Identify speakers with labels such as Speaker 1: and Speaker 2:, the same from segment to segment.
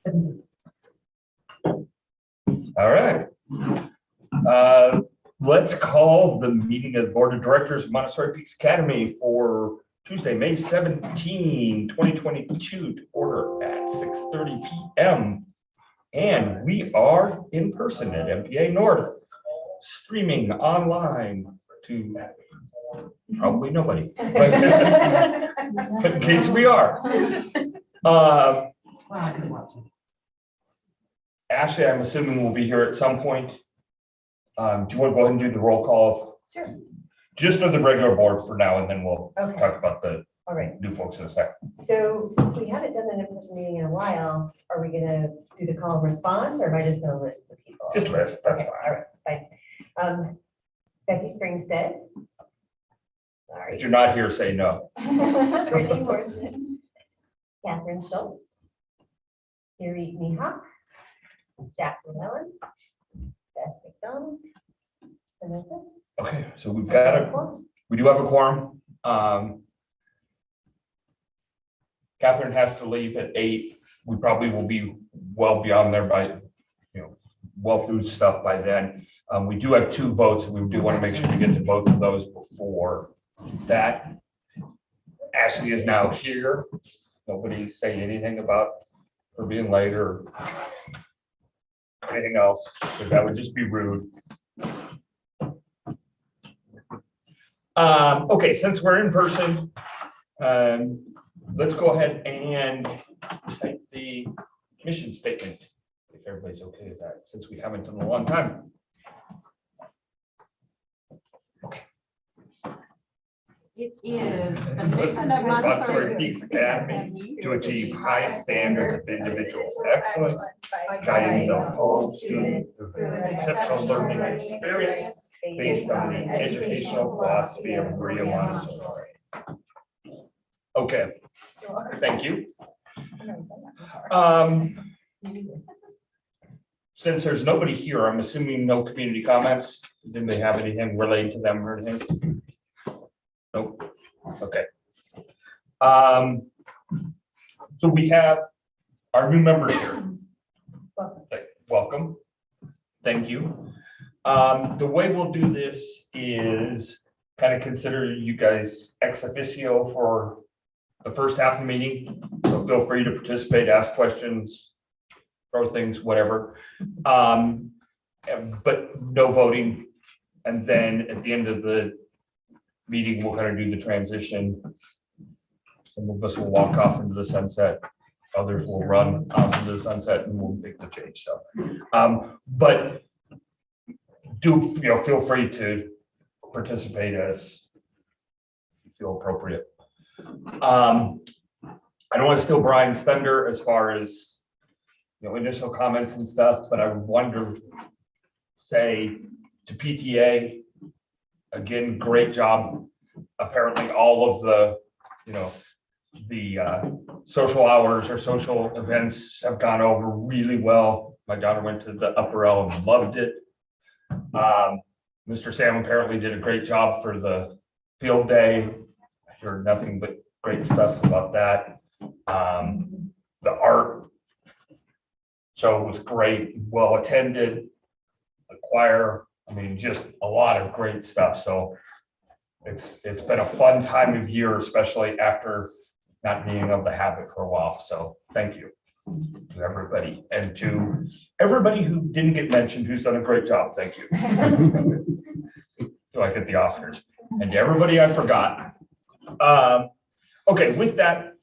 Speaker 1: All right. Let's call the meeting of the Board of Directors of Montessori Peaks Academy for Tuesday, May 17, 2022 to order at 6:30 p.m. And we are in person at MPA North, streaming online to probably nobody, but in case we are. Ashley, I'm assuming we'll be here at some point. Do you want to go ahead and do the roll call?
Speaker 2: Sure.
Speaker 1: Just for the regular board for now, and then we'll
Speaker 2: Okay.
Speaker 1: talk about the
Speaker 2: All right.
Speaker 1: new folks in a second.
Speaker 2: So since we haven't done an in-person meeting in a while, are we gonna do the call and response, or am I just gonna list the people?
Speaker 1: Just list, that's
Speaker 2: Okay,
Speaker 1: fine.
Speaker 2: all right, fine. Becky Springstead. Sorry.
Speaker 1: If you're not here, say no.
Speaker 2: Brittany Horseman. Catherine Schultz. Erie Mihawk. Jack Llewellyn. Beth McDonald. And that's it.
Speaker 1: Okay, so we do have a quorum. Catherine has to leave at 8. We probably will be well beyond there by, well through stuff by then. We do have 2 votes, and we do want to make sure we get to both of those before that. Ashley is now here. Nobody say anything about her being late or anything else, because that would just be rude. Okay, since we're in person, let's go ahead and recite the mission statement, if everybody's okay with that, since we haven't done in a long time. Okay.
Speaker 3: It is the mission of Montessori Peaks Academy
Speaker 1: To achieve high standards of individual excellence, guiding the whole student through an exceptional learning experience based on the educational philosophy of Maria Montessori. Okay, thank you. Since there's nobody here, I'm assuming no community comments. Didn't they have anything related to them or anything? Nope. Okay. So we have our new members here. Welcome. Thank you. The way we'll do this is kind of consider you guys ex officio for the first half of the meeting. So feel free to participate, ask questions, throw things, whatever. But no voting. And then at the end of the meeting, we'll kind of do the transition. Some of us will walk off into the sunset. Others will run off into the sunset, and we'll make the change stuff. But do feel free to participate as you feel appropriate. I don't want to steal Brian's thunder as far as initial comments and stuff, but I wanted to say to PTA, again, great job. Apparently all of the social hours or social events have gone over really well. My daughter went to the Upper L and loved it. Mr. Sam apparently did a great job for the field day. I heard nothing but great stuff about that. The art show was great, well attended. The choir, I mean, just a lot of great stuff. So it's been a fun time of year, especially after not being able to have it for a while. So thank you to everybody, and to everybody who didn't get mentioned, who's done a great job. Thank you. So I get the Oscars, and to everybody I forgot. Okay, with that,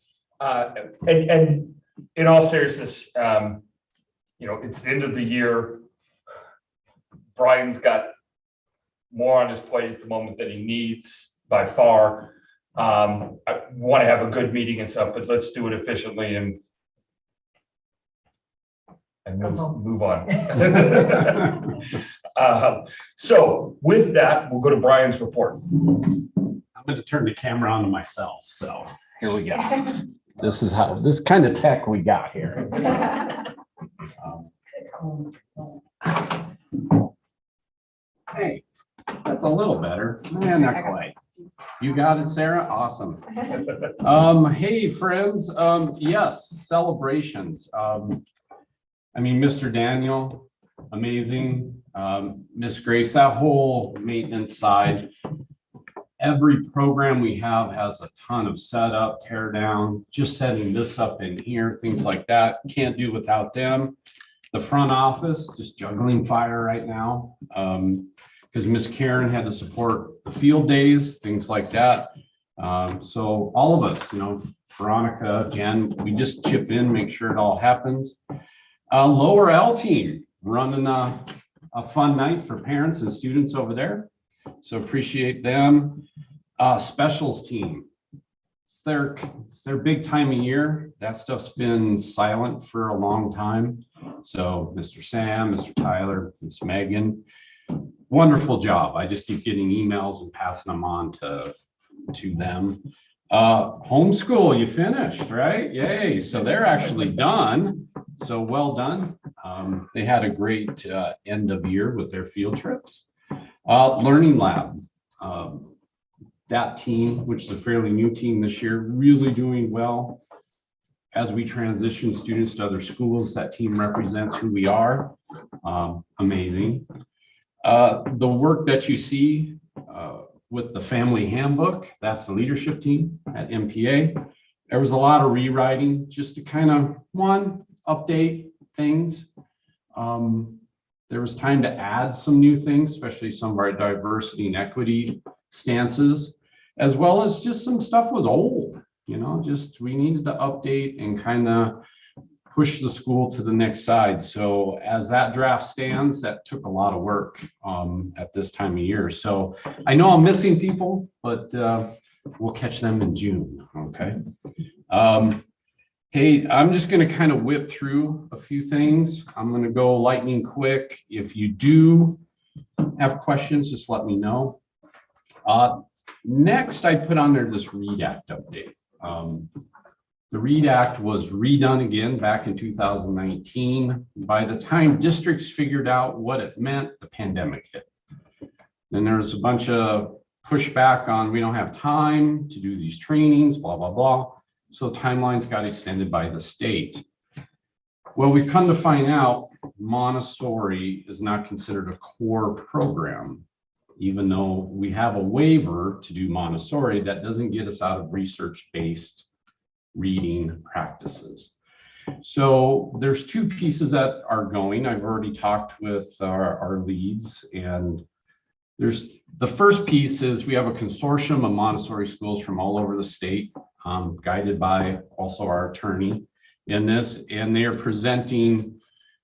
Speaker 1: and in all seriousness, it's the end of the year. Brian's got more on his plate at the moment than he needs by far. I want to have a good meeting and stuff, but let's do it efficiently and move on. So with that, we'll go to Brian's report.
Speaker 4: I'm going to turn the camera on to myself. So here we go. This kind of tech we got here. Hey, that's a little better. Not quite. You got it, Sarah? Awesome. Hey, friends. Yes, celebrations. I mean, Mr. Daniel, amazing. Miss Grace, that whole maintenance side. Every program we have has a ton of setup, tear down, just setting this up in here, things like that. Can't do without them. The front office, just juggling fire right now. Because Miss Karen had to support the field days, things like that. So all of us, Veronica, Jen, we just chip in, make sure it all happens. Lower L team running a fun night for parents and students over there. So appreciate them. Specials team. It's their big time of year. That stuff's been silent for a long time. So Mr. Sam, Mr. Tyler, Miss Megan, wonderful job. I just keep getting emails and passing them on to them. Homeschool, you finished, right? Yay. So they're actually done. So well done. They had a great end of year with their field trips. Learning lab. That team, which is a fairly new team this year, really doing well. As we transition students to other schools, that team represents who we are. Amazing. The work that you see with the family handbook, that's the leadership team at MPA. There was a lot of rewriting just to kind of, update things. There was time to add some new things, especially some of our diversity and equity stances, as well as just some stuff was old, just we needed to update and kind of push the school to the next side. So as that draft stands, that took a lot of work at this time of year. So I know I'm missing people, but we'll catch them in June, okay? Hey, I'm just going to kind of whip through a few things. I'm going to go lightning quick. If you do have questions, just let me know. Next, I put on there this READ Act update. The READ Act was redone again back in 2019. By the time districts figured out what it meant, the pandemic hit. Then there was a bunch of pushback on we don't have time to do these trainings, blah, blah, blah. So timelines got extended by the state. Well, we've come to find out Montessori is not considered a core program, even though we have a waiver to do Montessori. That doesn't get us out of research-based reading practices. So there's two pieces that are going. I've already talked with our leads, and there's the first piece is we have a consortium of Montessori schools from all over the state, guided by also our attorney in this, and they are presenting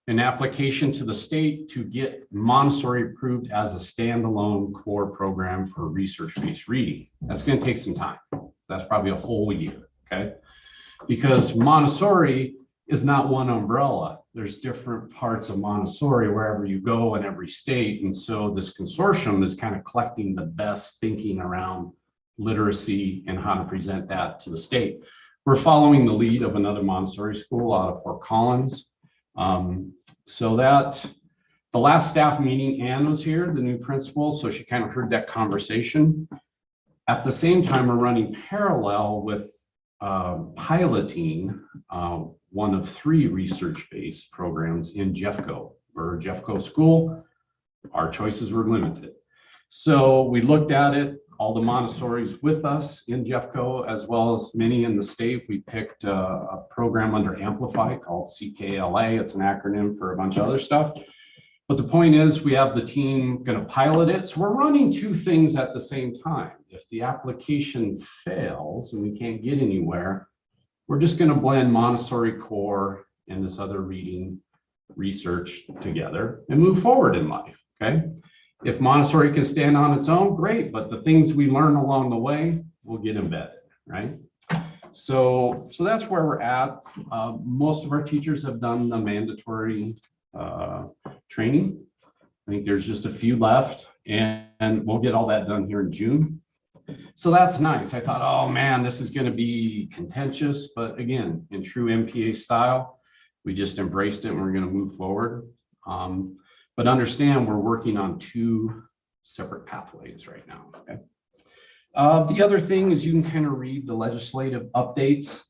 Speaker 4: an application to the state to get Montessori approved as a standalone core program for research-based reading. That's going to take some time. That's probably a whole year, okay? Because Montessori is not one umbrella. There's different parts of Montessori wherever you go in every state. And so this consortium is kind of collecting the best thinking around literacy and how to present that to the state. We're following the lead of another Montessori school out of Fort Collins. So that the last staff meeting, Ann was here, the new principal, so she kind of heard that conversation. At the same time, we're running parallel with piloting one of 3 research-based programs in Jeffco. We're a Jeffco school. Our choices were limited. So we looked at it, all the Montessori's with us in Jeffco, as well as many in the state. We picked a program under Amplify called CKLA. It's an acronym for a bunch of other stuff. But the point is, we have the team going to pilot it. So we're running 2 things at the same time. If the application fails and we can't get anywhere, we're just going to blend Montessori core and this other reading research together and move forward in life, okay? If Montessori can stand on its own, great, but the things we learn along the way will get embedded, right? So that's where we're at. Most of our teachers have done the mandatory training. I think there's just a few left, and we'll get all that done here in June. So that's nice. I thought, oh man, this is going to be contentious, but again, in true MPA style, we just embraced it and we're going to move forward. But understand we're working on 2 separate pathways right now. Okay. The other thing is you can kind of read the legislative updates.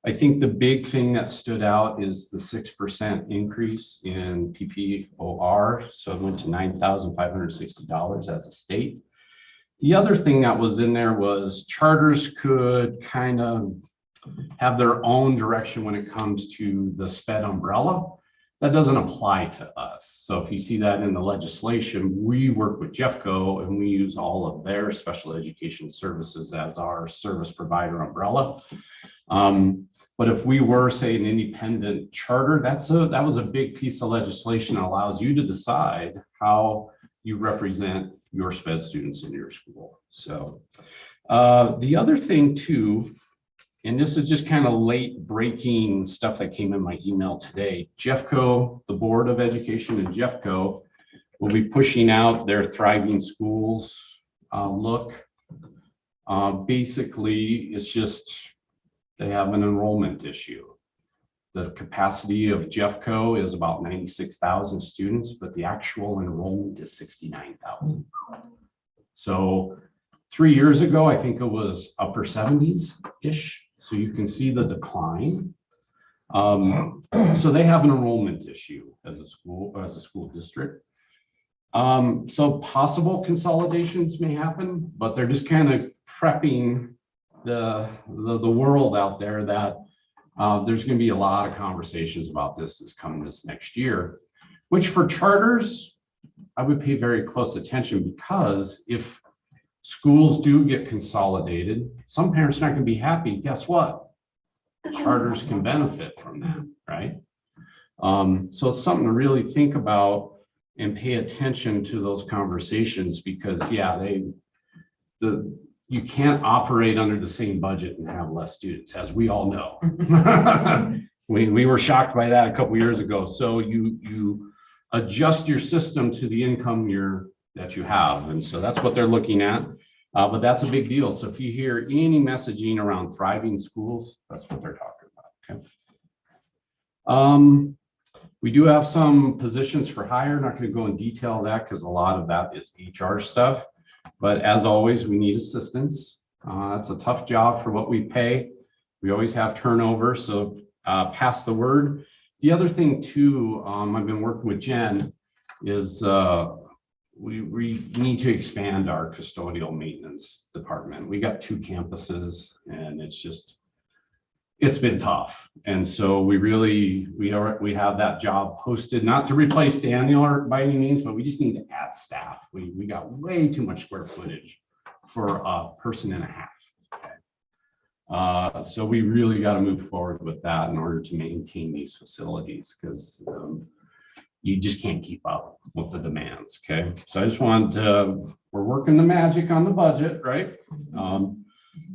Speaker 4: I think the big thing that stood out is the 6% increase in PPOR. So it went to $9,560 as a state. The other thing that was in there was charters could kind of have their own direction when it comes to the SPED umbrella. That doesn't apply to us. So if you see that in the legislation, we work with Jeffco and we use all of their special education services as our service provider umbrella. But if we were, say, an independent charter, that was a big piece of legislation that allows you to decide how you represent your SPED students in your school. So the other thing too, and this is just kind of late breaking stuff that came in my email today. Jeffco, the Board of Education and Jeffco will be pushing out their Thriving Schools look. Basically, it's just they have an enrollment issue. The capacity of Jeffco is about 96,000 students, but the actual enrollment is 69,000. So 3 years ago, I think it was upper 70s-ish. So you can see the decline. So they have an enrollment issue as a school district. So possible consolidations may happen, but they're just kind of prepping the world out there that there's going to be a lot of conversations about this coming this next year, which for charters, I would pay very close attention, because if schools do get consolidated, some parents are not going to be happy. Guess what? Charters can benefit from that, right? So it's something to really think about and pay attention to those conversations, because yeah, you can't operate under the same budget and have less students, as we all know. We were shocked by that a couple years ago. So you adjust your system to the income that you have. And so that's what they're looking at. But that's a big deal. So if you hear any messaging around Thriving Schools, that's what they're talking about. Okay. We do have some positions for hire. Not going to go in detail of that because a lot of that is HR stuff. But as always, we need assistance. It's a tough job for what we pay. We always have turnover, so pass the word. The other thing too, I've been working with Jen, is we need to expand our custodial maintenance department. We got 2 campuses and it's been tough. And so we have that job posted, not to replace Daniel by any means, but we just need to add staff. We got way too much square footage for a person and a half. Okay. So we really got to move forward with that in order to maintain these facilities, because you just can't keep up with the demands. Okay. So I just we're working the magic on the budget, right?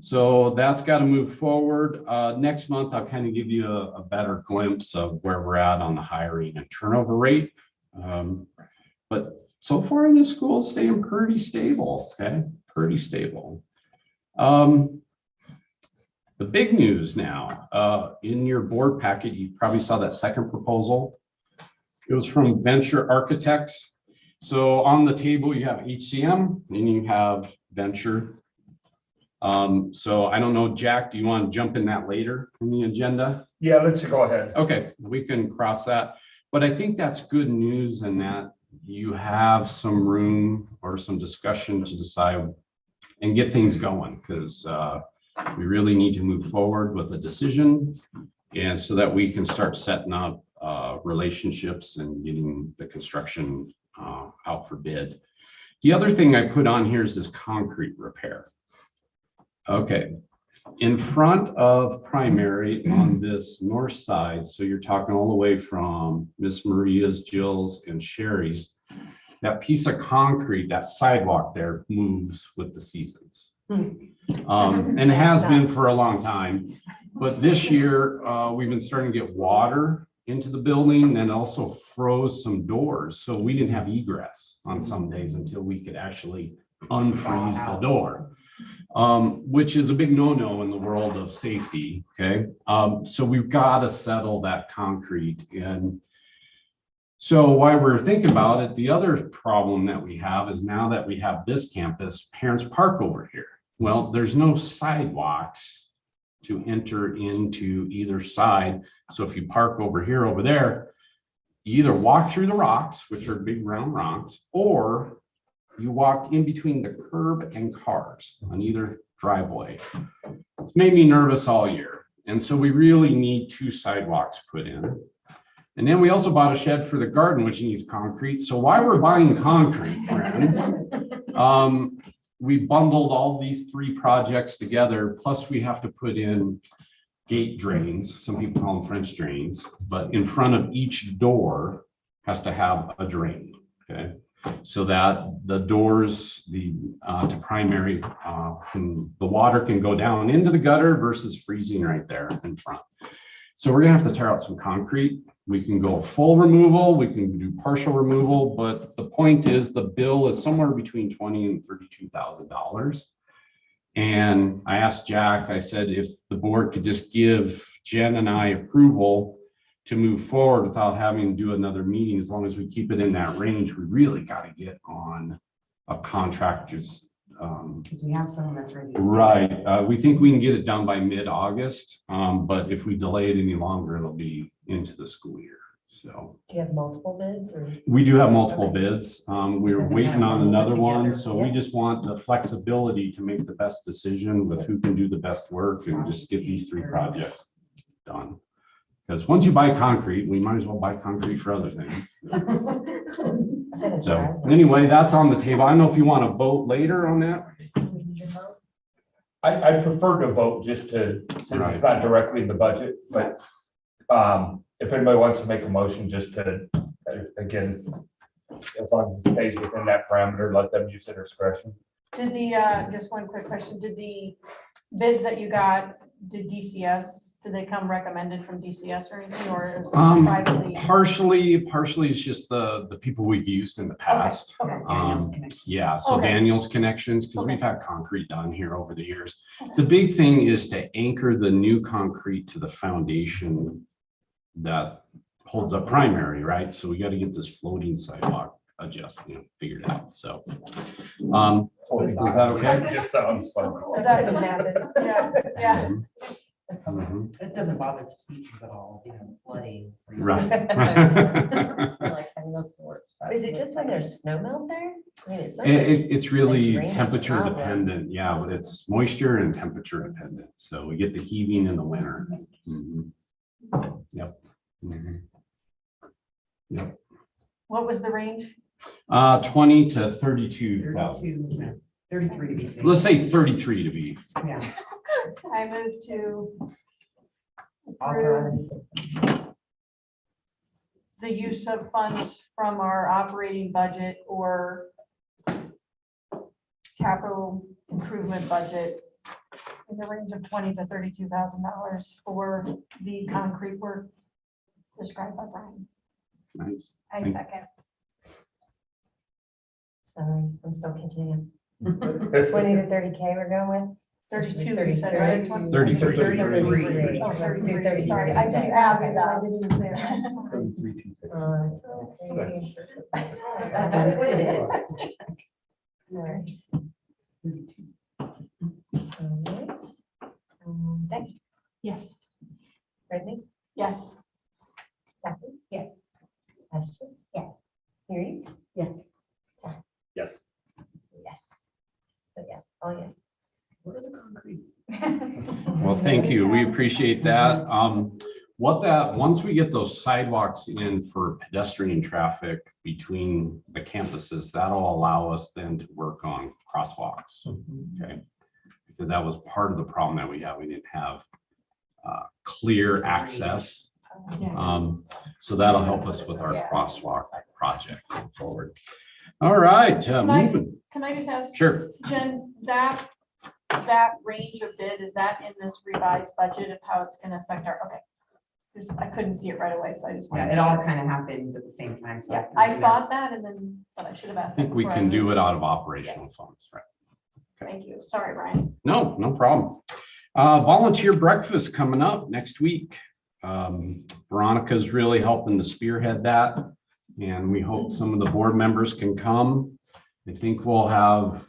Speaker 4: So that's got to move forward. Next month, I'll kind of give you a better glimpse of where we're at on the hiring and turnover rate. But so far in this school, staying pretty stable. Okay, pretty stable. The big news now, in your board packet, you probably saw that second proposal. It was from Venture Architects. So on the table, you have HCM and you have Venture. So I don't know, Jack, do you want to jump in that later in the agenda?
Speaker 1: Yeah, let's go ahead.
Speaker 4: Okay, we can cross that. But I think that's good news in that you have some room or some discussion to decide and get things going, because we really need to move forward with a decision, and so that we can start setting up relationships and getting the construction out for bid. The other thing I put on here is this concrete repair. Okay, in front of primary on this north side, so you're talking all the way from Miss Maria's, Jill's, and Sherry's, that piece of concrete, that sidewalk there moves with the seasons. And it has been for a long time. But this year, we've been starting to get water into the building, and also froze some doors. So we didn't have egress on some days until we could actually unfreeze the door. Which is a big no-no in the world of safety. Okay. So we've got to settle that concrete. And so while we're thinking about it, the other problem that we have is, now that we have this campus, parents park over here. Well, there's no sidewalks to enter into either side. So if you park over here, over there, you either walk through the rocks, which are big round rocks, or you walk in between the curb and cars on either driveway. It's made me nervous all year. And so we really need 2 sidewalks put in. And then we also bought a shed for the garden, which needs concrete. So while we're buying concrete, friends, we bundled all these 3 projects together. Plus we have to put in gate drains. Some people call them French drains, but in front of each door has to have a drain. Okay. So that the doors, to primary, the water can go down into the gutter versus freezing right there in front. So we're gonna have to tear out some concrete. We can go full removal, we can do partial removal, but the point is the bill is somewhere between $20,000 and $32,000. And I asked Jack, I said, if the board could just give Jen and I approval to move forward without having to do another meeting, as long as we keep it in that range, we really got to get on a contract. Just
Speaker 5: because we have someone that's ready.
Speaker 4: right. We think we can get it done by mid-August, but if we delay it any longer, it'll be into the school year. So
Speaker 2: Do you have multiple bids or?
Speaker 4: we do have multiple
Speaker 2: Okay.
Speaker 4: bids. We're
Speaker 5: Okay.
Speaker 4: waiting on another one,
Speaker 5: Together.
Speaker 4: so we just want the flexibility to make the best decision with who can do the best work and just get these 3 projects done. Because once you buy concrete, we might as well buy concrete for other things. So anyway, that's on the table. I don't know if you want to vote later on that.
Speaker 1: I prefer to vote just to, since it's not directly in the budget, but if anybody wants to make a motion just to, again, as long as it stays within that parameter, let them use their discretion.
Speaker 3: Did the, just one quick question, did the bids that you got, did they come recommended from DCS or anything, or is it privately?
Speaker 4: Partially it's just the people we've used in the past.
Speaker 3: Okay.
Speaker 4: Yeah, so
Speaker 3: Okay.
Speaker 4: Daniel's connections, because
Speaker 3: Okay.
Speaker 4: we've had concrete done here over the years. The big thing is to anchor the new concrete to the foundation that holds up primary, right? So we got to get this floating sidewalk figured out. So, is that okay?
Speaker 1: It just sounds fun.
Speaker 3: Is that the Yeah.
Speaker 4: Mhm.
Speaker 5: It doesn't bother teachers at all, flooding.
Speaker 4: Right.
Speaker 2: Is it just when there's snow melt there? I mean, it's.
Speaker 4: It's really
Speaker 2: drainage
Speaker 4: temperature
Speaker 2: problem.
Speaker 4: dependent. Yeah, but it's moisture and temperature dependent. So we get the heaving in the winter. Mhm. Yep. Mhm. Yep.
Speaker 3: What was the range?
Speaker 4: 20 to 32,000.
Speaker 5: 33 to be safe.
Speaker 4: Let's say 33 to be.
Speaker 5: Yeah.
Speaker 3: I moved to approve
Speaker 5: Authorize.
Speaker 3: the use of funds from our operating budget or capital improvement budget in the range of $20,000 to $32,000 for the concrete work described by Brian.
Speaker 4: Nice.
Speaker 3: I
Speaker 4: Thank-
Speaker 3: second.
Speaker 2: Sorry, I'm still catching up. 20 to 30K we're going with?
Speaker 3: 32, you said, right?
Speaker 4: 33.
Speaker 2: 33.
Speaker 3: Oh,
Speaker 2: Let's do
Speaker 3: 33.
Speaker 2: 33.
Speaker 3: Sorry, I just added that. I didn't even say it.
Speaker 1: 33, 250.
Speaker 2: Okay.
Speaker 5: That's what it is.
Speaker 2: Alright. Becky,
Speaker 3: Yes.
Speaker 2: Brittany,
Speaker 3: Yes.
Speaker 2: Kathy? Yes. Ashley? Yes. Mary?
Speaker 5: Yes.
Speaker 1: Yes.
Speaker 2: Yes. So yes, oh yes.
Speaker 5: Where are the concrete?
Speaker 4: Well, thank you. We appreciate that. Once we get those sidewalks in for pedestrian traffic between the campuses, that'll allow us then to work on crosswalks. Okay. Because that was part of the problem that we had. We didn't have clear access. So that'll help us with our crosswalk project going forward. All right, moving.
Speaker 3: Can I just ask,
Speaker 4: Sure.
Speaker 3: Jen, that range of bid, is that in this revised budget of how it's gonna affect our, okay. Just, I couldn't see it right away, so I just
Speaker 5: Yeah,
Speaker 3: wanted.
Speaker 5: it all kind of happened at the same time. So
Speaker 3: Yeah, I thought that and then, but I should have
Speaker 4: I
Speaker 3: asked.
Speaker 4: think we can do it out of operational funds, right?
Speaker 3: Thank you. Sorry, Brian.
Speaker 4: No problem. Volunteer breakfast coming up next week. Veronica's really helping to spearhead that. And we hope some of the board members can come. I think we'll have,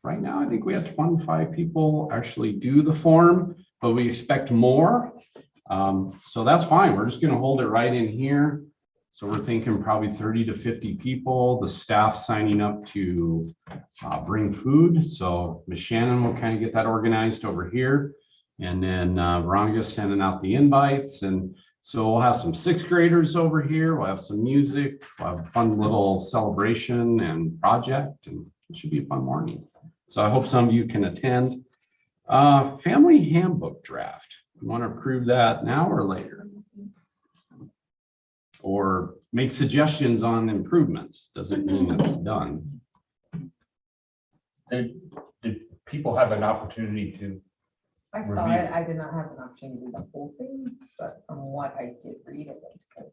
Speaker 4: right now, I think we have 25 people actually do the form. but we expect more. So that's fine. We're just gonna hold it right in here. So we're thinking probably 30 to 50 people, the staff signing up to bring food. So Ms. Shannon will kind of get that organized over here. And then Veronica's sending out the invites. And so we'll have some sixth graders over here. We'll have some music, we'll have a fun little celebration and project, and it should be a fun morning. So I hope some of you can attend. Family handbook draft. You want to approve that now or later? Or make suggestions on improvements. Doesn't mean it's done.
Speaker 1: Did people have an opportunity to?
Speaker 6: I saw
Speaker 1: Review.
Speaker 6: it. I did not have an opportunity to read the whole thing, but from what I did read, it looked good.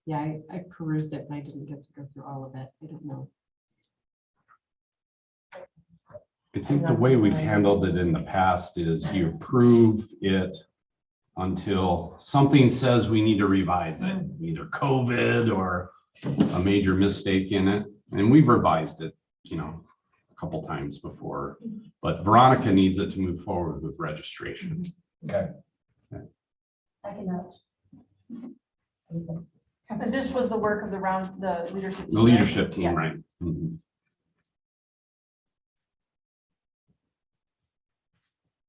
Speaker 7: Yeah, I perused it, but I didn't get to go through all of it. I don't know.
Speaker 4: I think the way we've handled it in the past is you approve it until something says we need to revise it, either COVID or a major mistake in it. And we've revised it, you know, a couple times before, but Veronica needs it to move forward with registration.
Speaker 1: Okay.
Speaker 2: I can vouch.
Speaker 3: But this was the work of the leadership.
Speaker 4: The
Speaker 3: team, right?
Speaker 4: leadership team,
Speaker 3: Yeah.
Speaker 4: right? Mhm.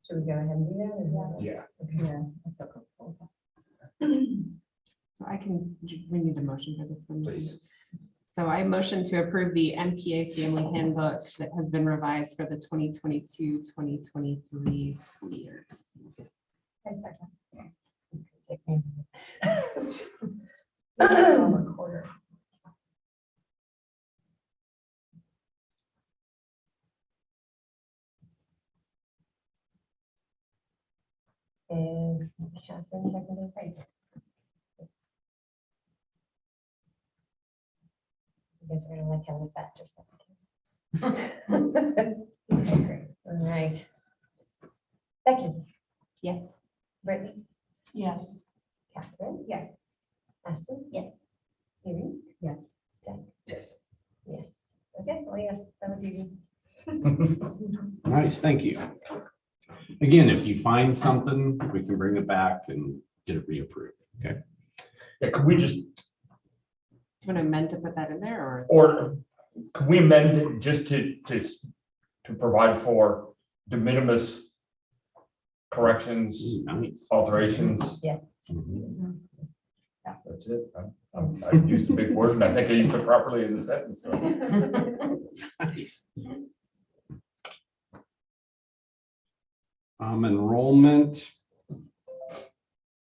Speaker 2: Should we go ahead and do that? Or
Speaker 1: Yeah.
Speaker 2: Yeah.
Speaker 6: I feel comfortable with that.
Speaker 7: So I can, we need a motion for this one.
Speaker 1: Please.
Speaker 7: So I motion to approve the MPA Family Handbook that has been revised for the 2022-2023 school year.
Speaker 2: I second. Take me.
Speaker 6: Recorder.
Speaker 2: And Catherine seconded, right? I guess we're gonna let Kelly faster second. Okay, all right. Becky,
Speaker 7: Yes.
Speaker 2: Brittany,
Speaker 3: Yes.
Speaker 2: Catherine? Yes. Ashley? Yes. Amy?
Speaker 5: Yes.
Speaker 2: Jack?
Speaker 1: Yes.
Speaker 2: Yes. Okay, well, yes, that was easy.
Speaker 4: Nice, thank you. Again, if you find something, we can bring it back and get it reapproved. Okay.
Speaker 1: Yeah, could we just,
Speaker 7: Do you want to amend to put that in there or?
Speaker 1: or could we amend it just to provide for de minimis corrections,
Speaker 4: Ooh, nice.
Speaker 1: alterations?
Speaker 2: Yes.
Speaker 4: Mhm.
Speaker 1: That's it. I used a big word and I think I used it properly in the sentence. So.
Speaker 4: Nice. Enrollment.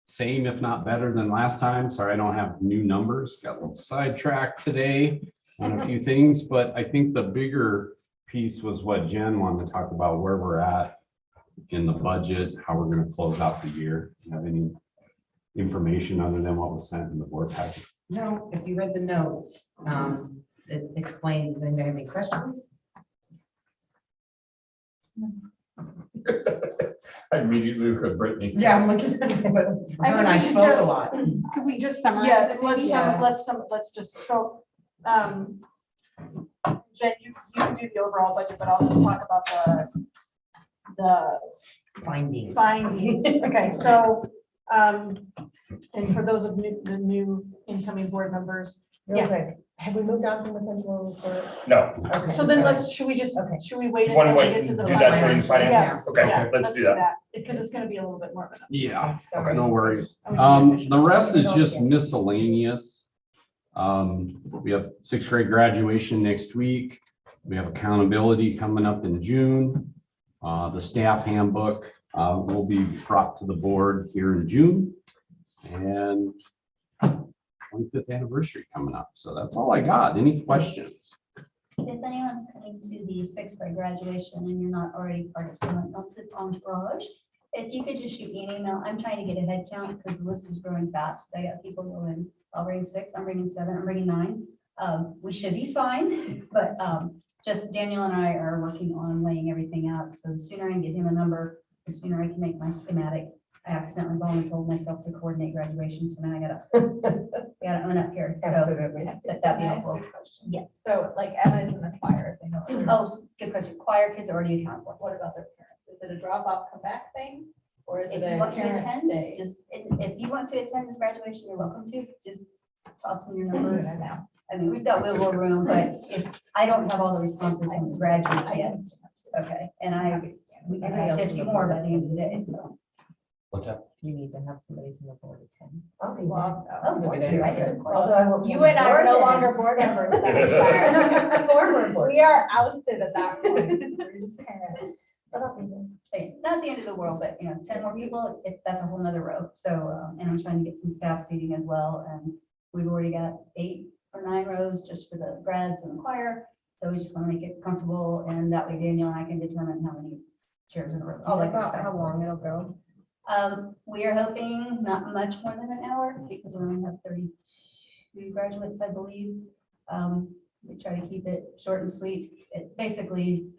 Speaker 4: Same, if not better than last time. Sorry, I don't have new numbers. Got a little sidetracked today on a few things, but I think the bigger piece was what Jen wanted to talk about, where we're at in the budget, how we're going to close out the year. Do you have any information other than what was sent in the board package?
Speaker 5: No, if you read the notes, it explains, does anybody have any questions?
Speaker 1: I immediately look at Brittany.
Speaker 5: Yeah, I'm looking at it, but her and I
Speaker 3: think we should
Speaker 5: spoke a
Speaker 3: just-
Speaker 5: lot.
Speaker 7: Could we just summarize?
Speaker 3: Yeah,
Speaker 7: it
Speaker 3: let's,
Speaker 7: maybe?
Speaker 3: let's just, so, Jen, you can do the overall budget, but I'll just talk about the
Speaker 5: Findings.
Speaker 3: findings. Okay, so, and for those of the new incoming board members,
Speaker 2: Real
Speaker 3: Yeah.
Speaker 2: quick, have we moved on from the principal report?
Speaker 1: No,
Speaker 2: Okay.
Speaker 3: so then should we just,
Speaker 2: Okay.
Speaker 3: should we wait
Speaker 1: you want to
Speaker 3: until we
Speaker 1: wait
Speaker 3: get
Speaker 1: and
Speaker 3: to
Speaker 1: do
Speaker 3: the?
Speaker 1: that during
Speaker 3: finance?
Speaker 1: finance?
Speaker 3: Yeah,
Speaker 1: Okay,
Speaker 3: yeah,
Speaker 1: let's do that.
Speaker 3: Because it's gonna be a little bit more of an.
Speaker 4: Yeah,
Speaker 2: Sorry.
Speaker 4: no worries.
Speaker 3: We can be efficient.
Speaker 4: The rest is just
Speaker 2: Yeah.
Speaker 4: miscellaneous. We have sixth grade graduation next week. We have accountability coming up in June. The staff handbook will be brought to the board here in June. And 25th anniversary coming up. So that's all I got. Any questions?
Speaker 8: If anyone's coming to the sixth grade graduation and you're not already part of someone else's entourage, if you could just shoot me an email. I'm trying to get a head count because the list is growing fast. I got people going, I'll bring 6, I'm bringing 7, I'm bringing 9. We should be fine, but just Daniel and I are working on laying everything out. So the sooner I can get him a number, the sooner I can make my schematic. I accidentally volunteered myself to coordinate graduation, so now I gotta own up here. So
Speaker 2: Absolutely.
Speaker 8: that'd be helpful. Yes.
Speaker 6: So like Evan and the choirs, I know.
Speaker 8: Oh, good question. Choir kids are already accounted for.
Speaker 6: What about their parents? Is it a drop off, come back thing? Or is
Speaker 8: If
Speaker 6: it
Speaker 8: you
Speaker 6: a
Speaker 8: want to
Speaker 6: parent
Speaker 8: attend,
Speaker 6: stay?
Speaker 8: just, if you want to attend the graduation, you're welcome to, just toss me your numbers. I mean, we've got wiggle room, but if, I don't have all the responses from the graduates yet. Okay, and we can have 50 more by the end of the day, so.
Speaker 1: What's that?
Speaker 5: You need to have somebody from the board attend.
Speaker 2: I'll be
Speaker 6: Well,
Speaker 8: Oh,
Speaker 6: I'll
Speaker 8: board
Speaker 6: be
Speaker 8: too,
Speaker 6: there.
Speaker 8: I do.
Speaker 2: Although I won't be
Speaker 3: You and I are no
Speaker 2: board
Speaker 3: longer
Speaker 2: then.
Speaker 3: board members. that we are.
Speaker 2: Former board.
Speaker 3: We are ousted at that point. We're just parents.
Speaker 2: But I'll be there.
Speaker 8: Hey, not the end of the world, but 10 more people, that's a whole nother row. So, and I'm trying to get some staff seating as well. And we've already got 8 or 9 rows just for the grads and the choir. So we just want to make it comfortable, and that way Daniel and I can determine how many chairs in a row. All that good stuff.
Speaker 5: How long it'll go?
Speaker 8: We are hoping not much more than an hour because we only have 32 graduates, I believe. We try to keep it short and sweet. It's basically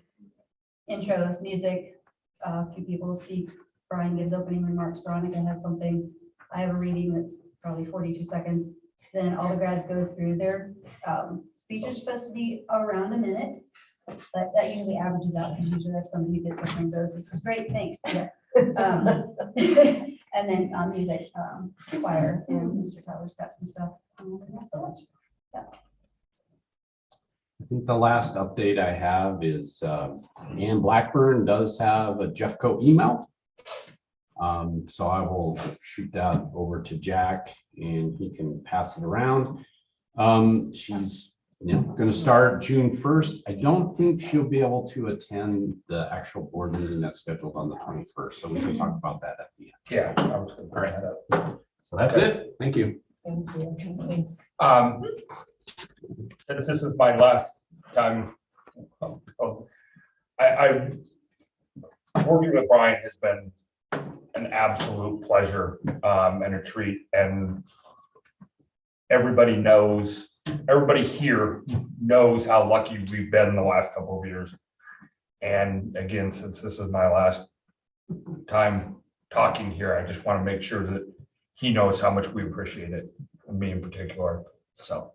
Speaker 8: intros, music, a few people speak. Brian gives opening remarks. Veronica has something. I have a reading that's probably 42 seconds. Then all the grads go through their speech is supposed to be around a minute, but that usually averages out because usually that's somebody who gets up and goes, "This is great, thanks." Yeah. And then music, choir, and Mr. Tyler's got some stuff.
Speaker 4: I think the last update I have is Ann Blackburn does have a Jeffco email. So I will shoot that over to Jack and he can pass it around. She's going to start June 1st. I don't think she'll be able to attend the actual board meeting that's scheduled on the 21st. So we can talk about that at the end.
Speaker 1: Yeah. I was gonna bring that up.
Speaker 4: So that's it. Thank you.
Speaker 2: Thank you.
Speaker 1: Since this is my last time, I working with Brian has been an absolute pleasure and a treat, and everybody here knows how lucky we've been in the last couple of years. And again, since this is my last time talking here, I just want to make sure that he knows how much we appreciate it, me in particular. So.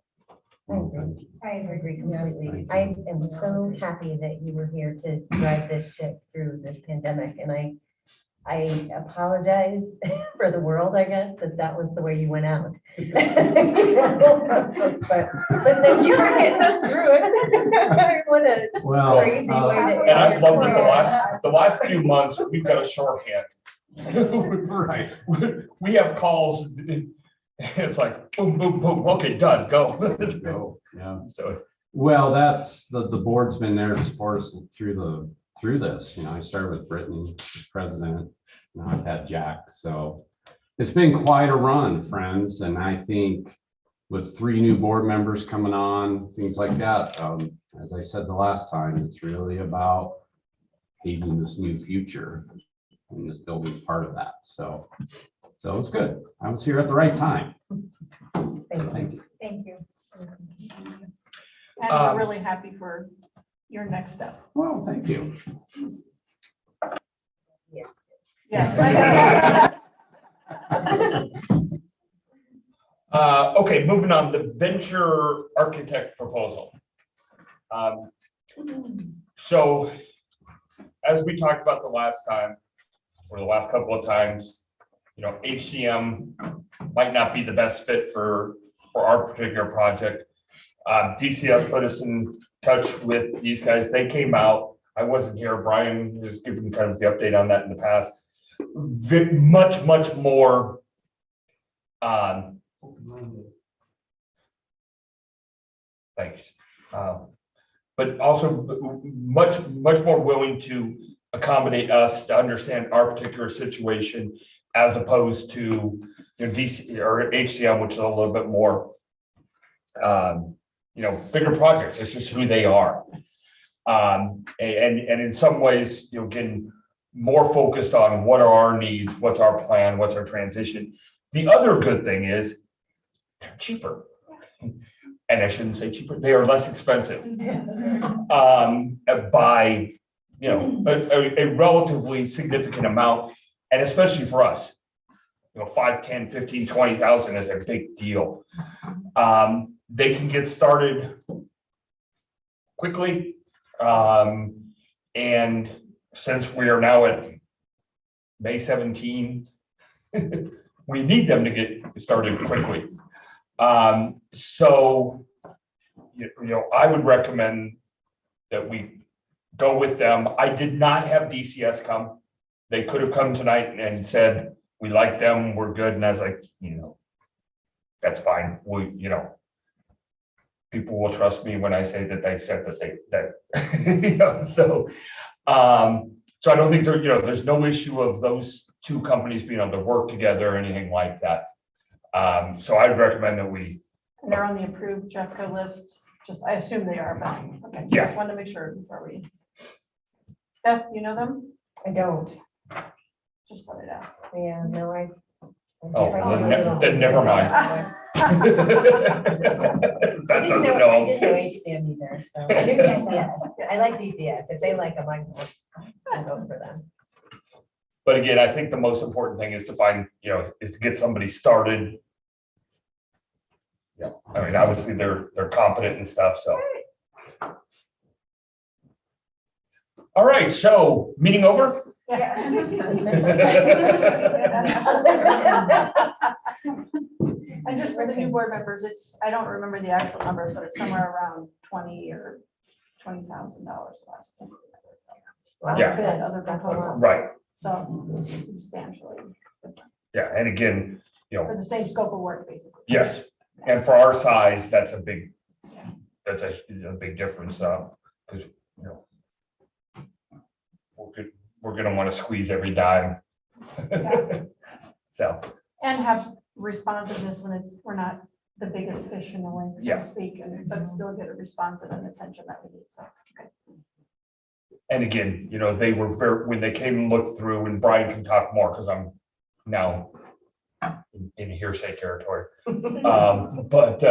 Speaker 2: I agree completely. I am so happy that you were here to drive this ship through this pandemic, and I apologize for the world, I guess, that was the way you went out. But then you were getting us through it. What a
Speaker 4: Well,
Speaker 2: crazy way to.
Speaker 1: And I've loved it the last few months, we've got a shorthand.
Speaker 4: right.
Speaker 1: We have calls, it's like, boom, boom, boom, okay, done, go.
Speaker 4: Let's go. Yeah.
Speaker 1: So,
Speaker 4: Well, that's the board's been there to support us through this. I started with Brittany as president. Now I've had Jack. So it's been quite a run, friends. And I think with 3 new board members coming on, things like that, as I said the last time, it's really about paving this new future. And this building's part of that. So it's good. I was here at the right time. Thank you.
Speaker 3: Thank you. And we're really happy for your next step.
Speaker 4: Well, thank you.
Speaker 2: Yes.
Speaker 3: Yes.
Speaker 1: okay, moving on, the venture architect proposal. So as we talked about the last time, or the last couple of times, HCM might not be the best fit for our particular project. DCS put us in touch with these guys. They came out. I wasn't here. Brian has given kind of the update on that in the past. Much more thanks. But also much more willing to accommodate us to understand our particular situation, as opposed to DC or HCM, which is a little bit more bigger projects. It's just who they are. And in some ways, getting more focused on what are our needs, what's our plan, what's our transition. The other good thing is they're cheaper. And I shouldn't say cheaper, they are less expensive. By a relatively significant amount, and especially for us, 5, 10, 15, 20,000 is a big deal. They can get started quickly, and since we are now at May 17, we need them to get started quickly. So, you know, I would recommend that we go with them. I did not have DCS come. They could have come tonight and said, we like them, we're good. And I was like, you know, that's fine. We, you know, people will trust me when I say that they said that you know, so I don't think there, you know, there's no issue of those two companies being able to work together or anything like that. So I'd recommend that we,
Speaker 3: And they're on the approved Jeffco list, just, I assume they are, but, okay,
Speaker 1: Yeah.
Speaker 3: just wanted to make sure before we. Beth, you know them?
Speaker 2: I don't.
Speaker 3: Just let it out.
Speaker 2: Yeah, no, I.
Speaker 1: oh, then never mind. That doesn't know.
Speaker 2: I didn't know HCM either, so I knew DCS. I like DCS. If they like them, I'll go for them.
Speaker 1: But again, I think the most important thing is to find, you know, is to get somebody started. Yeah, I mean, obviously they're competent and stuff, so. All right, so meeting over?
Speaker 3: And just for the new board members, it's, I don't remember the actual numbers, but it's somewhere around $20,000 or $20,000 less.
Speaker 2: Wow,
Speaker 1: Yeah.
Speaker 3: Bid, other
Speaker 2: that's a
Speaker 3: proposal.
Speaker 2: lot.
Speaker 1: Right,
Speaker 3: So it's substantially different
Speaker 1: yeah, and again, you
Speaker 3: for
Speaker 1: know,
Speaker 3: the same scope of work, basically.
Speaker 1: yes, and for our size, that's a big, that's a big difference, because, you know, we're gonna want to squeeze every dime. So,
Speaker 3: And have responsiveness when it's, we're not the biggest fish in the lake, so
Speaker 1: Yeah.
Speaker 3: to speak, but still get a responsive and attention that we need, so. Okay.
Speaker 1: and again, you know, they were very, when they came and looked through, and Brian can talk more, because I'm now in hearsay territory. But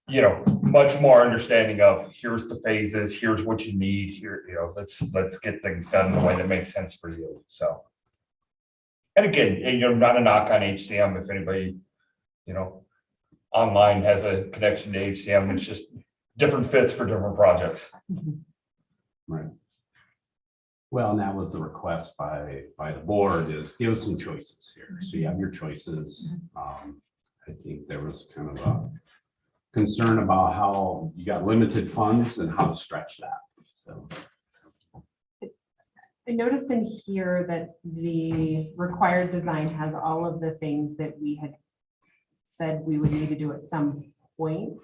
Speaker 1: you know, much more understanding of here's the phases, here's what you need here, you know, let's get things done in the way that makes sense for you, so. And again, you know, not a knock on HCM, if anybody, you know, online has a connection to HCM, it's just different fits for different projects.
Speaker 4: Right. Well, and that was the request by the board, is give us some choices here. So you have your choices. I think there was kind of a concern about how you got limited funds and how to stretch that. So,
Speaker 7: I noticed in here that the required design has all of the things that we had said we would need to do at some point.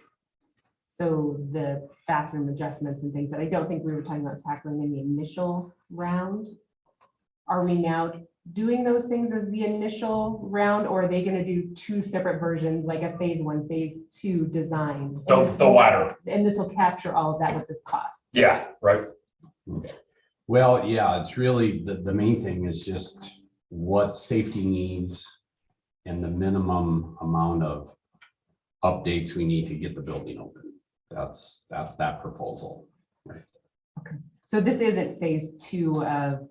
Speaker 7: So the bathroom adjustments and things that I don't think we were talking about tackling in the initial round. Are we now doing those things as the initial round, or are they going to do two separate versions, like a phase 1, phase 2 design?
Speaker 1: The latter,
Speaker 7: And this will capture all of that with this cost.
Speaker 1: yeah, right,
Speaker 4: well, yeah, it's really, the main thing is just what safety needs and the minimum amount of updates we need to get the building open. That's that proposal.
Speaker 7: So this isn't phase 2 of,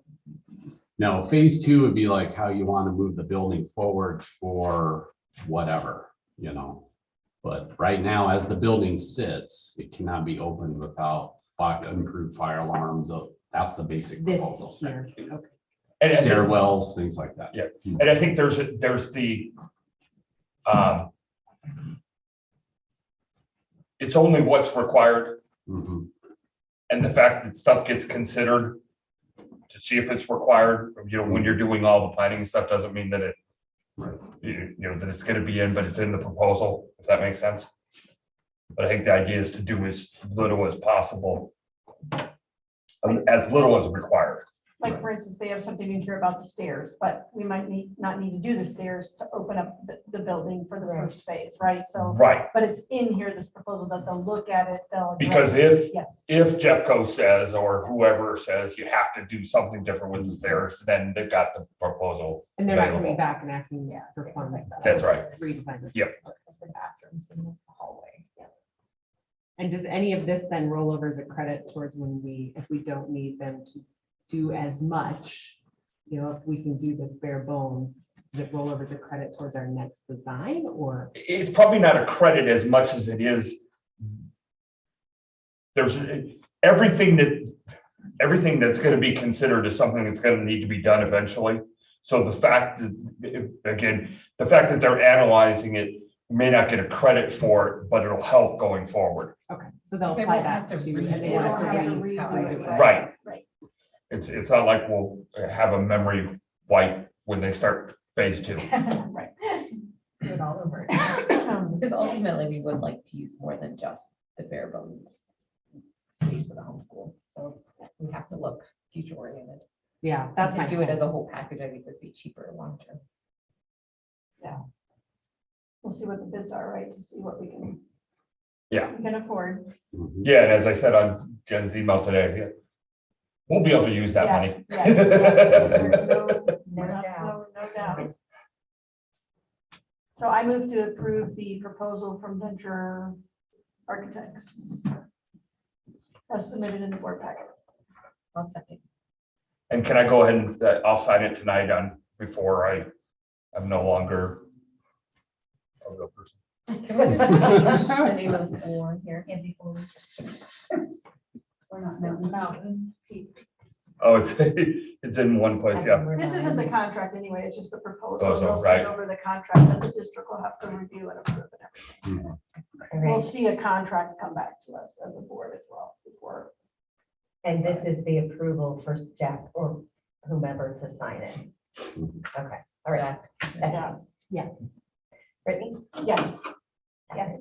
Speaker 4: No, phase 2 would be like how you want to move the building forward for whatever, you know. But right now, as the building sits, it cannot be opened without improved fire alarms. That's the basic
Speaker 7: this
Speaker 4: proposal.
Speaker 7: here. Okay.
Speaker 1: and
Speaker 4: Stairwells, things like that.
Speaker 1: Yeah. And I think there's the, it's only what's required,
Speaker 4: Mhm.
Speaker 1: and the fact that stuff gets considered to see if it's required, you know, when you're doing all the planning and stuff, doesn't mean that it,
Speaker 4: Right.
Speaker 1: you know, that it's gonna be in, but it's in the proposal, if that makes sense. But I think the idea is to do as little as possible, as little as required.
Speaker 3: Like, for instance, they have something in here about the stairs, but we might not need to do the stairs to open up the building for the
Speaker 2: Right.
Speaker 3: first phase, right? So,
Speaker 1: Right,
Speaker 3: but it's in here, this proposal, that they'll look at it, they'll.
Speaker 1: because
Speaker 3: address it.
Speaker 1: if
Speaker 3: Yes,
Speaker 1: Jeffco says, or whoever says you have to do something different with the stairs, then they've got the proposal.
Speaker 7: And they're not coming
Speaker 1: available.
Speaker 7: back and asking
Speaker 2: Yeah,
Speaker 7: for
Speaker 2: same
Speaker 7: funds.
Speaker 2: like that.
Speaker 1: That's right.
Speaker 7: Redesign this.
Speaker 1: Yep.
Speaker 2: The bathrooms in the hallway.
Speaker 7: And does any of this then roll over as a credit towards if we don't need them to do as much? You know, if we can do this bare bones, does it roll over as a credit towards our next design, or?
Speaker 1: It's probably not a credit as much as it is. There's everything everything that's gonna be considered is something that's gonna need to be done eventually. So the fact that, again, the fact that they're analyzing it may not get a credit for it, but it'll help going forward.
Speaker 7: Okay, so they'll
Speaker 6: They
Speaker 7: apply
Speaker 6: won't
Speaker 7: that
Speaker 6: have to
Speaker 7: to.
Speaker 6: read
Speaker 7: and
Speaker 6: it.
Speaker 7: they
Speaker 3: They
Speaker 7: won't
Speaker 3: won't have to
Speaker 7: read how
Speaker 3: redo
Speaker 7: I
Speaker 3: it.
Speaker 7: do
Speaker 1: Right.
Speaker 3: Right.
Speaker 1: It's not like we'll have a memory wipe when they start phase 2.
Speaker 3: Right.
Speaker 2: Do it all over.
Speaker 6: Because ultimately, we would like to use more than just the bare bones space for the homeschool. So we have to look future oriented.
Speaker 7: Yeah, that's my.
Speaker 6: To do it as
Speaker 7: hope.
Speaker 6: a whole package, I think would be cheaper long term.
Speaker 3: We'll see what the bids are, right, to see what we can.
Speaker 1: Yeah.
Speaker 3: We can afford.
Speaker 1: Yeah, and as I said on Jen's email today, yeah, we'll be able to use that
Speaker 3: Yeah,
Speaker 1: money.
Speaker 3: yeah, yeah. There's
Speaker 2: No doubt.
Speaker 3: no doubt. So I move to approve the proposal from Venture Architects as submitted in the board packet.
Speaker 6: I'll second.
Speaker 1: And can I go ahead and, I'll sign it tonight before I'm no longer a real person.
Speaker 6: The name of the school on here.
Speaker 8: Yeah, before we're not mountain.
Speaker 1: Oh, it's in one place, yeah.
Speaker 3: This isn't the contract anyway, it's just the proposal.
Speaker 1: Proposal,
Speaker 3: They'll
Speaker 1: right.
Speaker 3: send over the contract that the district will have to review and approve and everything.
Speaker 2: All
Speaker 3: We'll
Speaker 2: right.
Speaker 3: see a contract come back to us as a board as well before.
Speaker 2: And this is the approval for Jack or whomever to sign it. Okay, all right.
Speaker 3: Yeah.
Speaker 2: Yes. Brittany?
Speaker 3: Yes.
Speaker 2: Yes.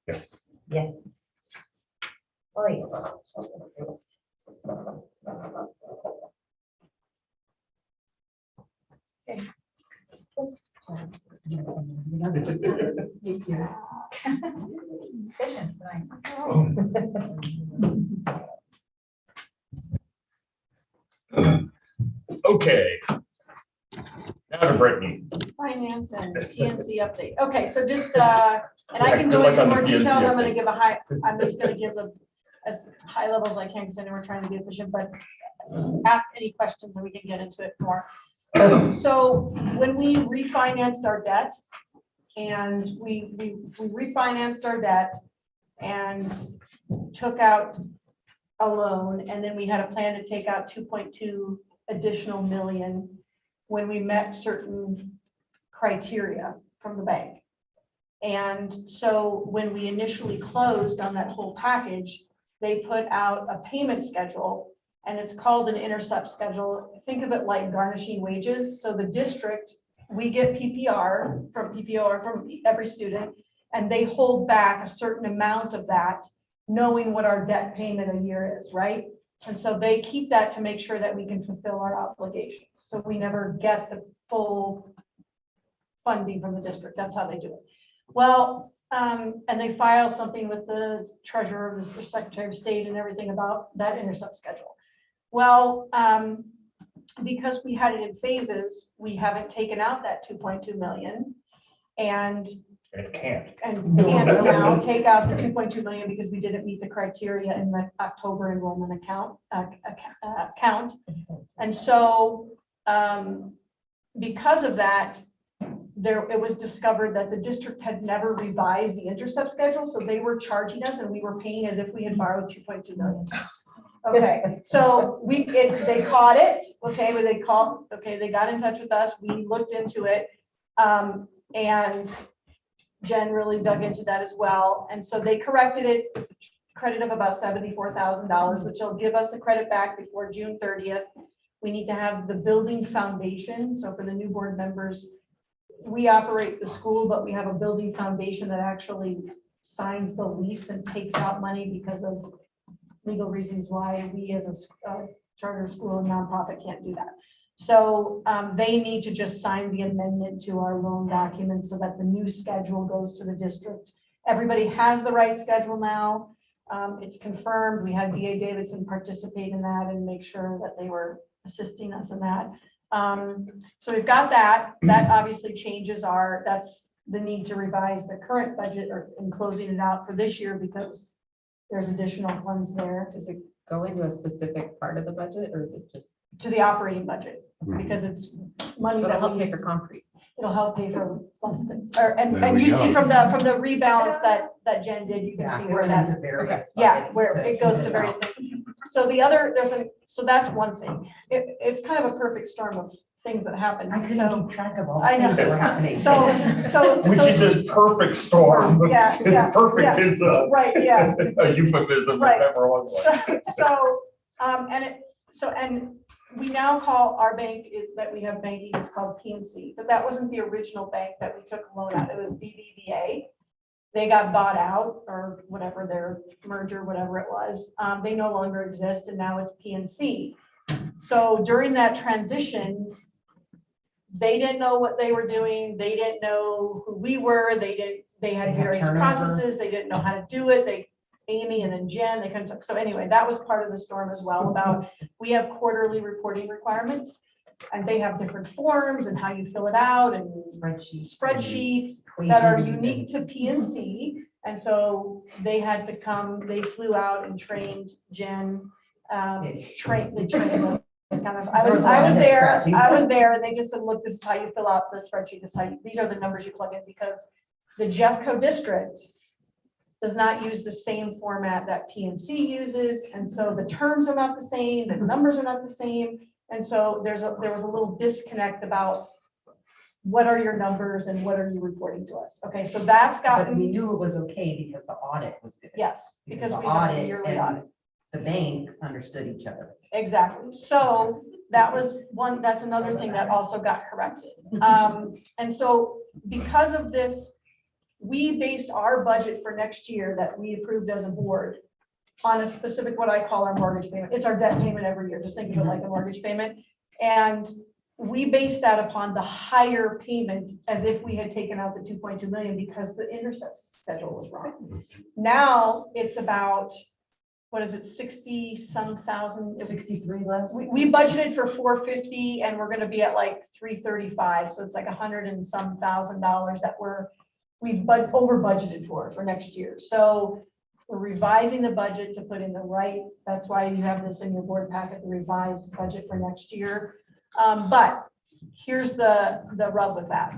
Speaker 1: Yes.
Speaker 2: Yes. Right.
Speaker 8: Efficient tonight.
Speaker 1: Okay. Now to Brittany.
Speaker 3: Finance and PNC update. Okay, so just, and I can go
Speaker 1: Good luck
Speaker 3: into
Speaker 1: on the
Speaker 3: more
Speaker 1: PNC
Speaker 3: details. I'm gonna
Speaker 1: update.
Speaker 3: give I'm just gonna give as high level as I can, because I know we're trying to be efficient, but ask any questions and we can get into it more. So when we refinanced our debt and we refinanced our debt and took out a loan, and then we had a plan to take out 2.2 additional million when we met certain criteria from the bank. And so when we initially closed on that whole package, they put out a payment schedule, and it's called an intercept schedule. Think of it like garnishing wages. So the district, we get PPR from every student, and they hold back a certain amount of that, knowing what our debt payment a year is, right? And so they keep that to make sure that we can fulfill our obligations. So we never get the full funding from the district. That's how they do it. Well, and they file something with the treasurer, the secretary of state and everything about that intercept schedule. Well, because we had it in phases, we haven't taken out that 2.2 million. And
Speaker 1: It can't.
Speaker 3: can't now take out the 2.2 million because we didn't meet the criteria in the October enrollment account. And so because of that, it was discovered that the district had never revised the intercept schedule, so they were charging us and we were paying as if we had borrowed 2.2 million. Okay, so they caught it, okay, they got in touch with us, we looked into it, and Jen really dug into that as well, and so they corrected it, it's a credit of about $74,000, which will give us a credit back before June 30th. We need to have the building foundation, so for the new board members, we operate the school, but we have a building foundation that actually signs the lease and takes out money because of legal reasons why we as a charter school and nonprofit can't do that. So they need to just sign the amendment to our loan documents so that the new schedule goes to the district. Everybody has the right schedule now. It's confirmed. We had DA Davidson participate in that and make sure that they were assisting us in that. So we've got that. That obviously changes that's the need to revise the current budget or in closing it out for this year because there's additional funds there.
Speaker 6: Does it go into a specific part of the budget or is it just?
Speaker 3: To the operating budget, because it's money
Speaker 6: So
Speaker 3: that
Speaker 6: it'll help
Speaker 3: we
Speaker 6: pay
Speaker 3: use.
Speaker 6: for concrete.
Speaker 3: It'll help pay for lots of things, and
Speaker 4: There we
Speaker 3: you see
Speaker 4: go.
Speaker 3: from the rebalance that Jen did, you can
Speaker 5: Yeah,
Speaker 3: see
Speaker 5: it
Speaker 3: where
Speaker 5: went
Speaker 3: that.
Speaker 5: into various
Speaker 3: Yeah,
Speaker 5: buckets
Speaker 3: where it goes to
Speaker 5: this
Speaker 3: various
Speaker 5: out.
Speaker 3: things. So the other, so that's one thing. It's kind of a perfect storm of things that happen.
Speaker 5: I couldn't
Speaker 3: So,
Speaker 5: keep track of all
Speaker 3: I
Speaker 5: the
Speaker 3: know.
Speaker 5: things that were happening.
Speaker 3: so.
Speaker 1: Which is a perfect storm.
Speaker 3: Yeah, yeah,
Speaker 1: Perfect
Speaker 3: yeah.
Speaker 1: is a
Speaker 3: Right, yeah.
Speaker 1: a euphemism,
Speaker 3: Right.
Speaker 1: if ever was one.
Speaker 3: And we now call our bank that we have banking is called PNC, but that wasn't the original bank that we took a loan at. It was BBVA. They got bought out or whatever, their merger, whatever it was. They no longer exist and now it's PNC. So during that transition, they didn't know what they were doing. They didn't know who we were. They had
Speaker 5: had
Speaker 3: various
Speaker 5: turnover.
Speaker 3: processes. They didn't know how to do it. Amy and then Jen, they couldn't. So anyway, that was part of the storm as well about, we have quarterly reporting requirements and they have different forms and how you fill it out and spreadsheets that are unique to PNC. And so they had to come, they flew out and trained Jen, they trained us. Kind of, I was there and they just said, look, this is how you fill out the spreadsheet. This is how these are the numbers you plug in, because the Jeffco district does not use the same format that PNC uses. And so the terms are not the same, the numbers are not the same. And so there was a little disconnect about what are your numbers and what are you reporting to us? Okay, so that's
Speaker 5: But we
Speaker 3: gotten,
Speaker 5: knew it was okay because the audit was good.
Speaker 3: yes, because
Speaker 5: the
Speaker 3: we have a
Speaker 5: audit
Speaker 3: yearly
Speaker 5: and
Speaker 3: audit.
Speaker 5: the bank understood each other.
Speaker 3: Exactly. So that was one, that's another thing that also got corrected. And so because of this, we based our budget for next year that we approved as a board on a specific, what I call our mortgage payment. It's our debt payment every year. Just think of it like a mortgage payment. And we based that upon the higher payment as if we had taken out the 2.2 million because the intercept schedule was wrong. Now it's about, what is it, 60 some thousand?
Speaker 5: 63 left.
Speaker 3: We budgeted for 450 and we're gonna be at like 335. So it's like 100 and some $1,000 that we've over budgeted for next year. So we're revising the budget to put in the right, that's why you have this in your board packet, the revised budget for next year. But here's the rub with that.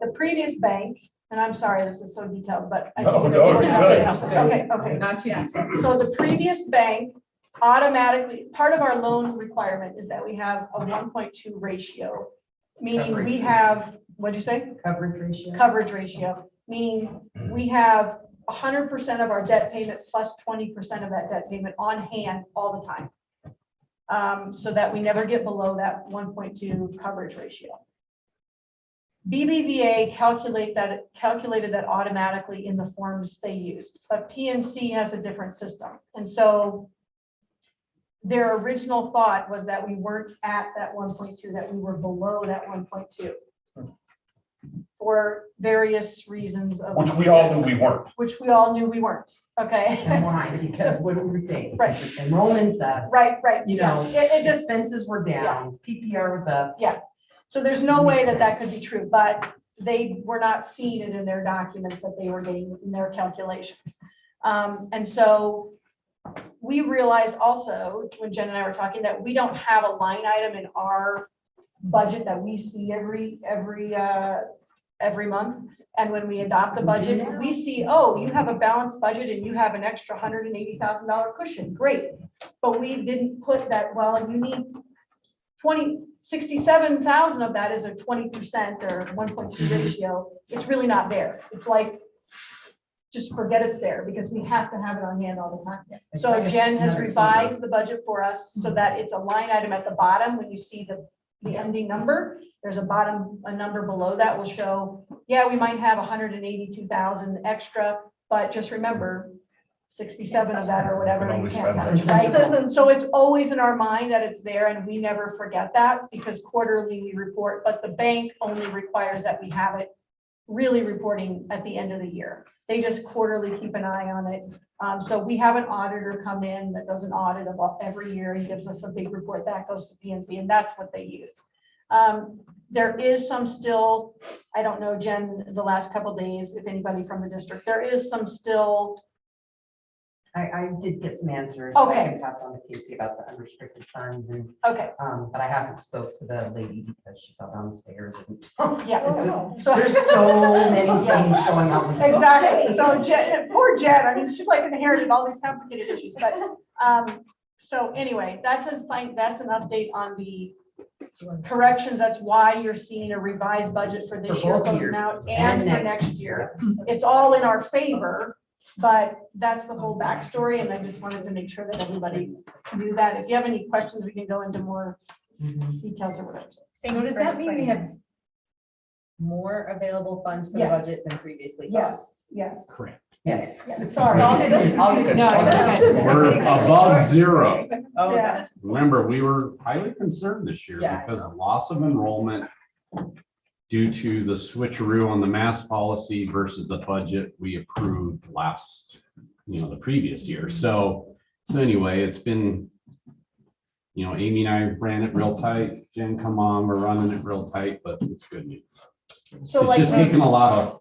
Speaker 3: The previous bank, and I'm sorry, this is so detailed, but I think
Speaker 1: No,
Speaker 3: it's
Speaker 1: it's
Speaker 3: good.
Speaker 1: good.
Speaker 3: Okay.
Speaker 6: Not too detailed.
Speaker 3: So the previous bank automatically, part of our loan requirement is that we have a 1.2 ratio, meaning we have, what'd you say?
Speaker 5: Coverage ratio.
Speaker 3: Coverage ratio, meaning we have 100% of our debt payment plus 20% of that debt payment on hand all the time. So that we never get below that 1.2 coverage ratio. BBVA calculated that automatically in the forms they used, but PNC has a different system. And so their original thought was that we weren't at that 1.2, that we were below that 1.2 for various reasons.
Speaker 1: Which we all knew we weren't.
Speaker 3: Which we all knew we weren't, okay?
Speaker 5: And why? Because what do we say?
Speaker 3: Right.
Speaker 5: Enrollment's up,
Speaker 3: Right,
Speaker 5: you
Speaker 3: yeah.
Speaker 5: know,
Speaker 3: It just,
Speaker 5: expenses were down, PPR was up.
Speaker 3: so there's no way that could be true, but they were not seeing it in their documents that they were getting in their calculations. And so we realized also, when Jen and I were talking, that we don't have a line item in our budget that we see every month. And when we adopt the budget, we see, oh, you have a balanced budget and you have an extra $180,000 cushion. Great. But we didn't put that, well, you need 67,000 of that is a 20% or 1.2 ratio. It's really not there. It's like, just forget it's there because we have to have it on hand all the time. So Jen has revised the budget for us so that it's a line item at the bottom. When you see the ending number, there's a number below that will show, yeah, we might have 182,000 extra, but just remember 67 of that or whatever.
Speaker 1: We
Speaker 3: you
Speaker 1: can
Speaker 3: can't
Speaker 1: only
Speaker 3: touch,
Speaker 1: spend
Speaker 3: right? So it's always in our mind that it's there and we never forget that because quarterly we report, but the bank only requires that we have it really reporting at the end of the year. They just quarterly keep an eye on it. So we have an auditor come in that does an audit of every year. He gives us a big report that goes to PNC and that's what they use. There is some still, I don't know, Jen, the last couple of days, if anybody from the district, there is some still
Speaker 5: I did get some answers. I
Speaker 3: Okay.
Speaker 5: can pass on to Casey about the unrestricted funds and,
Speaker 3: Okay,
Speaker 5: but I haven't spoke to the lady because she fell down the stairs.
Speaker 3: yeah.
Speaker 5: It's just-
Speaker 3: So
Speaker 5: There's so many things going on. with-
Speaker 3: exactly. So Jen, poor Jen, I mean, she's like inherited all these complicated issues, but, so anyway, that's an update on the corrections. That's why you're seeing a revised budget for this
Speaker 5: For
Speaker 3: year
Speaker 5: both
Speaker 3: closing
Speaker 5: years
Speaker 3: out
Speaker 5: and
Speaker 3: and for
Speaker 5: next
Speaker 3: next year. It's all in our favor, but that's the whole backstory, and I just wanted to make sure that everybody knew that. If you have any questions, we can go into more
Speaker 5: Mhm.
Speaker 3: details or whatever.
Speaker 6: So does that mean we have more available funds for the
Speaker 3: Yes.
Speaker 6: budget than previously?
Speaker 3: Yes, yes.
Speaker 4: Correct.
Speaker 5: Yes.
Speaker 3: Yes, sorry.
Speaker 5: All good.
Speaker 6: No, okay.
Speaker 4: We're above zero.
Speaker 6: Oh,
Speaker 3: Yeah.
Speaker 4: Remember, we were highly concerned this year
Speaker 6: Yeah, I
Speaker 4: because of loss of enrollment due to the switcheroo on the mask policy versus the budget we approved last, the previous year. So anyway, it's been, Amy and I ran it real tight. Jen, come on, we're running it real tight, but it's good news.
Speaker 3: So
Speaker 4: It's
Speaker 3: like,
Speaker 4: just taking a lot of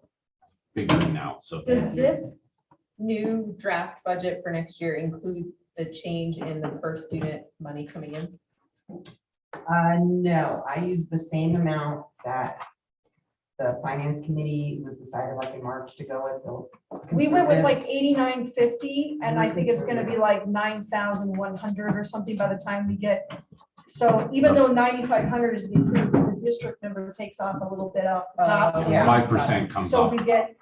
Speaker 4: figuring out, so.
Speaker 6: Does
Speaker 4: thank you.
Speaker 6: this new draft budget for next year include the change in the per student money coming in?
Speaker 5: No, I used the same amount that the finance committee was decided like in March to go with. the
Speaker 3: we went with
Speaker 5: conservative.
Speaker 3: like 8950, and I think it's gonna be like 9,100 or something by the time we get. So even though 9,500 is the increase, the district number takes off a little bit off the top. So-
Speaker 5: Yeah.
Speaker 4: 5% comes
Speaker 3: So
Speaker 4: off.
Speaker 3: we get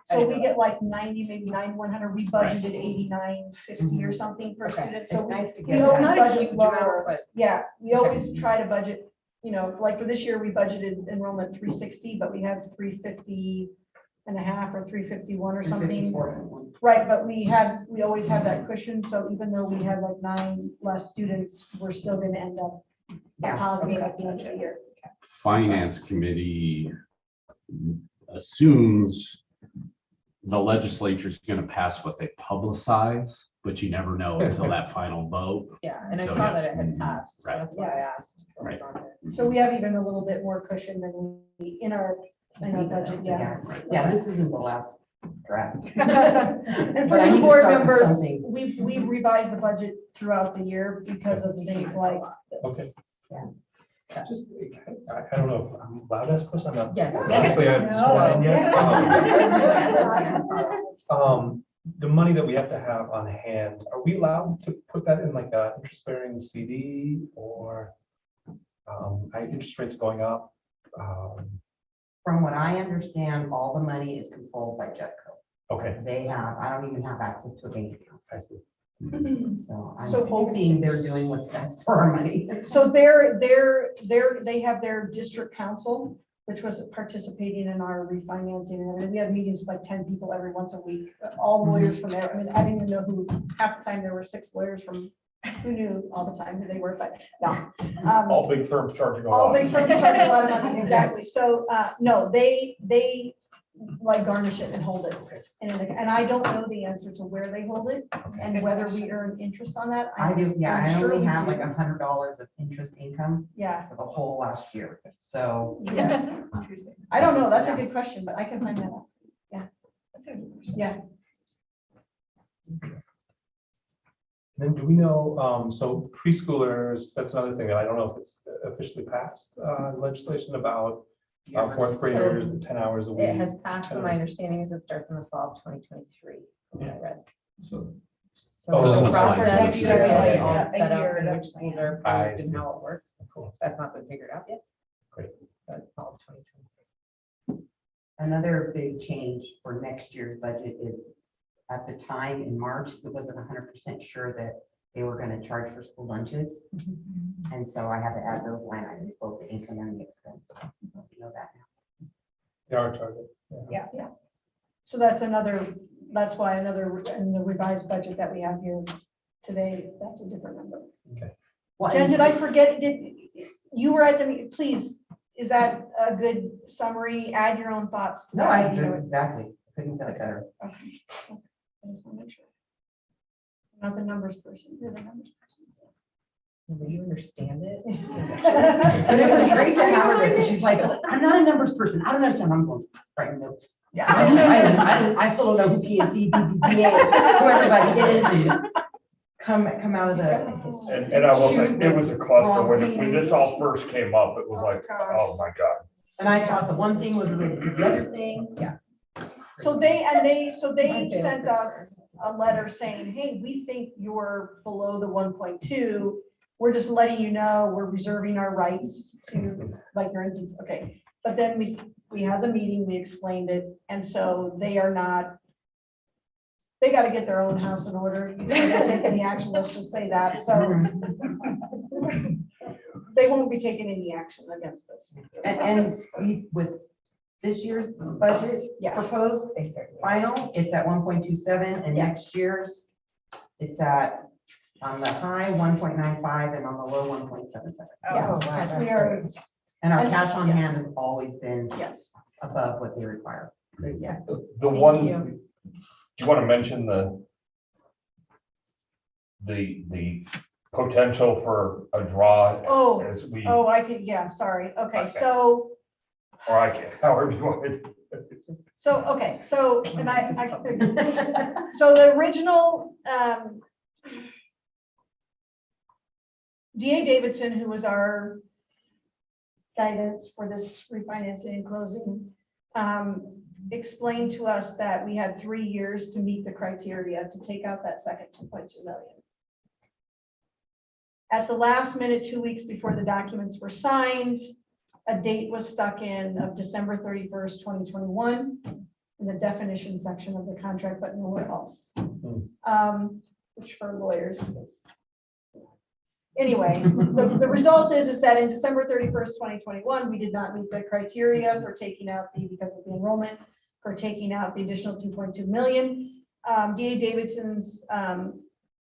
Speaker 3: like 90, maybe 9,100. We budgeted 8950 or something for
Speaker 6: Okay.
Speaker 3: students.
Speaker 5: It's
Speaker 3: So
Speaker 5: nice to
Speaker 3: we
Speaker 5: get
Speaker 3: always
Speaker 5: that.
Speaker 6: Not a
Speaker 3: budget
Speaker 6: huge
Speaker 3: lower.
Speaker 6: amount, but
Speaker 3: Yeah, we always try to budget, like for this year, we budgeted enrollment 360, but we had 350 and a half or 351 or something.
Speaker 5: 354.
Speaker 3: Right, but we always have that cushion, so even though we had like 9 less students, we're still gonna end up
Speaker 5: Yeah.
Speaker 3: positive at the end of the year.
Speaker 4: Finance committee assumes the legislature's gonna pass what they publicize, but you never know until that final vote.
Speaker 6: yeah, and I
Speaker 4: So,
Speaker 6: saw
Speaker 4: yeah.
Speaker 6: that it had passed, so
Speaker 4: Right.
Speaker 6: that's why I asked. what was
Speaker 4: Right.
Speaker 6: on there.
Speaker 3: So we have even a little bit more cushion than we, in our budget, yeah.
Speaker 5: Yeah, this isn't the last draft.
Speaker 3: And for
Speaker 5: But I need
Speaker 3: the
Speaker 5: to
Speaker 3: board
Speaker 5: start with
Speaker 3: members,
Speaker 5: something.
Speaker 3: we revise the budget throughout the year because of things like this.
Speaker 9: Okay.
Speaker 5: Yeah.
Speaker 9: Just, I don't know, if I'm allowed to ask a question, I'm not.
Speaker 6: Yes.
Speaker 9: Honestly, I haven't sworn in yet. The money that we have to have on hand, are we allowed to put that in like a interest bearing CD or interest rates going up?
Speaker 5: From what I understand, all the money is controlled by Jetco.
Speaker 9: Okay,
Speaker 5: I don't even have access to a bank account.
Speaker 9: I see.
Speaker 5: So
Speaker 3: So
Speaker 5: I'm hoping they're doing what's best for our money.
Speaker 3: So they have their district council, which was participating in our refinancing, and we had meetings with like 10 people every once a week, all lawyers from there. I mean, I didn't even know who, half the time there were 6 lawyers from, who knew all the time who they were, but no.
Speaker 1: All big firms charging a
Speaker 3: All
Speaker 1: lot.
Speaker 3: big firms charge a lot of money, exactly. So, no, they like garnish it and hold it. And I don't know the answer to where they hold it and whether we earn interest on that.
Speaker 5: I do, yeah,
Speaker 3: I'm
Speaker 5: I
Speaker 3: sure
Speaker 5: only
Speaker 3: we
Speaker 5: have
Speaker 3: do.
Speaker 5: like $100 of interest income
Speaker 3: Yeah,
Speaker 5: for the whole last year. So
Speaker 3: yeah. I don't know. That's a good question, but I can find that out. Yeah. That's a good question. Yeah.
Speaker 9: Then do we know, so preschoolers, that's another thing that I don't know if it's officially passed legislation about fourth graders, the 10 hours a week.
Speaker 6: It has passed, and my understanding is it starts in the fall of 2023, from what I read.
Speaker 4: So
Speaker 6: So
Speaker 9: Oh,
Speaker 6: the
Speaker 9: so
Speaker 6: process,
Speaker 3: next
Speaker 6: is
Speaker 3: year,
Speaker 6: like
Speaker 3: like,
Speaker 6: all
Speaker 3: a
Speaker 6: set up
Speaker 3: year
Speaker 6: and
Speaker 3: to
Speaker 6: which schools are
Speaker 9: I
Speaker 6: approved and
Speaker 9: see.
Speaker 6: how it works.
Speaker 9: Cool.
Speaker 6: That's not been figured out yet.
Speaker 9: Great.
Speaker 6: But fall of 2023.
Speaker 5: another big change for next year's budget is at the time in March, it wasn't 100% sure that they were going to charge for school lunches. And so I had to add those line items, both the income and the expense. So you know that now.
Speaker 9: They are charging.
Speaker 3: Yeah, yeah. So that's why another, in the revised budget that we have here today, that's a different number.
Speaker 5: Well,
Speaker 3: Jen,
Speaker 5: and-
Speaker 3: did I forget, you were at the meeting, please, is that a good summary? Add your own thoughts to
Speaker 5: No,
Speaker 3: that.
Speaker 5: I
Speaker 3: you know.
Speaker 5: exactly couldn't say it better.
Speaker 3: Okay. I just want to make sure. I'm not the numbers person, you're the numbers person. so.
Speaker 6: Do you understand it?
Speaker 5: But it was great to have her there, because she's like, I'm not a numbers person. I don't understand. I'm going, writing notes. I still don't know who PNC, BBVA, who everybody is. And come out of the,
Speaker 1: And I will say, it was a cluster, when this all first came up, it was
Speaker 3: Oh,
Speaker 1: like,
Speaker 3: gosh.
Speaker 1: oh my God.
Speaker 5: and I thought the one thing was related to the other thing. Yeah.
Speaker 3: So they
Speaker 2: My favorite
Speaker 3: sent us a letter saying, hey, we think you're below the 1.2. We're just letting you know, we're reserving our rights to, like, you're in, okay. But then we had the meeting, we explained it, and so they are not, they got to get their own house in order. You can't take any action, let's just say that, so they won't be taking any action against us.
Speaker 5: And we, with this year's budget
Speaker 3: Yes.
Speaker 5: proposed,
Speaker 2: They certainly.
Speaker 5: final, it's at 1.27, and
Speaker 3: Yeah.
Speaker 5: next year's, it's at, on the high, 1.95, and on the low, 1.77.
Speaker 3: Yeah,
Speaker 2: Oh, wow,
Speaker 3: we
Speaker 2: that's
Speaker 3: are,
Speaker 2: great.
Speaker 5: And our
Speaker 3: And-
Speaker 5: cash on
Speaker 3: yeah.
Speaker 5: hand has always been
Speaker 3: yes.
Speaker 5: above what they require.
Speaker 1: The
Speaker 3: Thank
Speaker 1: one,
Speaker 3: you.
Speaker 1: do you want to mention the potential for a draw?
Speaker 3: Oh,
Speaker 1: As we,
Speaker 3: Oh, I could, yeah, sorry. Okay,
Speaker 1: Okay.
Speaker 3: so,
Speaker 1: or I can, however you want it.
Speaker 3: okay, so, and so the original, DA Davidson, who was our guidance for this refinancing and closing, explained to us that we had 3 years to meet the criteria to take out that second 2.2 million. At the last minute, 2 weeks before the documents were signed, a date was stuck in of December 31st, 2021, in the definition section of the contract, but nowhere else. Which for lawyers is. Anyway, the result is that in December 31st, 2021, we did not meet the criteria for taking out because of the enrollment, for taking out the additional 2.2 million. DA Davidson's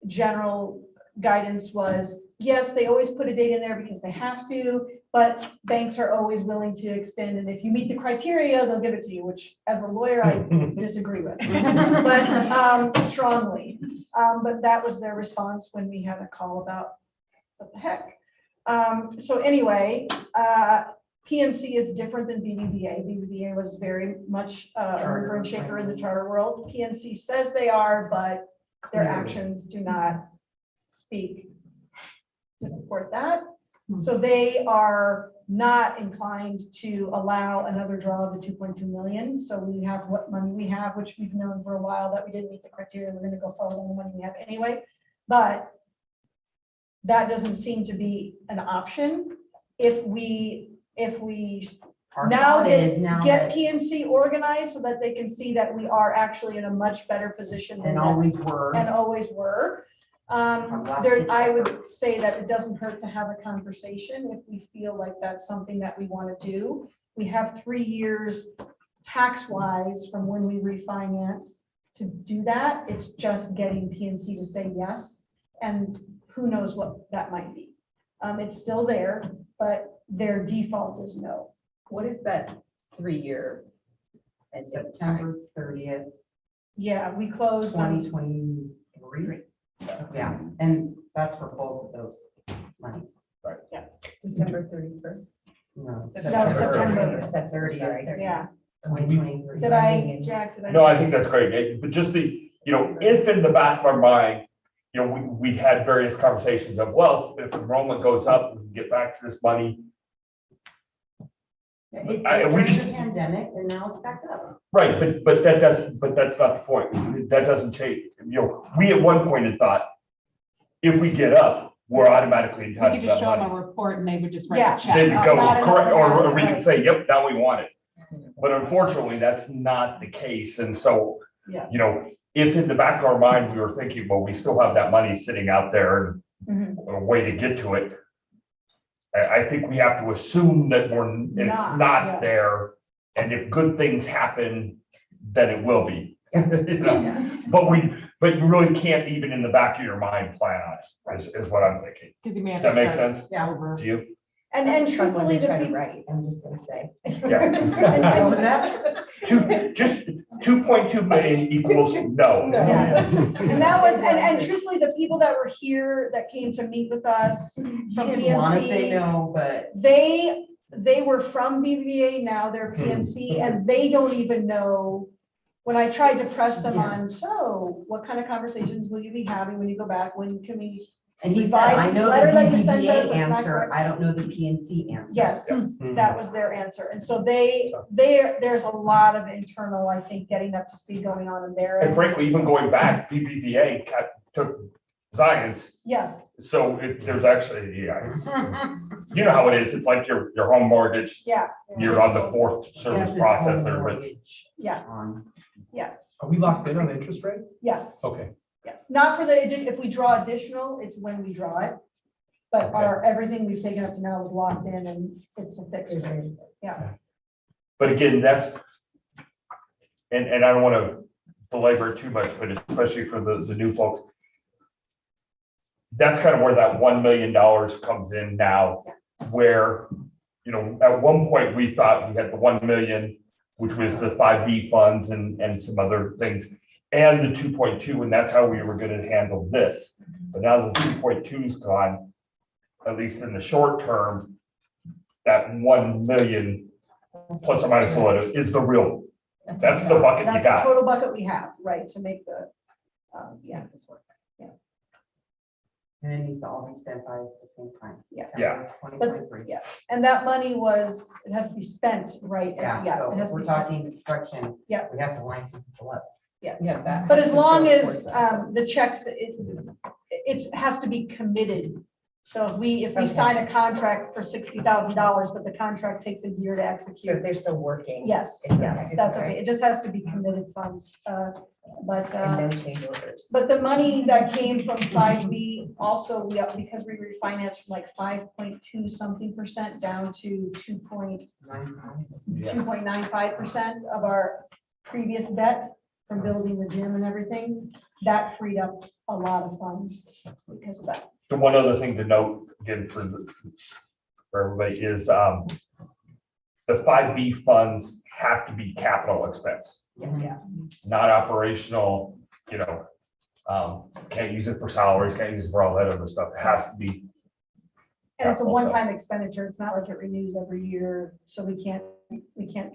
Speaker 3: general guidance was, yes, they always put a date in there because they have to, but banks are always willing to extend, and if you meet the criteria, they'll give it to you, which as a lawyer, I disagree with, but strongly. But that was their response when we had a call about what the heck. So anyway, PNC is different than BBVA. BBVA was very much a mover and shaker in the charter world. PNC says they are, but their actions do not speak to support that. So they are not inclined to allow another draw of the 2.2 million. So we have what money we have, which we've known for a while that we didn't meet the criteria. We're going to go forward on the money we have anyway. But that doesn't seem to be an option. If we
Speaker 5: Our
Speaker 3: now
Speaker 5: thought is now
Speaker 3: get
Speaker 5: that-
Speaker 3: PNC organized so that they can see that we are actually in a much better position than
Speaker 5: And
Speaker 3: that-
Speaker 5: always were.
Speaker 3: and always were. I would say that it doesn't hurt to have a conversation if we feel like that's something that we want to do. We have 3 years tax-wise from when we refinanced to do that. It's just getting PNC to say yes, and who knows what that might be. It's still there, but their default is no.
Speaker 6: What is that 3-year?
Speaker 5: And September 30th,
Speaker 3: Yeah, we closed on
Speaker 5: 2023. Yeah, and that's for both of those monies.
Speaker 2: December 31st.
Speaker 5: No,
Speaker 3: September.
Speaker 2: September, sorry.
Speaker 3: Yeah.
Speaker 5: 2023.
Speaker 3: Did I, Jack? Did I?
Speaker 1: No, I think that's great, but just if in the back of our mind, we had various conversations of, well, if enrollment goes up, we can get back to this money.
Speaker 5: It
Speaker 1: we
Speaker 5: during
Speaker 1: just-
Speaker 5: the pandemic, and now it's back up.
Speaker 1: Right, but that's not the point. That doesn't change. We at one point had thought, if we get up, we're automatically
Speaker 7: We
Speaker 1: entitled
Speaker 7: could
Speaker 1: to
Speaker 7: just
Speaker 1: that
Speaker 7: show them a
Speaker 1: money.
Speaker 7: report and they would just
Speaker 3: Yeah.
Speaker 7: write a check.
Speaker 1: There you go,
Speaker 3: Not enough,
Speaker 1: correct, or we
Speaker 3: right.
Speaker 1: can say, yep, now we want it. But unfortunately, that's not the case. And so,
Speaker 3: Yeah.
Speaker 1: if in the back of our mind, we were thinking, well, we still have that money sitting out there and
Speaker 3: Mhm.
Speaker 1: a way to get to it. I think we have to assume that it's
Speaker 3: Not,
Speaker 1: not
Speaker 3: yes.
Speaker 1: there. And if good things happen, then it will be. But you really can't even in the back of your mind plan on it, is what I'm thinking.
Speaker 7: Because you may have
Speaker 1: Does
Speaker 7: to
Speaker 1: that make
Speaker 7: start
Speaker 1: sense
Speaker 7: over.
Speaker 1: to you?
Speaker 3: And
Speaker 2: That's a fun one
Speaker 3: truthfully,
Speaker 2: to
Speaker 3: the
Speaker 2: try to
Speaker 3: people.
Speaker 2: write, I'm just gonna say.
Speaker 1: Yeah.
Speaker 5: What was that?
Speaker 1: Just 2.2 million equals no.
Speaker 3: Yeah. And that was, and truthfully, the people that were here that came to meet with us from
Speaker 5: She didn't want to say
Speaker 3: PNC,
Speaker 5: no, but
Speaker 3: they were from BBVA, now they're PNC, and they don't even know when I tried to press them on, so what kind of conversations will you be having when you go back? When can we?
Speaker 5: And he said,
Speaker 3: Revise
Speaker 5: I
Speaker 3: this
Speaker 5: know
Speaker 3: letter
Speaker 5: the
Speaker 3: that you sent us,
Speaker 5: BBVA
Speaker 3: it's not
Speaker 5: answer,
Speaker 3: correct."
Speaker 5: I don't know the PNC answer.
Speaker 3: Yes,
Speaker 9: Mhm.
Speaker 3: that was their answer. And so there's a lot of internal, I think, getting up to speed going on in there.
Speaker 1: And frankly, even going back, BBVA took Zions,
Speaker 3: Yes,
Speaker 1: so there's actually, you know how it is, it's like your home mortgage,
Speaker 3: yeah.
Speaker 1: you're on the fourth
Speaker 5: Yes,
Speaker 1: service
Speaker 5: it's home
Speaker 1: processor, but
Speaker 5: mortgage
Speaker 3: Yeah.
Speaker 5: on.
Speaker 9: Are we locked in on interest rate?
Speaker 3: Yes,
Speaker 9: Okay,
Speaker 3: yes. Not for if we draw additional, it's when we draw it. But everything we've taken up to now is locked in and it's a fixed rate. Yeah.
Speaker 1: But again, that's, and I don't want to belabor it too much, but especially for the new folks. That's kind of where that $1 million comes in now, where, you know, at one point we thought we had the 1 million, which was the 5B funds and some other things, and the 2.2, and that's how we were going to handle this. But now the 2.2 is gone, at least in the short term, that 1 million plus or minus what is the real, that's the bucket you
Speaker 3: That's the
Speaker 1: got.
Speaker 3: total bucket we have, right, to make the, this work.
Speaker 5: And it needs to all be spent by the same time.
Speaker 3: Yeah.
Speaker 1: Yeah.
Speaker 5: 2023.
Speaker 3: Yeah. And that money it has to be spent, right?
Speaker 5: Yeah, so
Speaker 3: it has
Speaker 5: if
Speaker 3: to
Speaker 5: we're
Speaker 3: be spent.
Speaker 5: talking construction.
Speaker 3: Yeah.
Speaker 5: We have to line some people up.
Speaker 6: Yeah, that.
Speaker 3: But
Speaker 6: has
Speaker 3: as
Speaker 6: to
Speaker 3: long
Speaker 6: go
Speaker 3: as
Speaker 6: towards-
Speaker 3: the checks, it has to be committed. So if we
Speaker 2: Okay.
Speaker 3: sign a contract for $60,000, but the contract takes a year to
Speaker 2: So
Speaker 3: execute.
Speaker 2: if they're still working.
Speaker 3: Yes,
Speaker 2: it's
Speaker 3: yes,
Speaker 2: okay.
Speaker 3: that's okay. It just has to be committed funds.
Speaker 2: And no change orders.
Speaker 3: But the money that came from 5B also, because we refinanced from like 5.2 something% down to 2.95% of our previous debt from building the gym and everything, that freed up a lot of funds because of that.
Speaker 1: The one other thing to note, again, for everybody is, the 5B funds have to be capital expense,
Speaker 3: Yeah.
Speaker 1: not operational, you know. Can't use it for salaries, can't use it for all that other stuff. It has to be.
Speaker 3: And it's a
Speaker 1: capital, so
Speaker 3: one-time expenditure. It's not like it renews every year, so we can't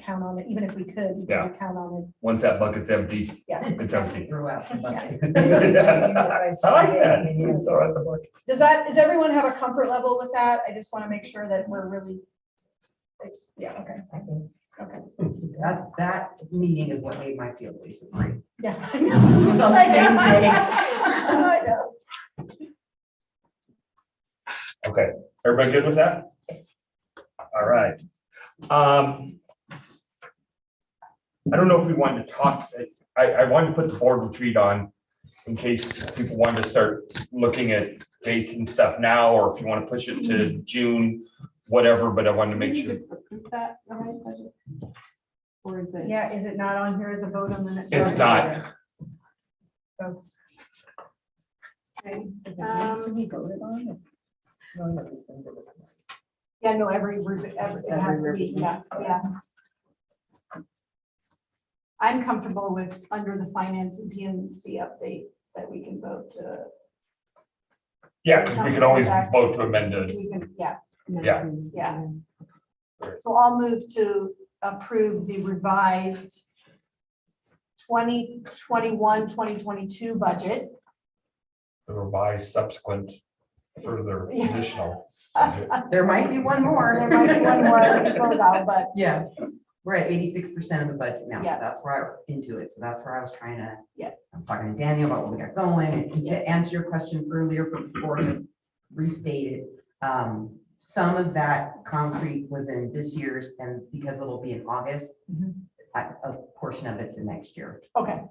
Speaker 3: count on it. Even if we could, we
Speaker 1: Yeah.
Speaker 3: can't count on
Speaker 1: Once that bucket's empty,
Speaker 3: Yeah.
Speaker 1: it's empty.
Speaker 5: Throughout the bucket.
Speaker 1: I like that. Throw out the bucket.
Speaker 3: it. Does everyone have a comfort level with that? I just want to make sure that we're really, okay,
Speaker 2: I think.
Speaker 3: okay.
Speaker 5: That meeting is what made my feel Lisa free.
Speaker 3: Yeah.
Speaker 5: It was on the same day.
Speaker 3: I know.
Speaker 1: Okay, everybody good with that? All right. I don't know if we wanted to talk, I wanted to put the board retreat on in case people wanted to start looking at dates and stuff now, or if you want to push it to June, whatever, but I wanted to make
Speaker 3: We
Speaker 1: sure.
Speaker 3: need to approve that, right, budget?
Speaker 7: Or is it?
Speaker 3: Yeah, is it not on here as a vote on the next?
Speaker 1: It's not.
Speaker 3: Okay.
Speaker 2: To be voted on?
Speaker 3: Yeah, no, every, it has to be, yeah. I'm comfortable with, under the finance and PNC update, that we can vote to.
Speaker 1: Yeah, because we can always vote to amend it.
Speaker 3: We can, yeah,
Speaker 1: Yeah.
Speaker 3: yeah. So I'll move to approve the revised 2021-2022 budget.
Speaker 1: The revised subsequent further
Speaker 3: Yeah.
Speaker 1: additional.
Speaker 5: There might be one more.
Speaker 3: There might be one more that goes out, but
Speaker 5: Yeah, we're at 86% of the budget now, so
Speaker 3: Yeah.
Speaker 5: that's where I into it. So that's where I was trying to.
Speaker 3: Yeah.
Speaker 5: I'm talking to Daniel about what we got going, and to answer your question earlier before we restated. Some of that concrete was in this year's, and because it'll be in August,
Speaker 3: Mhm.
Speaker 5: a portion of it's in next year.
Speaker 3: okay.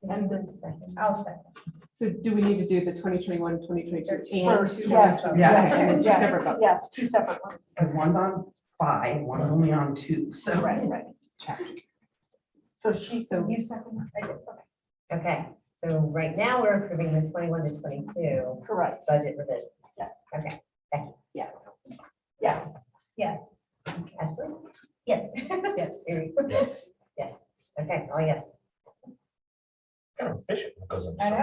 Speaker 2: And then second, I'll second.
Speaker 7: So do we need to do the 2021, 2022? and
Speaker 3: First,
Speaker 7: 2022?
Speaker 3: yes,
Speaker 5: Yeah.
Speaker 3: yes,
Speaker 7: And then two
Speaker 3: yes,
Speaker 7: separate votes.
Speaker 3: yes, two separate ones.
Speaker 5: Because one's on 5, one's only on 2, so.
Speaker 3: Right.
Speaker 7: Check.
Speaker 3: So you second, I did, okay,
Speaker 2: Okay, so right now we're approving the 21 to 22
Speaker 3: correct,
Speaker 2: budget revision.
Speaker 3: Yes.
Speaker 2: Okay,
Speaker 3: yes.
Speaker 2: absolutely. Yes.
Speaker 7: Yes.
Speaker 1: Yes.
Speaker 2: Yes, okay, oh, yes.
Speaker 1: Kind of efficient because I'm
Speaker 2: I know.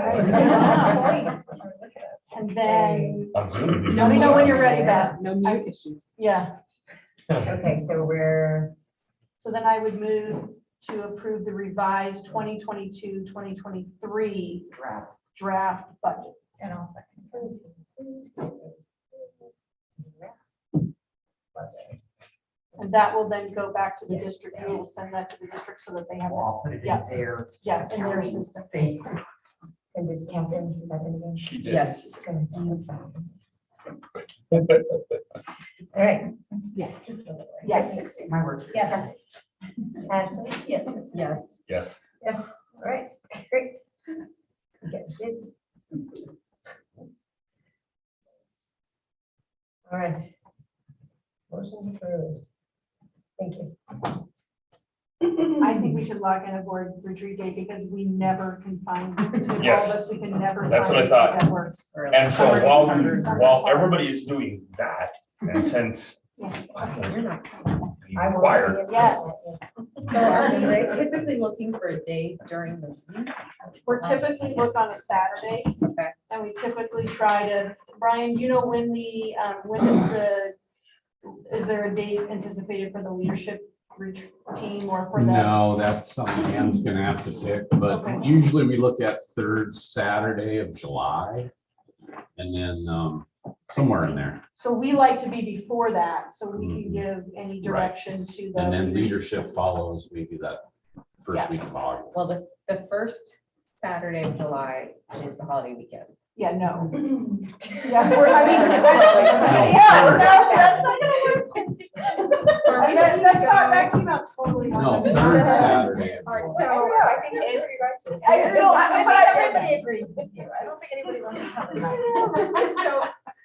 Speaker 3: And then,
Speaker 1: on Zoom.
Speaker 3: let me know when you're ready, Beth.
Speaker 7: No new issues.
Speaker 3: Yeah,
Speaker 2: Okay, so we're
Speaker 3: So then I would move to approve the revised 2022-2023 draft budget.
Speaker 6: And I'll second.
Speaker 3: And that will then go back to the
Speaker 2: Yes.
Speaker 3: district. You will send that to the district so that they have,
Speaker 5: We'll all put it
Speaker 3: Yeah.
Speaker 5: in there.
Speaker 3: yeah, in their system.
Speaker 2: And did Catherine second again?
Speaker 1: She did.
Speaker 6: Yes.
Speaker 2: Gonna do it fast. All right.
Speaker 7: Yeah.
Speaker 3: Yes.
Speaker 5: My word.
Speaker 2: Yes. Ashley? Yes.
Speaker 6: Yes.
Speaker 1: Yes.
Speaker 2: Yes. All right, great. Get busy. All right. Motion approved. Thank you.
Speaker 3: I think we should log in a board retreat day because we never can find, between all of
Speaker 1: Yes.
Speaker 3: us, we can never.
Speaker 1: That's
Speaker 3: find
Speaker 1: what I thought.
Speaker 3: That works.
Speaker 1: And so
Speaker 3: Summer-
Speaker 1: while,
Speaker 3: summer's
Speaker 1: while
Speaker 3: hard.
Speaker 1: everybody is doing that, and since
Speaker 2: You're not.
Speaker 1: be
Speaker 2: I will
Speaker 1: required,
Speaker 2: be-
Speaker 3: Yes.
Speaker 6: So are they typically looking for a day during the week?
Speaker 3: We're typically booked on a Saturday.
Speaker 6: Okay.
Speaker 3: And we typically try to, Brian, you know, when is there a date anticipated for the leadership team or for the?
Speaker 4: No, that's something Ann's gonna have to pick, but
Speaker 3: Okay.
Speaker 4: usually we look at third Saturday of July. And then, somewhere in there.
Speaker 3: So we like to be before that, so we can
Speaker 4: Mhm.
Speaker 3: give any
Speaker 4: Right.
Speaker 3: direction to the.
Speaker 4: And then leadership follows maybe that first week of August.
Speaker 6: Well, the first Saturday of July is the holiday weekend.
Speaker 3: Yeah, no. Yeah, I mean,
Speaker 4: No,
Speaker 3: yeah,
Speaker 4: third.
Speaker 3: no, that's not gonna work.
Speaker 6: So are we gonna
Speaker 3: That's not, that came out totally.
Speaker 4: No,
Speaker 3: wrong.
Speaker 4: third Saturday. of
Speaker 2: All right,
Speaker 4: July.
Speaker 2: so I think Avery writes it.
Speaker 3: I know, but
Speaker 2: Everybody agrees with you. I don't think anybody wants to come at night.
Speaker 6: So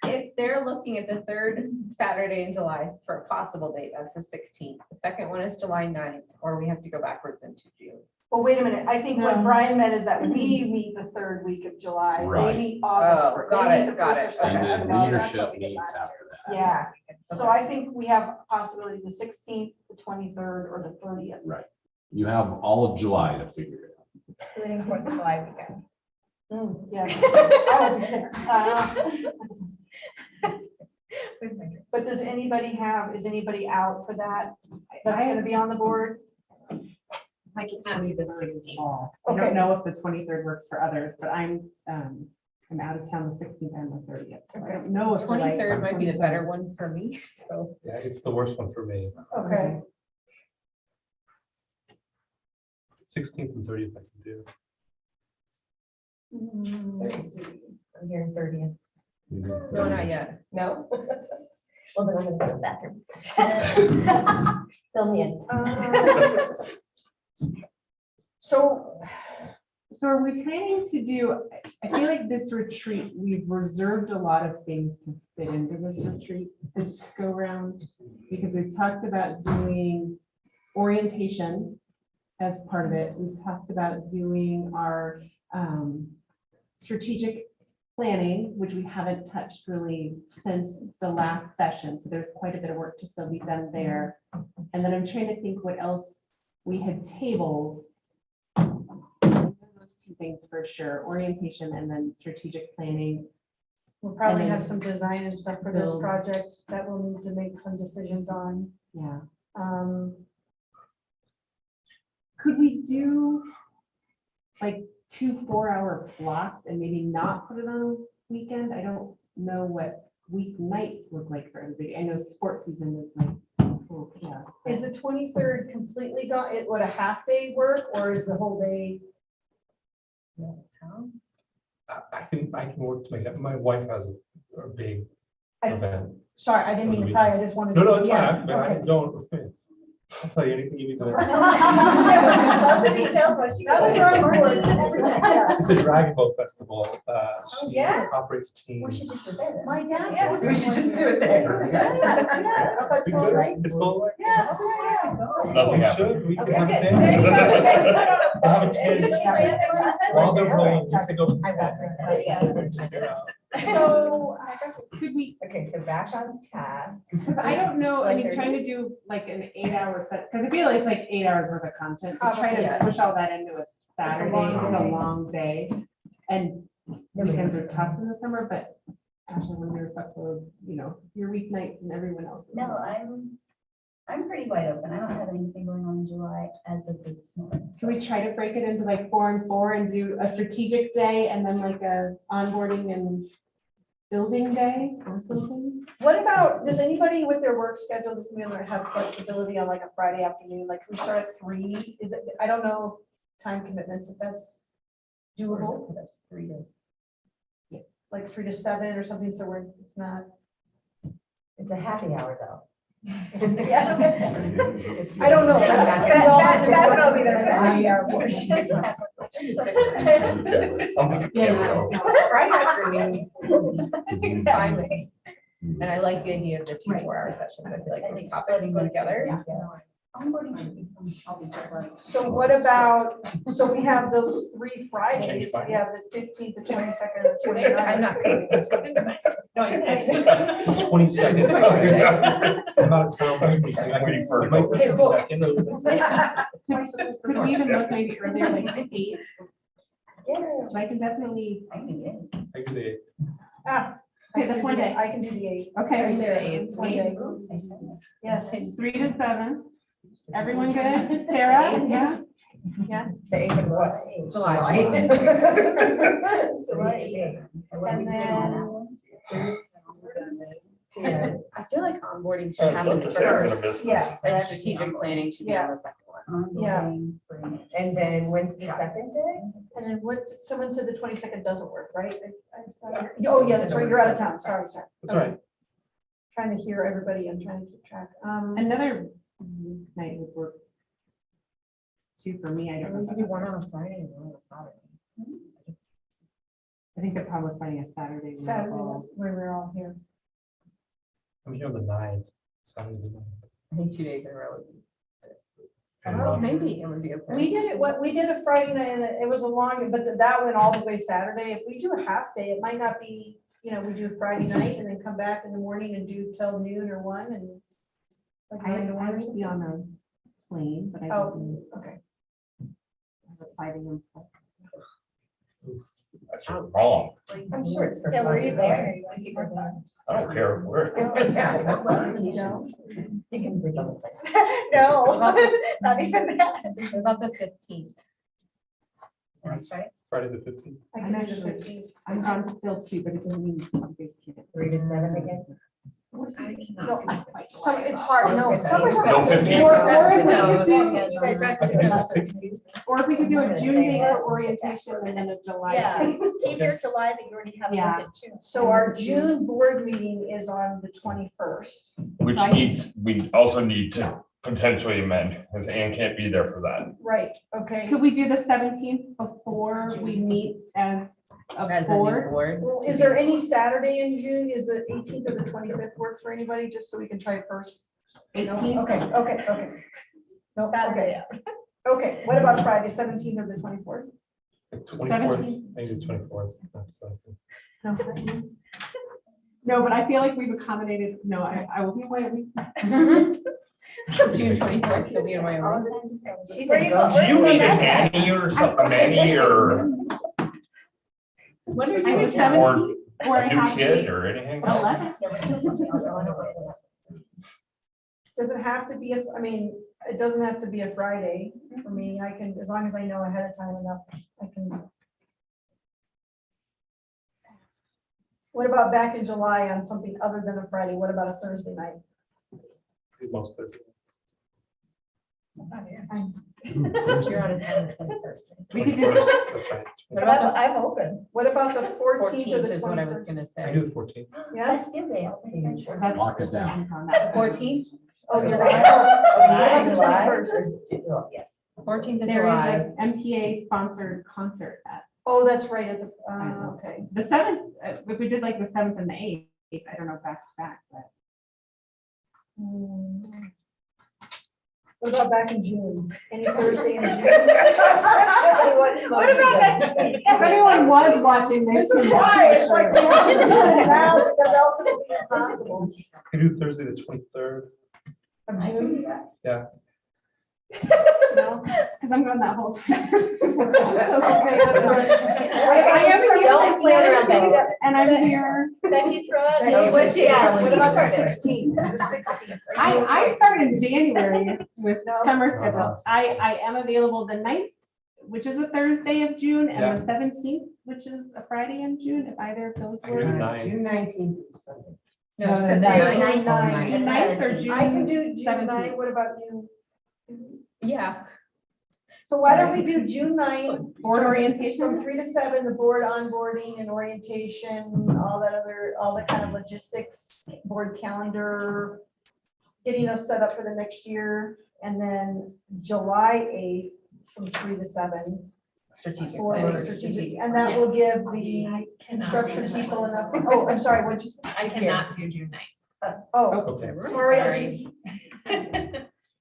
Speaker 6: if they're looking at the third Saturday in July for a possible date, that's the 16th. The second one is July 9th, or we have to go backwards into June.
Speaker 3: Well, wait a minute. I think what
Speaker 7: No.
Speaker 3: Brian meant is that we meet the third week of July. They
Speaker 4: Right.
Speaker 3: meet August.
Speaker 6: Oh,
Speaker 3: first.
Speaker 6: got
Speaker 3: They
Speaker 6: it,
Speaker 3: meet the
Speaker 6: got
Speaker 3: first or
Speaker 6: it.
Speaker 3: second
Speaker 4: And
Speaker 3: of
Speaker 4: then
Speaker 3: July. That's what
Speaker 4: leadership
Speaker 3: we did
Speaker 4: meets
Speaker 3: last
Speaker 4: after that.
Speaker 3: year. Yeah. So
Speaker 6: Okay.
Speaker 3: I think we have possibility the 16th, the 23rd, or the 30th.
Speaker 4: Right. You have all of July to figure it out.
Speaker 2: Including Fourth of July weekend.
Speaker 3: Yeah. I will be there. But does anybody is anybody out for that? That's gonna be on the board?
Speaker 7: I can only the 16th. I
Speaker 3: Okay.
Speaker 7: don't know if the 23rd works for others, but I'm out of town the 16th and the 30th. So I don't know if. July-
Speaker 6: 23rd might be the better one for me, so.
Speaker 9: Yeah, it's the worst one for me.
Speaker 3: Okay.
Speaker 9: 16th and 30th I can do.
Speaker 2: I'm here 30th.
Speaker 6: No, not yet.
Speaker 2: No? Well, then I'm gonna go to the bathroom. Fill me in.
Speaker 3: So,
Speaker 7: So are we planning to do, I feel like this retreat, we've reserved a lot of things to fit into this retreat this go round. Because we've talked about doing orientation as part of it. We've talked about doing our strategic planning, which we haven't touched really since the last session. So there's quite a bit of work to still be done there. And then I'm trying to think what else we had tabled. Those two things for sure, orientation and then strategic planning.
Speaker 3: we'll probably
Speaker 7: And then
Speaker 3: have some design and stuff for this
Speaker 7: builds.
Speaker 3: project that we'll need to make some decisions on.
Speaker 7: Yeah. Could we do like 2 4-hour blocks and maybe not put it on a weekend? I don't know what weeknights look like for everybody. I know sports season is like, yeah.
Speaker 3: Is the 23rd completely gone? Would a half day work or is the whole day?
Speaker 9: I can work to make that. My wife has a big
Speaker 3: I-
Speaker 9: event.
Speaker 3: Sorry, I didn't mean to pry. I just wanted.
Speaker 9: No,
Speaker 3: to-
Speaker 9: no, it's
Speaker 3: yeah,
Speaker 9: fine. I
Speaker 3: okay.
Speaker 9: don't. I'll tell you anything you need to know.
Speaker 2: Love the details, but she
Speaker 3: Now that you're on board.
Speaker 9: It's a Dragon Boat Festival. She
Speaker 2: yeah?
Speaker 9: operates a team.
Speaker 2: We should just do that.
Speaker 3: My dad.
Speaker 9: Yeah,
Speaker 3: was
Speaker 9: we
Speaker 3: on
Speaker 9: should
Speaker 3: one
Speaker 9: just
Speaker 3: of
Speaker 9: do it
Speaker 3: those.
Speaker 9: there.
Speaker 3: Yeah.
Speaker 9: We could. It's full.
Speaker 3: Yeah.
Speaker 1: Nothing
Speaker 9: We
Speaker 1: happened.
Speaker 9: should. We can
Speaker 2: Okay,
Speaker 9: have a
Speaker 2: good.
Speaker 9: day.
Speaker 2: There you go.
Speaker 9: We'll have a tent. While they're rolling, we take over.
Speaker 2: I won't take that.
Speaker 3: So,
Speaker 7: Could we,
Speaker 2: Okay, so back on task.
Speaker 7: because I don't know, I mean,
Speaker 2: 12:30.
Speaker 7: trying to do like an 8-hour set, because I feel like it's like 8 hours worth of content. To try
Speaker 3: Probably,
Speaker 7: to
Speaker 2: yeah.
Speaker 7: push all that into a Saturday
Speaker 3: long
Speaker 7: is a
Speaker 2: day.
Speaker 7: long day. And weekends are tough in the summer, but Ashley, when you're respectful of, your weeknights and everyone else's.
Speaker 8: No, I'm I'm pretty wide open. I don't have anything going on in July as of this moment.
Speaker 7: Can we try to break it into like 4 and 4 and do a strategic day and then like a onboarding and building day or something?
Speaker 3: What about, does anybody with their work schedule, does anyone have flexibility on like a Friday afternoon, like we start at 3? Is it, I don't know, time commitments, if that's doable,
Speaker 2: That's 3 to,
Speaker 3: like 3 to 7 or something, so we're, it's not.
Speaker 2: it's a happy hour though.
Speaker 3: I don't know. That would all be there. Happy hour portion.
Speaker 6: Friday afternoon. Fine with me. And I like the idea of the 2 4-hour sessions. I feel like those topics go together.
Speaker 8: Onboarding should be fun. I'll be checking.
Speaker 3: So what about, so we have those 3 Fridays, we have the 15th, the 22nd, and the 29th.
Speaker 6: I'm not coming. No, you can't.
Speaker 9: 22nd. I'm out of town. by 22nd.
Speaker 1: I'm ready for
Speaker 9: I might
Speaker 3: Okay, cool.
Speaker 9: back in a little bit.
Speaker 7: Could we even look maybe earlier, like 8?
Speaker 2: Yeah.
Speaker 7: So I can definitely,
Speaker 8: I can get it.
Speaker 9: I can do the
Speaker 3: Ah,
Speaker 7: Okay, that's one day.
Speaker 3: I can do the 8th.
Speaker 7: okay,
Speaker 3: It's one day. Yes.
Speaker 7: 3 to 7. Everyone good? Sarah? Yeah?
Speaker 2: The 8th of what?
Speaker 6: July.
Speaker 3: And then,
Speaker 2: Yeah.
Speaker 6: I feel like onboarding should happen
Speaker 1: Let's say I'm gonna
Speaker 6: first.
Speaker 1: miss this.
Speaker 3: yeah,
Speaker 6: And strategic planning should be on the second one.
Speaker 8: Onboarding.
Speaker 2: And then when's the second day?
Speaker 3: and then what, someone said the 22nd doesn't work, right? Oh, yeah, that's right, you're out of town, sorry.
Speaker 9: That's all right.
Speaker 3: Trying to hear everybody and trying to keep track.
Speaker 7: Another night would work too for me. I don't know.
Speaker 2: We can do one on a Friday and one on a Saturday.
Speaker 7: I think the problem was finding a Saturday. when we're
Speaker 3: Saturday,
Speaker 7: all-
Speaker 3: that's where we're all here.
Speaker 9: I'm here on the 9th. Saturday the 9th.
Speaker 6: I think 2 days in a row.
Speaker 9: And,
Speaker 6: Oh, maybe it would be okay.
Speaker 3: We did it, we did a Friday night and it was a long, but that went all the way Saturday. If we do a half day, it might not be, we do Friday night and then come back in the morning and do till noon or 1 and. Like
Speaker 7: I
Speaker 3: 9 to 1 or
Speaker 7: would be on a plane, but I
Speaker 3: Oh.
Speaker 7: didn't
Speaker 3: Okay.
Speaker 7: have a fighting and stuff.
Speaker 1: That's wrong.
Speaker 2: I'm sure it's for
Speaker 8: Yeah, were
Speaker 2: fun.
Speaker 8: you there?
Speaker 1: I don't care where.
Speaker 2: You know, you can sleep on the plane.
Speaker 8: No, not even that.
Speaker 6: What about the 15th?
Speaker 9: Friday the 15th.
Speaker 3: I
Speaker 7: I'm
Speaker 3: can do the
Speaker 7: actually-
Speaker 3: 15th.
Speaker 7: I'm on still 2, but it doesn't mean obviously can't.
Speaker 2: 3 to 7 again?
Speaker 3: No, so it's hard, no. Summer's
Speaker 1: No,
Speaker 3: hard.
Speaker 1: 15th.
Speaker 3: Or if we
Speaker 6: No,
Speaker 3: could do-
Speaker 8: you guys have to
Speaker 9: I think
Speaker 8: do
Speaker 9: it's
Speaker 8: that.
Speaker 9: 16th.
Speaker 7: Or if we could do a June date for orientation and then a July
Speaker 8: Yeah,
Speaker 7: date.
Speaker 8: keep your July that you already have.
Speaker 7: Yeah.
Speaker 8: booked too.
Speaker 3: So our June board meeting is on the 21st.
Speaker 1: Which needs, we also need to potentially amend, because Ann can't be there for that.
Speaker 3: Right, okay.
Speaker 7: Could we do the 17th before we meet as a
Speaker 6: As a new
Speaker 7: board?
Speaker 6: board.
Speaker 3: Well, is there any Saturday in June? Is the 18th or the 25th work for anybody, just so we can try it first? No?
Speaker 7: 18th?
Speaker 3: Okay. No,
Speaker 8: Saturday,
Speaker 3: okay. Okay, what about Friday, 17th or the 24th?
Speaker 9: 24th,
Speaker 7: 17th.
Speaker 9: maybe the 24th. That's,
Speaker 3: No.
Speaker 7: No, but I feel like we've accommodated, no, I will be away a week.
Speaker 6: June 24th, you'll be in Wyoming.
Speaker 2: She's
Speaker 8: Where
Speaker 2: a
Speaker 8: you
Speaker 2: girl.
Speaker 8: go?
Speaker 1: Do you need a nanny or something, a nanny or
Speaker 6: When are
Speaker 7: I
Speaker 6: you
Speaker 7: was
Speaker 6: down?
Speaker 7: 17th, or I
Speaker 1: a new
Speaker 7: have
Speaker 1: kid
Speaker 7: the
Speaker 1: or anything?
Speaker 7: 11th.
Speaker 3: Does it have to be, I mean, it doesn't have to be a Friday for me. I can, as long as I know ahead of time enough, I can. What about back in July on something other than a Friday? What about a Thursday night?
Speaker 9: most Thursdays.
Speaker 2: You're out of town the 21st.
Speaker 7: We could do
Speaker 9: 21st, that's right.
Speaker 3: What about the,
Speaker 2: I'm open.
Speaker 3: what about the 14th or
Speaker 6: 14th
Speaker 3: the
Speaker 6: is what I was
Speaker 3: 21st?
Speaker 6: gonna
Speaker 9: I
Speaker 6: say.
Speaker 9: do the 14th.
Speaker 3: Yeah,
Speaker 8: Let's do that.
Speaker 7: That's-
Speaker 10: Lock it down.
Speaker 7: on that.
Speaker 6: 14th?
Speaker 3: oh, July.
Speaker 2: July,
Speaker 3: Oh,
Speaker 2: July.
Speaker 3: 21st.
Speaker 2: Yes.
Speaker 6: 14th of
Speaker 7: There
Speaker 6: July.
Speaker 7: is an MPA sponsored concert at
Speaker 3: Oh, that's right, at the, okay.
Speaker 7: the 7th, if we did like the 7th and the 8th, I don't know, back to back, but.
Speaker 3: What about back in June? Any Thursday in June?
Speaker 8: What about next week?
Speaker 7: If anyone was watching this. you know,
Speaker 3: Why?
Speaker 7: for
Speaker 3: It's like,
Speaker 7: sure.
Speaker 3: now, because else it'll be impossible.
Speaker 9: I do Thursday the 23rd.
Speaker 3: Of June?
Speaker 9: Yeah.
Speaker 7: No, because I'm going that whole time.
Speaker 2: Don't plan around that.
Speaker 7: And I'm here.
Speaker 2: Becky, throw out.
Speaker 8: Becky, what day?
Speaker 3: What about the
Speaker 8: Start.
Speaker 3: 16th? The 16th.
Speaker 7: I started in January with
Speaker 3: No.
Speaker 7: summer schedule. I am available the 9th, which is a Thursday of June, and
Speaker 9: Yeah.
Speaker 7: the 17th, which is a Friday in June, if either of those
Speaker 9: I can do
Speaker 7: work.
Speaker 9: 9.
Speaker 5: June 19th is Sunday.
Speaker 6: No,
Speaker 8: No,
Speaker 6: September
Speaker 8: that's-
Speaker 3: 9th.
Speaker 7: June 9th or June?
Speaker 3: I can do June 9th.
Speaker 7: 17th.
Speaker 3: What about you?
Speaker 6: Yeah.
Speaker 3: So why don't we do June 9th?
Speaker 7: Board
Speaker 3: From
Speaker 7: orientation?
Speaker 3: 3 to 7, the board onboarding and orientation, all that kind of logistics, board calendar, getting us set up for the next year. And then July 8th from 3 to 7
Speaker 6: Strategic.
Speaker 3: for
Speaker 6: plan.
Speaker 3: the strategic, and that will give the construction people enough. Oh, I'm sorry, what'd you say?
Speaker 6: I cannot do June 9th.
Speaker 3: Oh,
Speaker 9: Okay.
Speaker 3: sorry.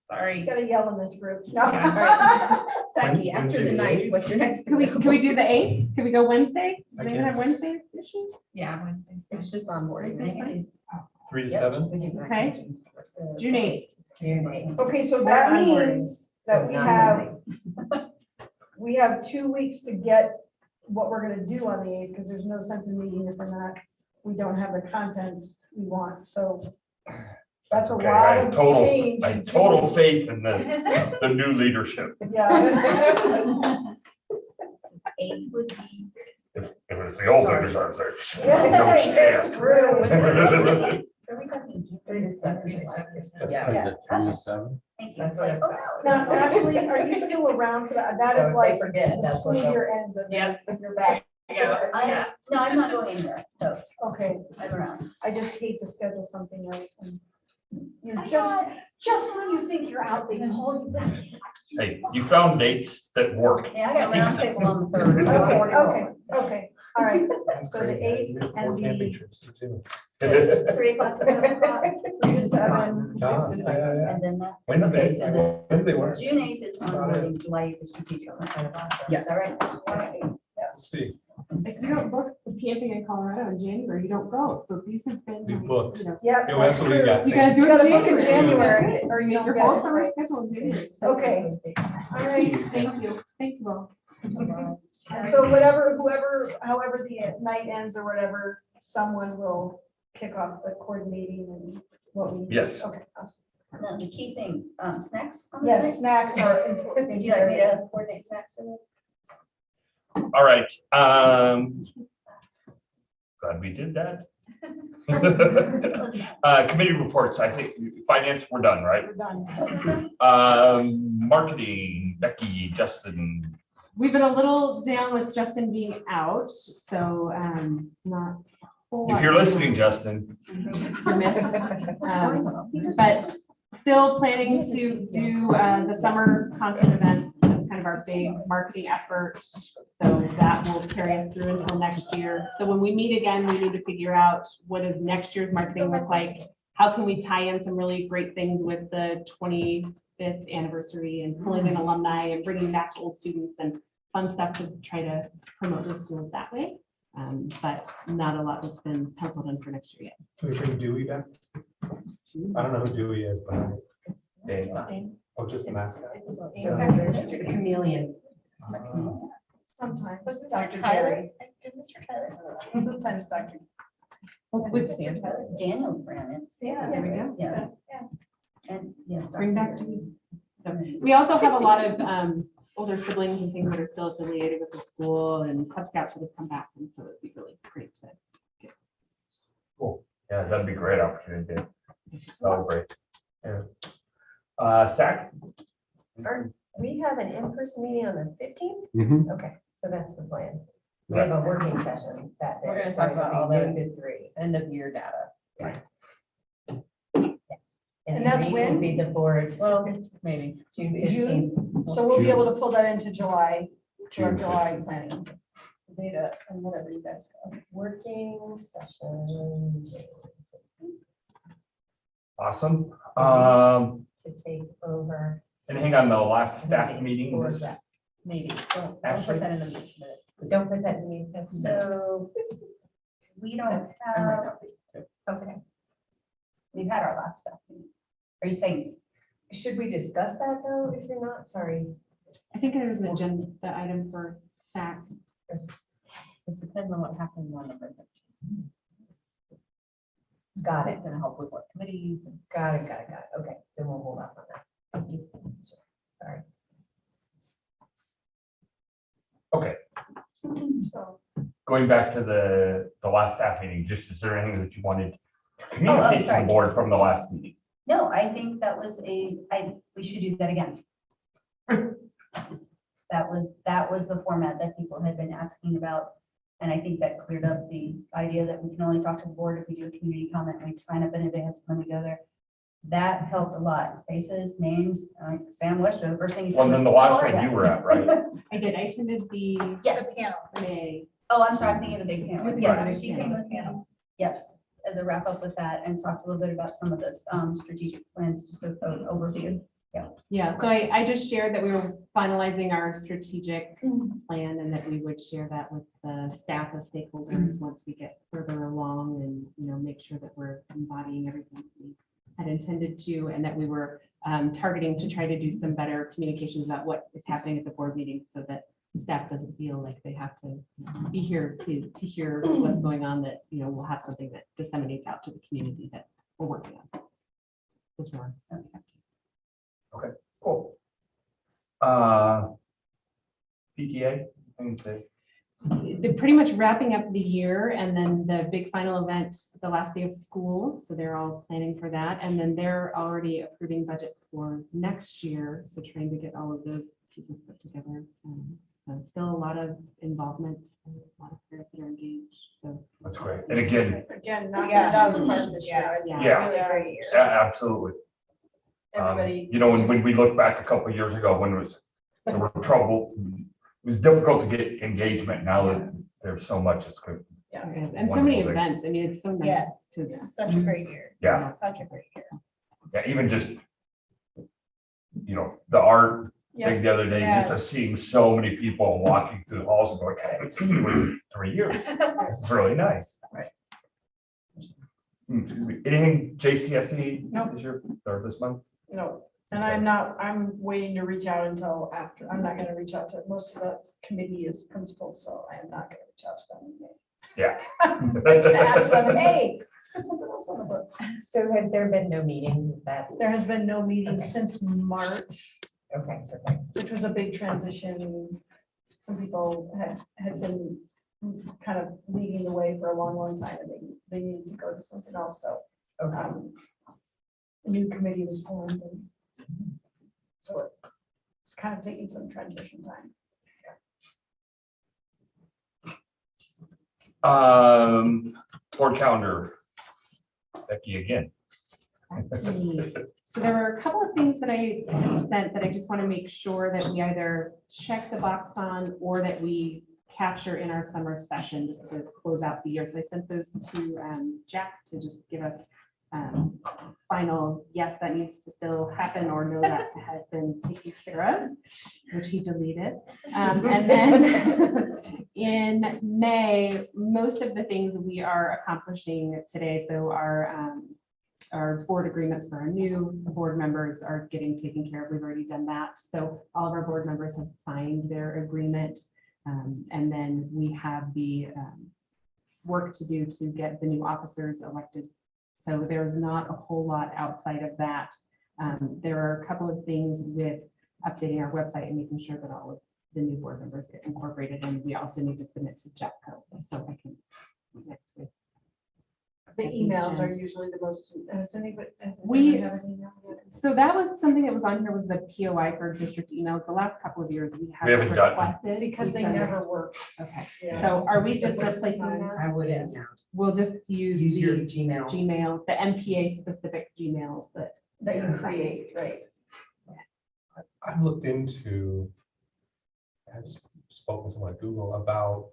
Speaker 6: Sorry.
Speaker 3: You gotta yell in this group. No.
Speaker 6: Becky,
Speaker 9: When-
Speaker 6: after the
Speaker 9: Wednesday,
Speaker 6: 9th, what's your next?
Speaker 7: Can we do the 8th? Can we go Wednesday?
Speaker 9: I
Speaker 7: Do they
Speaker 9: can.
Speaker 7: have Wednesday issues?
Speaker 6: Yeah, Wednesday. It's just onboarding.
Speaker 7: Wednesday's
Speaker 6: right?
Speaker 9: 3 to 7.
Speaker 7: Okay. June 8th.
Speaker 3: Okay, so
Speaker 7: Board
Speaker 3: that
Speaker 7: onboarding.
Speaker 3: means that we have 2 weeks to get what we're gonna do on the 8th, because there's no sense in meeting if we don't have the content we want, so that's a
Speaker 1: Okay,
Speaker 3: lot
Speaker 1: I
Speaker 3: of
Speaker 1: have total,
Speaker 3: change.
Speaker 1: I
Speaker 3: in
Speaker 1: have
Speaker 3: 2
Speaker 1: total
Speaker 3: weeks.
Speaker 1: faith in the new leadership.
Speaker 3: Yeah.
Speaker 8: 8 would be.
Speaker 1: If it was the old leaders, I was like,
Speaker 3: Yeah,
Speaker 1: no
Speaker 3: that's
Speaker 1: chance.
Speaker 3: true.
Speaker 8: Are we talking June 3 to 7?
Speaker 6: Yeah.
Speaker 4: Is it 3 to 7?
Speaker 8: Thank you.
Speaker 6: That's
Speaker 8: It's like,
Speaker 6: what
Speaker 8: oh,
Speaker 3: Now, Ashley, are you still around for that? That is like,
Speaker 6: forget,
Speaker 3: the school year ends and
Speaker 6: Yep.
Speaker 3: you're back.
Speaker 6: Yeah.
Speaker 8: no, I'm not going anywhere, so
Speaker 3: Okay,
Speaker 8: I'm around.
Speaker 3: I just hate to schedule something right. and You're
Speaker 8: I
Speaker 3: just when you think you're out, they call you back.
Speaker 1: Hey, you found dates that work.
Speaker 8: Yeah, I got a round table on the 3rd. so I'm
Speaker 3: Okay,
Speaker 8: already
Speaker 3: okay,
Speaker 8: rolling.
Speaker 3: okay, all right.
Speaker 9: That's
Speaker 3: So the
Speaker 9: crazy.
Speaker 3: 8th
Speaker 9: We have
Speaker 3: and
Speaker 9: 4 camping
Speaker 3: the-
Speaker 9: trips too.
Speaker 8: 3 o'clock to 7 o'clock,
Speaker 3: 3 to 7.
Speaker 9: Ah, yeah.
Speaker 8: and then that's.
Speaker 9: Wednesday,
Speaker 8: okay, so the
Speaker 9: Wednesday works.
Speaker 8: June 8th is onboarding, July 8th is strategic.
Speaker 6: Yes.
Speaker 8: Is that right?
Speaker 9: Let's see.
Speaker 7: If you don't book the camping in Colorado in January, you don't go. So these have been.
Speaker 9: We booked.
Speaker 7: you know,
Speaker 3: Yeah.
Speaker 9: Yeah, that's what we got.
Speaker 7: You gotta do
Speaker 3: You
Speaker 7: it
Speaker 3: gotta
Speaker 7: in
Speaker 3: book in
Speaker 7: January.
Speaker 3: January, or you don't
Speaker 7: Your
Speaker 3: get
Speaker 7: whole
Speaker 3: it.
Speaker 7: summer schedule in January.
Speaker 3: Okay. All right.
Speaker 7: Thank you. Thank you all.
Speaker 3: So whatever, however the night ends or whatever, someone will kick off the coordinating and what we.
Speaker 1: Yes.
Speaker 3: Okay. Awesome.
Speaker 8: Now, the key thing, snacks? on the
Speaker 3: Yes,
Speaker 8: night?
Speaker 3: snacks are. important.
Speaker 8: Would you like me to coordinate snacks for this?
Speaker 1: All right, glad we did that. Committee reports, I think finance, we're done, right?
Speaker 3: We're done.
Speaker 1: Marketing, Becky, Justin,
Speaker 7: We've been a little down with Justin being out, so not. a whole
Speaker 1: if
Speaker 7: lot
Speaker 1: you're
Speaker 7: going
Speaker 1: listening,
Speaker 7: on.
Speaker 1: Justin.
Speaker 7: You missed. But still planning to do the summer content event. That's kind of our big marketing effort. So that will carry us through until next year. So when we meet again, we need to figure out what does next year's marketing look like? How can we tie in some really great things with the 25th anniversary and pulling in alumni and bringing back old students and fun stuff to try to promote the schools that way. But not a lot that's been penciled in for next year yet.
Speaker 9: Can we bring Dewey back? I don't know who Dewey is, but oh, just the mascot.
Speaker 5: The chameleon.
Speaker 3: Sometimes.
Speaker 8: Dr. Tyler? Mr. Tyler?
Speaker 3: Sometimes Dr.
Speaker 7: With Stan.
Speaker 8: Daniel ran it.
Speaker 3: Yeah.
Speaker 7: There we go.
Speaker 8: Yeah. And yes.
Speaker 7: Bring
Speaker 8: Dr.
Speaker 7: back to. So we also have a lot of older siblings and things that are still affiliated with the school and Cub Scouts that have come back. And so it'd be really great to.
Speaker 1: Yeah, that'd be a great opportunity to celebrate. Yeah. SAC,
Speaker 2: We have an in-person meeting on the 15th?
Speaker 4: Mhm.
Speaker 2: Okay, so that's the plan. We have a working session that day.
Speaker 6: We're gonna
Speaker 2: so
Speaker 6: talk
Speaker 2: it'll
Speaker 6: about
Speaker 2: be
Speaker 6: all the-
Speaker 2: noon to 3.
Speaker 6: End of year data.
Speaker 3: And that's
Speaker 2: we
Speaker 3: when?
Speaker 2: will be the board.
Speaker 6: Well, maybe.
Speaker 2: June
Speaker 3: June?
Speaker 2: 15th.
Speaker 3: So we'll be able to pull that into July, to our
Speaker 4: June
Speaker 3: July planning. Data and whatever you guys go.
Speaker 2: Working session
Speaker 1: awesome.
Speaker 2: to take over.
Speaker 1: And hang on, the last staff meeting
Speaker 2: for
Speaker 1: was,
Speaker 2: that.
Speaker 6: Maybe. Don't
Speaker 1: Ashley?
Speaker 6: put that in the minute.
Speaker 2: Don't put that in me.
Speaker 8: So we don't
Speaker 6: I might
Speaker 8: have,
Speaker 6: not be, too.
Speaker 8: okay. We've had our last stuff. Are you saying
Speaker 2: Should we discuss that though, if you're not, sorry?
Speaker 7: I think it was an agenda item for SAC.
Speaker 6: It depends on what happens on the first.
Speaker 2: Got it,
Speaker 6: It's gonna help with what committees and
Speaker 2: got it. Okay, then we'll hold off on that. Thank you. Sorry.
Speaker 1: Okay,
Speaker 3: So,
Speaker 1: going back to the last staff meeting, just is there anything that you wanted to communicate to the
Speaker 8: sorry.
Speaker 1: board from the last meeting?
Speaker 8: No, I think that was we should do that again. That was the format that people had been asking about. And I think that cleared up the idea that we can only talk to the board if we do a community comment, and we sign up in advance, and then we go there. That helped a lot. Faces, names, Sam Wester, the first thing he said
Speaker 1: Well,
Speaker 8: was,
Speaker 1: then the
Speaker 8: "How
Speaker 1: last
Speaker 8: are
Speaker 1: one
Speaker 8: ya?"
Speaker 1: you were at, right?
Speaker 7: I did, I attended the
Speaker 8: Yes.
Speaker 7: May.
Speaker 8: Oh, I'm sorry, I'm thinking of the big panel.
Speaker 7: Right.
Speaker 8: Yes, she came with me. Yes, as a wrap up with that, and talked a little bit about some of the strategic plans, just an overview.
Speaker 7: Yeah, so I just shared that we were finalizing our strategic plan and that we would share that with the staff as stakeholders once we get further along and, make sure that we're embodying everything we had intended to, and that we were targeting to try to do some better communications about what is happening at the board meeting so that the staff doesn't feel like they have to be here to hear what's going on, that, we'll have something that disseminates out to the community that we're working on. Was more.
Speaker 1: Cool. PTA? anything to say?
Speaker 7: They're pretty much wrapping up the year, and then the big final event, the last day of school. So they're all planning for that. And then they're already approving budget for next year. So trying to get all of those pieces put together. So still a lot of involvement, and a lot of parents that are engaged. So
Speaker 1: That's great. And again,
Speaker 3: not
Speaker 2: Yeah.
Speaker 3: that was part of this year.
Speaker 7: yeah.
Speaker 1: Yeah.
Speaker 2: Really great year.
Speaker 1: yeah, absolutely.
Speaker 3: Everybody.
Speaker 1: When we look back a couple of years ago, when there were trouble, it was difficult to get engagement. Now that there's so much, it's good.
Speaker 7: And so many
Speaker 1: Wonderful thing.
Speaker 7: events. I mean, it's so nice
Speaker 2: Yes.
Speaker 7: to.
Speaker 2: Such a great year.
Speaker 1: Yeah.
Speaker 2: Such a great year.
Speaker 1: Yeah, even just, the art
Speaker 3: Yeah.
Speaker 1: thing the other day, just to seeing so many people walking through the halls and going, I haven't seen you in 3 years. It's really nice.
Speaker 2: Right.
Speaker 1: Excuse me. Anything JCSE?
Speaker 3: Nope.
Speaker 1: This year or this month?
Speaker 3: And I'm waiting to reach out until after. I'm not gonna reach out to, most of the committee is principals, so I am not gonna reach out to them in May.
Speaker 1: Yeah.
Speaker 3: To ask them, hey, put something else on the books.
Speaker 2: So has there been no meetings? Is that?
Speaker 3: There has been no meeting
Speaker 2: Okay.
Speaker 3: since March,
Speaker 2: Okay, perfect.
Speaker 3: which was a big transition. Some people had been kind of leading the way for a long, long time, and they needed to go to something else, so.
Speaker 2: Okay.
Speaker 3: A new committee was formed, and so it's kind of taking some transition time.
Speaker 1: Board calendar. Becky again.
Speaker 7: So there were a couple of things that I had sent that I just want to make sure that we either check the box on or that we capture in our summer session just to close out the year. So I sent those to Jack to just give us final, yes, that needs to still happen, or no, that has been taken care of, which he deleted. And then in May, most of the things we are accomplishing today. So our board agreements for our new board members are getting taken care of. We've already done that. So all of our board members have signed their agreement. And then we have the work to do to get the new officers elected. So there's not a whole lot outside of that. There are a couple of things with updating our website and making sure that all of the new board members get incorporated. And we also need to submit to JEPCO. So I can next week.
Speaker 3: The
Speaker 7: I think,
Speaker 3: emails
Speaker 7: Jen.
Speaker 3: are usually the most, has anybody
Speaker 7: We-
Speaker 3: have an email yet?
Speaker 7: So that was something that was on here, was the POI for district emails. The last couple of years we have
Speaker 1: haven't done it.
Speaker 7: requested.
Speaker 3: Because they
Speaker 7: we've done it.
Speaker 3: never work.
Speaker 7: Okay,
Speaker 3: Yeah.
Speaker 7: so are we just replacing that?
Speaker 5: I wouldn't now.
Speaker 7: We'll just use
Speaker 5: Use your
Speaker 7: the
Speaker 5: Gmail.
Speaker 7: Gmail, the MPA specific Gmails that.
Speaker 3: That you create, right?
Speaker 9: I've looked into, I've spoken to someone at Google about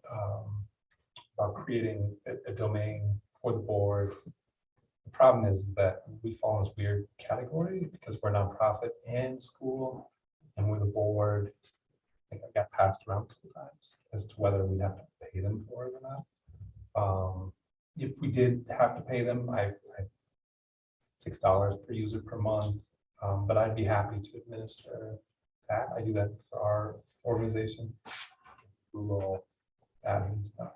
Speaker 9: creating a domain for the board. The problem is that we fall in this weird category because we're nonprofit and school, and we're the board. I think I got passed around a couple times as to whether we'd have to pay them for it or not. If we did have to pay them, I $6 per user per month. But I'd be happy to administer that. I do that for our organization, Google admin stuff.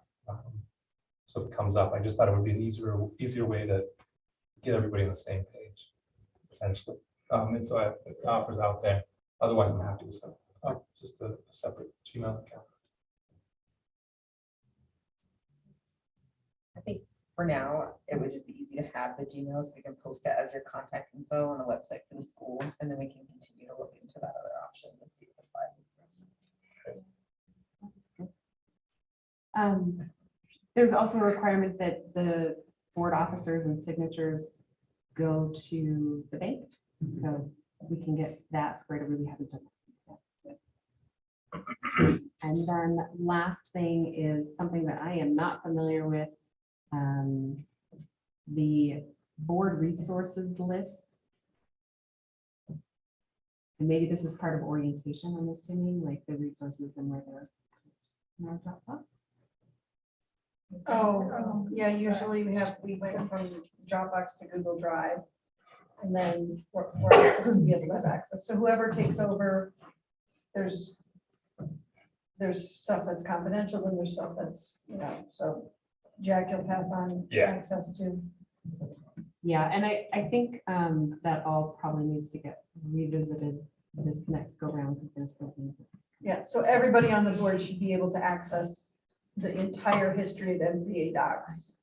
Speaker 9: So if it comes up, I just thought it would be an easier way to get everybody on the same page, potentially. And so it offers out there. Otherwise, I'm happy to set up just a separate Gmail account.
Speaker 6: I think for now, it would just be easy to have the Gmail so we can post it as your contact info on the website for the school, and then we can continue to look into that other option and see if it's fine.
Speaker 7: There's also a requirement that the board officers and signatures go to the bank, so we can get that squared away. We haven't done that yet. And then last thing is something that I am not familiar with. The board resources list. And maybe this is part of orientation, I'm assuming, like the resources and where they're.
Speaker 3: Oh, yeah, usually we went from Dropbox to Google Drive. And then we're supposed to be able to have access. So whoever takes over, there's stuff that's confidential and there's stuff that's, so Jack, you'll pass on
Speaker 1: Yeah.
Speaker 3: access to.
Speaker 7: Yeah, and I think that all probably needs to get revisited this next go round because there's still things.
Speaker 3: Yeah, so everybody on the board should be able to access the entire history of MPA docs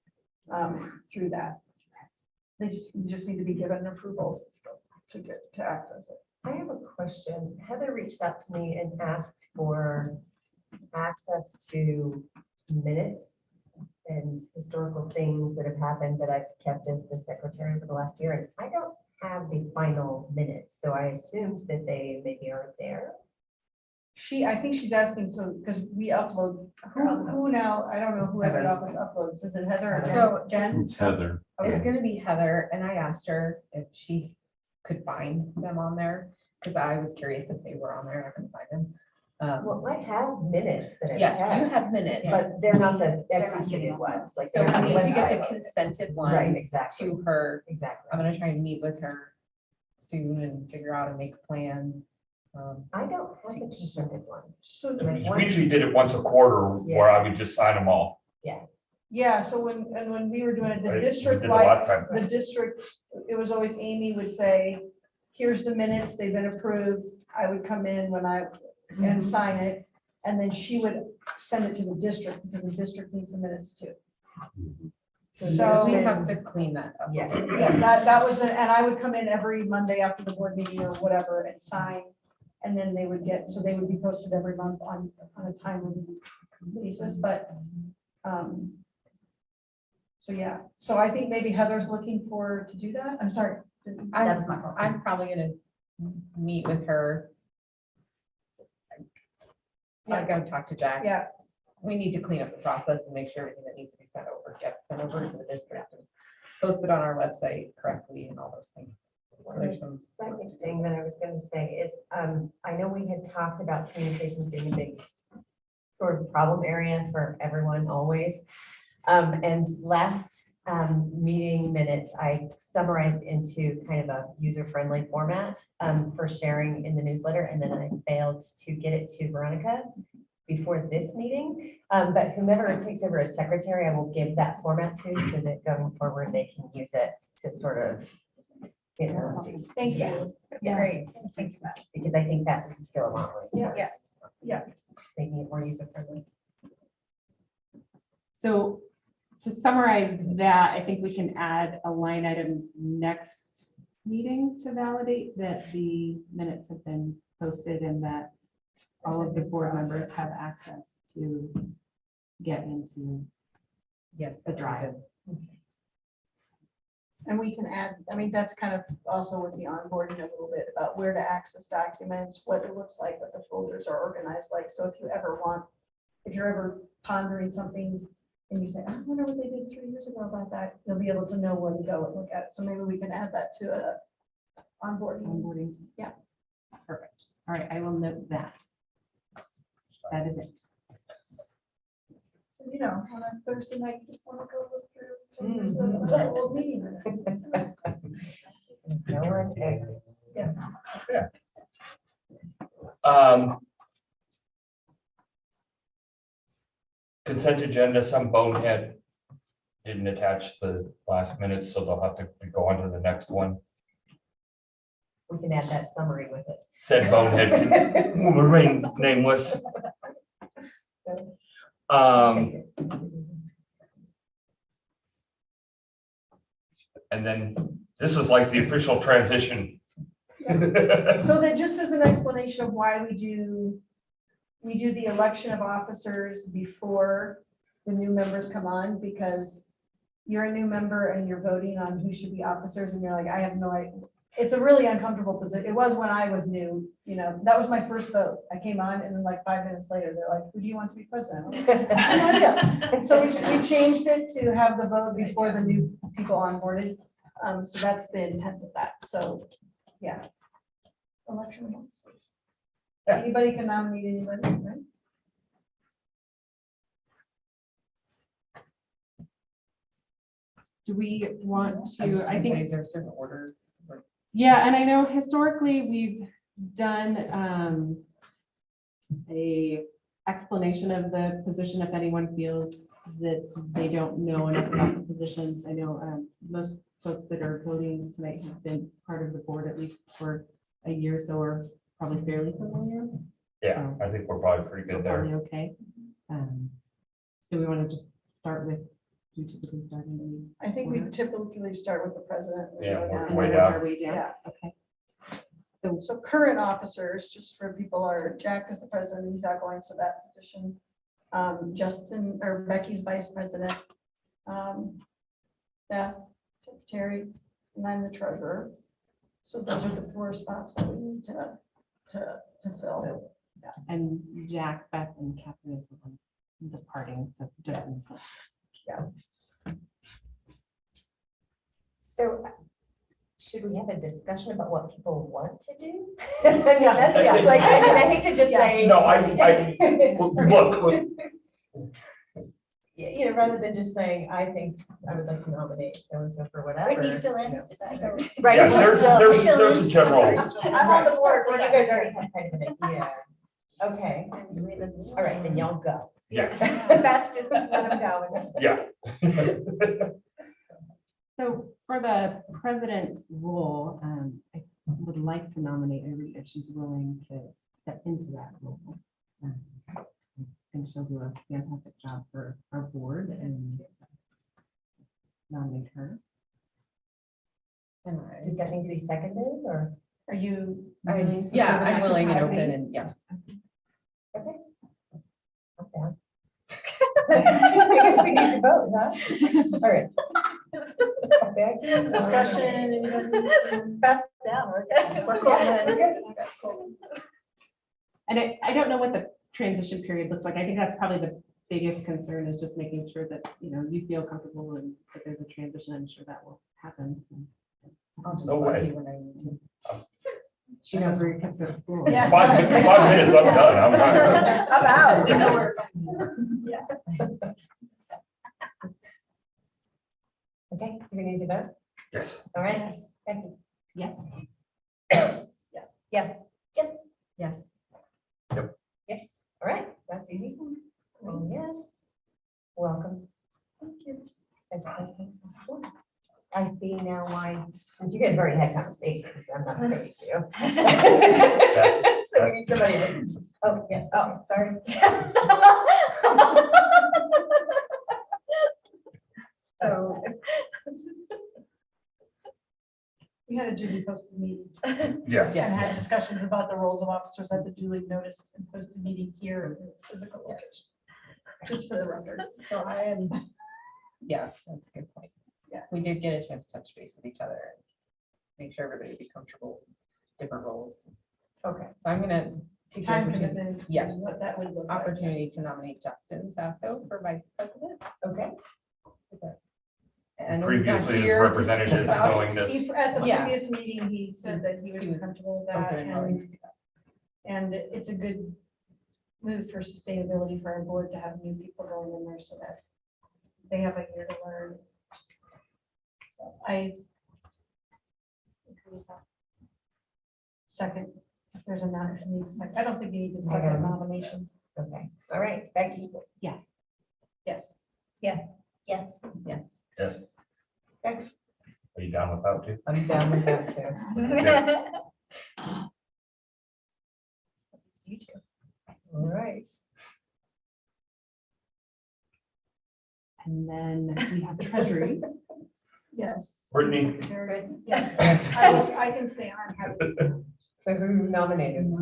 Speaker 3: through that. They just need to be given approval to access it.
Speaker 2: I have a question. Heather reached out to me and asked for access to minutes and historical things that have happened that I've kept as the secretary for the last year. And I don't have the final minutes, so I assumed that they maybe aren't there.
Speaker 3: I think she's asking, so, because we upload, who now, I don't know who at the office uploads. Is it Heather or
Speaker 6: So,
Speaker 3: Jen?
Speaker 4: It's Heather.
Speaker 6: It's gonna be Heather, and I asked her if she could find them on there, because I was curious if they were on there, and I couldn't find them.
Speaker 2: Well, I have minutes that I've
Speaker 6: Yes, you
Speaker 2: kept,
Speaker 6: have minutes,
Speaker 2: but they're not the
Speaker 8: They're not
Speaker 2: executed
Speaker 8: getting
Speaker 2: ones. Like
Speaker 6: so
Speaker 2: they're on
Speaker 6: we
Speaker 2: the
Speaker 6: need to get the
Speaker 2: website.
Speaker 6: consented
Speaker 2: Right,
Speaker 6: ones
Speaker 2: exactly.
Speaker 6: to her.
Speaker 2: Exactly.
Speaker 6: I'm gonna try and meet with her soon and figure out and make a plan.
Speaker 2: I don't have the consented ones.
Speaker 3: So,
Speaker 2: Like
Speaker 1: We usually did it once a quarter where I would just sign them all.
Speaker 3: yeah, so when we were doing it, the
Speaker 1: Right, we
Speaker 3: district
Speaker 1: did the last
Speaker 3: wide,
Speaker 1: time.
Speaker 3: the district, it was always Amy would say, here's the minutes, they've been approved. I would come in and sign it, and then she would send it to the district, because the district needs the minutes too.
Speaker 2: So
Speaker 6: So
Speaker 2: there's
Speaker 6: we
Speaker 2: been-
Speaker 6: have to clean that up.
Speaker 2: Yeah.
Speaker 3: Yeah, that was, and I would come in every Monday after the board meeting or whatever and sign. And then they would be posted every month on a timely basis, but, so yeah, so I think maybe Heather's looking to do that. I'm sorry.
Speaker 2: That was my fault.
Speaker 6: I'm probably gonna meet with her. I gotta talk to Jack.
Speaker 3: Yeah,
Speaker 6: We need to clean up the process and make sure everything that needs to be sent over gets sent over to the district and posted on our website correctly and all those things. So there's some.
Speaker 2: Second thing that I was going to say is, I know we had talked about communications being a big sort of problem area for everyone always. And last meeting minutes, I summarized into kind of a user-friendly format for sharing in the newsletter, and then I failed to get it to Veronica before this meeting. But whomever takes over as secretary, I will give that format to so that going forward, they can use it to sort of,
Speaker 3: thank
Speaker 2: Yeah.
Speaker 3: you.
Speaker 2: Yeah.
Speaker 3: Great.
Speaker 2: Because I think that would go a long way.
Speaker 3: Yeah.
Speaker 2: towards
Speaker 3: Yes. Yeah.
Speaker 2: Making it more user-friendly.
Speaker 7: So to summarize that, I think we can add a line item next meeting to validate that the minutes have been posted and that all of the board members have access to get into
Speaker 6: Yes.
Speaker 7: the drive.
Speaker 3: And we can add, I mean, that's kind of also with the onboarding a little bit about where to access documents, what it looks like, what the folders are organized like. So if you're ever pondering something and you say, I wonder what they did 3 years ago about that, you'll be able to know where to go and look at it. So maybe we can add that to a onboarding.
Speaker 7: Onboarding.
Speaker 3: Yeah.
Speaker 7: Perfect. All right, I will note that. That is it.
Speaker 3: You know, on a Thursday night, you just want to go look through 10 years of old meeting minutes.
Speaker 2: No one ever.
Speaker 1: Consent agenda, some bonehead didn't attach the last minutes, so they'll have to go on to the next one.
Speaker 2: We can add that summary with it.
Speaker 1: Said bonehead can remain nameless. And then this is like the official transition.
Speaker 3: So then just as an explanation of why we do the election of officers before the new members come on, because you're a new member and you're voting on who should be officers and you're like, I have no idea. It's a really uncomfortable position. It was when I was new, that was my first vote. I came on and then like 5 minutes later, they're like, who do you want to be president? I'm like, I have no idea. So we changed it to have the vote before the new people onboarded. So that's the intent of that. So, yeah. Election of officers.
Speaker 1: Yeah.
Speaker 3: Anybody can nominate anybody, right?
Speaker 7: Do we want to, I think,
Speaker 6: Is there a certain order?
Speaker 7: yeah, and I know historically we've done a explanation of the position if anyone feels that they don't know enough about the positions. I know most folks that are voting tonight have been part of the board at least for a year, so we're probably fairly familiar.
Speaker 1: Yeah, I think we're probably pretty good there.
Speaker 7: Probably okay. Do we want to just start with, do you typically start in the?
Speaker 3: I think we typically start with the president.
Speaker 1: Yeah,
Speaker 3: and go
Speaker 1: work
Speaker 3: down.
Speaker 1: way
Speaker 7: and
Speaker 1: down.
Speaker 7: work our way down?
Speaker 3: Yeah.
Speaker 7: Okay.
Speaker 3: So current officers, just for people are, Jack is the president, he's outgoing, so that position. Justin, or Becky's vice president. Beth, secretary, and I'm the treasurer. So those are the 4 spots that we need to fill.
Speaker 7: And Jack, Beth, and Catherine is the ones departing, so just.
Speaker 2: So should we have a discussion about what people want to do? I mean, that's like, I hate to just say.
Speaker 1: No, look,
Speaker 2: Yeah, rather than just saying, I think I would like to nominate so-and-so for whatever.
Speaker 8: Whitney's still in.
Speaker 2: Right.
Speaker 1: yeah,
Speaker 2: Whitney's still-
Speaker 1: there's a general.
Speaker 3: I'm on the board.
Speaker 2: So you guys already have kind of an idea. Okay, all right, then y'all go.
Speaker 1: Yeah,
Speaker 2: Beth, just let them go.
Speaker 1: yeah.
Speaker 7: So for the president role, I would like to nominate Irene if she's willing to step into that role. I think she'll do a fantastic job for our board and nominate her.
Speaker 2: Does that need to be seconded or?
Speaker 3: Are you?
Speaker 6: Yeah, I'm willing and open and yeah.
Speaker 2: Okay. Okay. I guess we need to vote, huh? All right. Okay.
Speaker 3: Discussion.
Speaker 2: Best down, okay.
Speaker 3: We're cool.
Speaker 2: We're good.
Speaker 3: That's cool.
Speaker 7: And I don't know what the transition period looks like. I think that's probably the biggest concern is just making sure that, you feel comfortable and that there's a transition. I'm sure that will happen.
Speaker 6: I'll just
Speaker 1: No
Speaker 6: bug
Speaker 1: way.
Speaker 6: you when I need to.
Speaker 7: She knows where your kids go to school.
Speaker 3: Yeah.
Speaker 1: 5 minutes, I'm done. I'm done.
Speaker 3: I'm out. We know where.
Speaker 2: Okay, do we need to vote?
Speaker 1: Yes.
Speaker 2: All right. Becky?
Speaker 7: Yes.
Speaker 2: Yes. Yes. Yep.
Speaker 6: Yes.
Speaker 2: Yes. All right, that's easy. Oh, yes. Welcome. Thank you. As president. I see now why, since you guys already had conversations, I'm not ready to. So we need somebody to, oh, yeah, oh, sorry. So,
Speaker 3: We had a duly posted meeting.
Speaker 1: Yes.
Speaker 3: And had discussions about the roles of officers at the duly noticed and posted meeting here in the physical location. Just for the record.
Speaker 6: So I am, yeah, that's a good point.
Speaker 3: Yeah.
Speaker 6: We did get a chance to touch base with each other and make sure everybody would be comfortable with different roles.
Speaker 3: Okay.
Speaker 6: So I'm gonna take the
Speaker 3: Time
Speaker 6: opportunity,
Speaker 3: commitment.
Speaker 6: Yes.
Speaker 3: What that would look like.
Speaker 6: opportunity to nominate Justin Sasso for vice president.
Speaker 2: okay.
Speaker 6: Is that- I know he's not
Speaker 1: Previously, his
Speaker 6: here to speak
Speaker 1: representatives
Speaker 6: about it.
Speaker 1: knowing this.
Speaker 3: At the
Speaker 6: Yeah.
Speaker 3: previous meeting, he said that he would
Speaker 6: He
Speaker 3: be
Speaker 6: was
Speaker 3: comfortable with that.
Speaker 6: Open and willing to do that.
Speaker 3: And it's a good move for sustainability for our board to have new people going in there so that they have a year to learn. So I agree with that. second, if there's a second. I don't think you need to second nominations.
Speaker 2: Okay, all right, Becky.
Speaker 3: Yes.
Speaker 8: Yes.
Speaker 2: Yes.
Speaker 8: Yes.
Speaker 1: Yes.
Speaker 2: Okay.
Speaker 9: Are you down with that too?
Speaker 2: I'm down with that too. You too. All right.
Speaker 7: And then we have treasury.
Speaker 3: Yes.
Speaker 1: Brittany.
Speaker 3: Yes.
Speaker 2: Yes.
Speaker 3: I can stay on.
Speaker 2: So who nominated?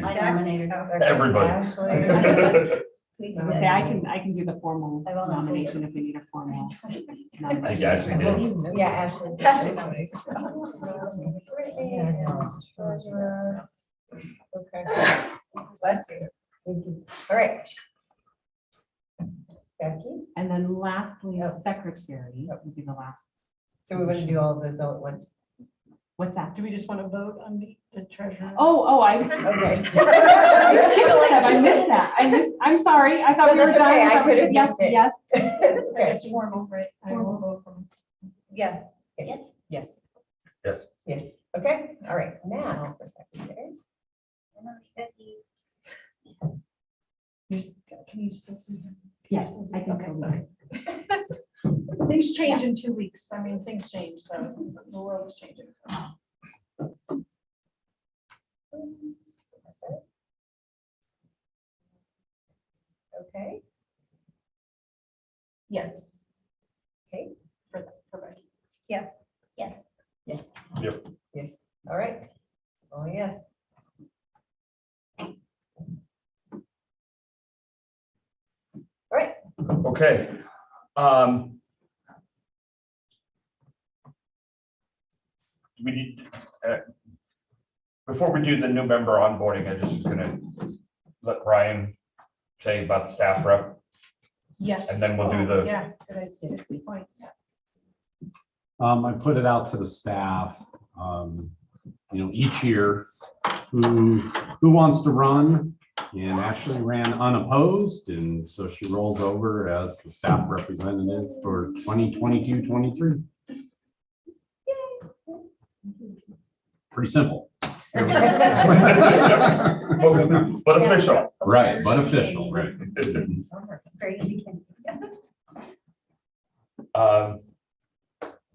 Speaker 8: I nominated her.
Speaker 1: Everybody.
Speaker 2: Ashley.
Speaker 8: Please,
Speaker 7: Okay, I can do the formal
Speaker 8: I volunteered.
Speaker 7: nomination if we need a formal nomination.
Speaker 1: think Ashley did.
Speaker 2: Yeah, Ashley.
Speaker 3: Ashley
Speaker 2: nominated. Okay. Bless you. Thank you. All right. Becky,
Speaker 7: And then lastly,
Speaker 2: Oh.
Speaker 7: secretary would be the last.
Speaker 2: so we're gonna do all of this all at once.
Speaker 7: What's that?
Speaker 3: Do we just want to vote on the treasurer?
Speaker 7: I.
Speaker 2: Okay.
Speaker 7: I missed that. I'm sorry. I thought
Speaker 2: No,
Speaker 7: we were
Speaker 2: that's
Speaker 7: done.
Speaker 2: okay. I
Speaker 7: thought we
Speaker 2: could have
Speaker 7: said yes,
Speaker 2: missed it.
Speaker 7: yes.
Speaker 2: Okay.
Speaker 3: It's formal, right? I will vote for him.
Speaker 2: Yeah.
Speaker 8: Yes.
Speaker 7: Yes.
Speaker 1: Yes.
Speaker 2: Yes. Okay. All right. Now for secretary.
Speaker 8: Becky.
Speaker 3: Can you still?
Speaker 7: Yes, I can
Speaker 3: Okay.
Speaker 7: still do it.
Speaker 3: Things change in 2 weeks. I mean, things change, so the world is changing. so.
Speaker 2: Okay.
Speaker 3: Yes.
Speaker 2: Okay.
Speaker 3: For Becky.
Speaker 2: Yes.
Speaker 8: Yes.
Speaker 2: Yes. All right. Oh, yes. All right.
Speaker 1: Okay. We need, before we do the new member onboarding, I just was gonna let Brian say about the staff rep.
Speaker 3: Yes.
Speaker 1: And then we'll do the-
Speaker 3: Yeah, good idea. Good point. Yeah.
Speaker 4: I put it out to the staff, each year, who wants to run? And Ashley ran unopposed, and so she rolls over as the staff representative for 2022-23. Pretty simple.
Speaker 1: But official.
Speaker 4: Right, but official, right.
Speaker 8: Very easy.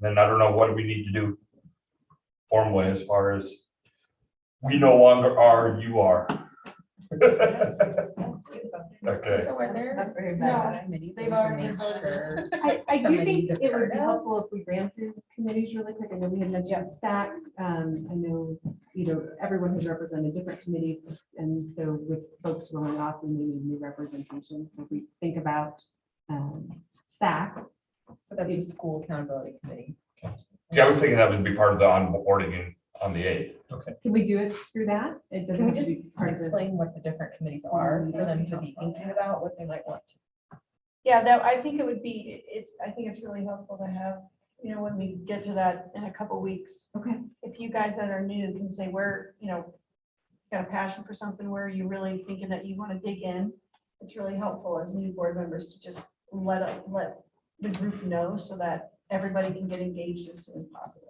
Speaker 1: Then I don't know, what do we need to do formally as far as we no longer are, you are. Okay.
Speaker 6: So are there?
Speaker 7: That's very
Speaker 3: bad.
Speaker 6: committees
Speaker 3: They've
Speaker 6: we can
Speaker 3: already
Speaker 6: make
Speaker 3: voted.
Speaker 6: sure-
Speaker 7: I do think
Speaker 6: Somebody's a
Speaker 7: it would be
Speaker 6: part of.
Speaker 7: helpful if we ran through the committees really quick. I know we had mentioned SAC. I know, everyone has represented different committees. And so with folks rolling off, we may need new representation. So if we think about SAC.
Speaker 6: So that's a school accountability committee.
Speaker 1: See, I was thinking that would be part of the onboarding on the 8th. Okay.
Speaker 7: Can we do it through that? It doesn't
Speaker 6: Can we
Speaker 7: have to
Speaker 6: just
Speaker 7: be part of the.
Speaker 6: explain what the different committees are for them to be thinking about what they might want to?
Speaker 3: Yeah, I think it would be, I think it's really helpful to have, when we get to that in a couple weeks.
Speaker 7: Okay.
Speaker 3: If you guys that are new can say where, got a passion for something, where you really thinking that you want to dig in, it's really helpful as new board members to just let the group know so that everybody can get engaged as soon as possible.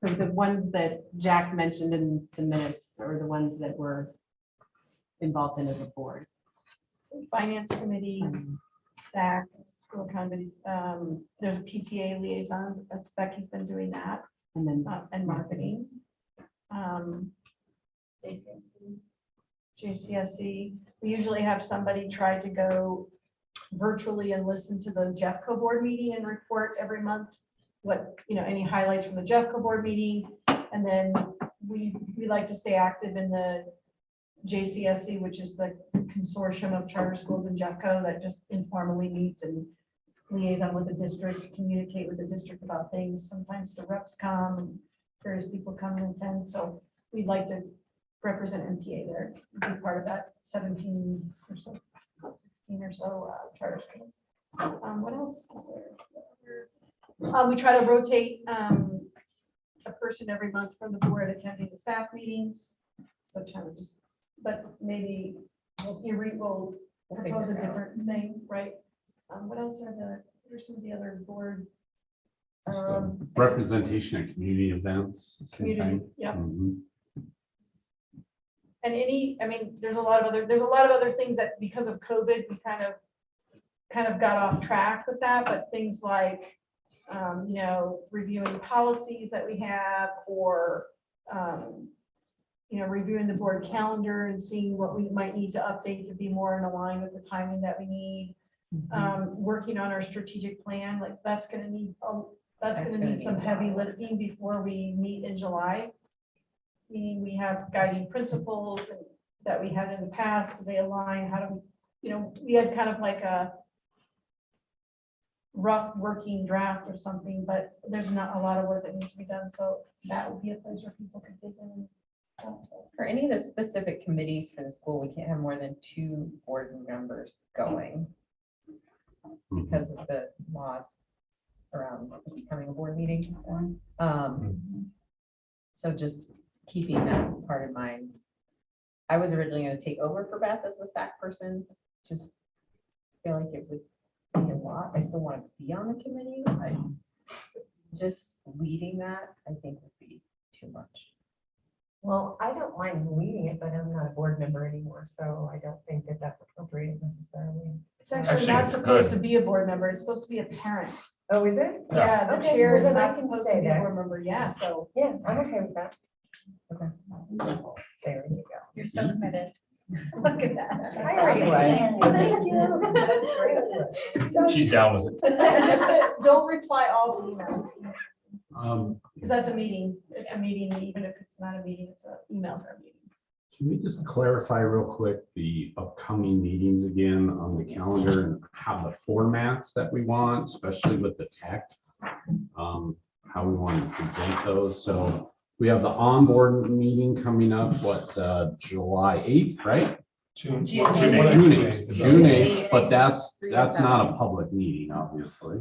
Speaker 7: So the ones that Jack mentioned in the minutes are the ones that we're involved in as a board.
Speaker 3: Finance committee, SAC, school committee, there's a PTA liaison, that's Becky's been doing that,
Speaker 7: And then
Speaker 3: and marketing. JCSC, we usually have somebody try to go virtually and listen to the Jeffco board meeting and report every month what, any highlights from the Jeffco board meeting. And then we like to stay active in the JCSC, which is the consortium of charter schools in Jeffco that just informally meet and liaison with the district, communicate with the district about things. Sometimes the reps come and various people come and attend. So we'd like to represent MPA there, be part of that 17 or so, 16 or so charter schools. What else is there? We try to rotate a person every month from the board attending the staff meetings. So kind of just, but maybe we'll propose a different thing, right? What else what are some of the other board
Speaker 4: Just
Speaker 2: Um,
Speaker 4: representation at community events. same
Speaker 3: Community,
Speaker 4: thing.
Speaker 3: yeah.
Speaker 4: Mhm.
Speaker 3: And I mean, there's a lot of other things that because of COVID, we kind of got off track with that, but things like, reviewing policies that we have, or, reviewing the board calendar and seeing what we might need to update to be more in line with the timing that we need. Working on our strategic plan, like that's gonna need some heavy lifting before we meet in July. Meaning we have guiding principles that we had in the past, do they align, how do we, we had kind of like a rough working draft or something, but there's not a lot of work that needs to be done, so that would be a place where people could dig in.
Speaker 6: For any of the specific committees for the school, we can't have more than 2 board members going
Speaker 4: Mhm.
Speaker 6: because of the laws around becoming a board meeting. So just keeping that part in mind. I was originally going to take over for Beth as the SAC person, just feel like it would be a lot. I still want to be on the committee, but just leading that, I think would be too much.
Speaker 2: Well, I don't mind leading it, but I'm not a board member anymore, so I don't think that that's appropriate necessarily.
Speaker 3: It's actually
Speaker 1: Actually,
Speaker 3: not
Speaker 1: it's
Speaker 3: supposed
Speaker 1: good.
Speaker 3: to be a board member, it's supposed to be a parent.
Speaker 2: Oh, is it?
Speaker 3: Yeah, the
Speaker 2: Okay,
Speaker 3: chair
Speaker 2: well,
Speaker 3: is
Speaker 2: then I
Speaker 3: not
Speaker 2: can
Speaker 3: supposed
Speaker 2: stay
Speaker 3: to be a
Speaker 2: there.
Speaker 3: board member, yeah, so.
Speaker 2: Yeah, I'm okay with that.
Speaker 6: Okay.
Speaker 2: There you go.
Speaker 3: You're still committed.
Speaker 2: Look at that.
Speaker 6: I already was.
Speaker 2: Thank you. That's great.
Speaker 1: She's down with it.
Speaker 3: Just don't reply all to emails, because that's a meeting, it's a meeting, even if it's not a meeting, it's a emails are a meeting.
Speaker 4: Can we just clarify real quick the upcoming meetings again on the calendar and how the formats that we want, especially with the tech, how we want to present those? So we have the onboard meeting coming up, July 8th, right?
Speaker 9: June.
Speaker 8: June.
Speaker 4: June 8th, June 8th, but that's
Speaker 6: 3 to
Speaker 4: not
Speaker 6: 7.
Speaker 4: a public meeting, obviously,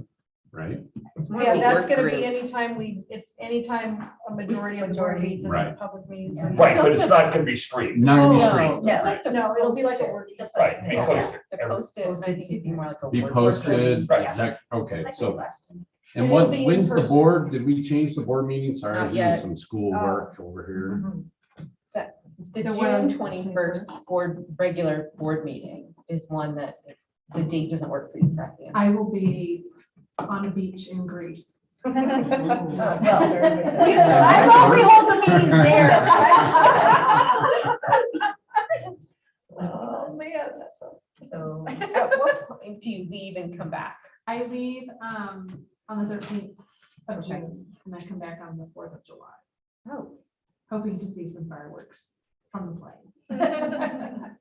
Speaker 4: right?
Speaker 6: It's more
Speaker 3: Yeah,
Speaker 6: of a
Speaker 3: that's
Speaker 6: work
Speaker 3: gonna
Speaker 6: group.
Speaker 3: be it's anytime a majority of the board meets is a
Speaker 4: Right.
Speaker 3: public meeting.
Speaker 8: Yeah.
Speaker 1: Right, but it's not gonna be streamed.
Speaker 4: Not gonna be
Speaker 6: No,
Speaker 4: streamed.
Speaker 6: just
Speaker 4: right.
Speaker 6: have to
Speaker 3: No, it'll be like a
Speaker 6: post it.
Speaker 3: working.
Speaker 1: Right, be
Speaker 8: Yeah.
Speaker 1: posted.
Speaker 6: To post it, I think it'd be more like a.
Speaker 4: Be
Speaker 6: work
Speaker 4: posted,
Speaker 1: Right.
Speaker 4: okay,
Speaker 8: Like
Speaker 4: so,
Speaker 8: last one.
Speaker 4: and
Speaker 3: It'll
Speaker 4: what,
Speaker 3: be in
Speaker 4: when's the
Speaker 3: person.
Speaker 4: board, did we change the board meeting? Sorry, I was
Speaker 6: Not
Speaker 4: doing
Speaker 6: yet.
Speaker 4: some school work over here.
Speaker 6: The
Speaker 7: The one-
Speaker 6: June 21st regular board meeting is one that the date doesn't work for you, correct? Ann?
Speaker 10: I will be on a beach in Greece.
Speaker 2: Well,
Speaker 3: I thought we hold the meetings there. Oh, man, that's so.
Speaker 6: So at what point do you leave and come back?
Speaker 10: I leave on the 13th of June and I come back on the 4th of July,
Speaker 6: Oh,
Speaker 10: hoping to see some fireworks from the plane.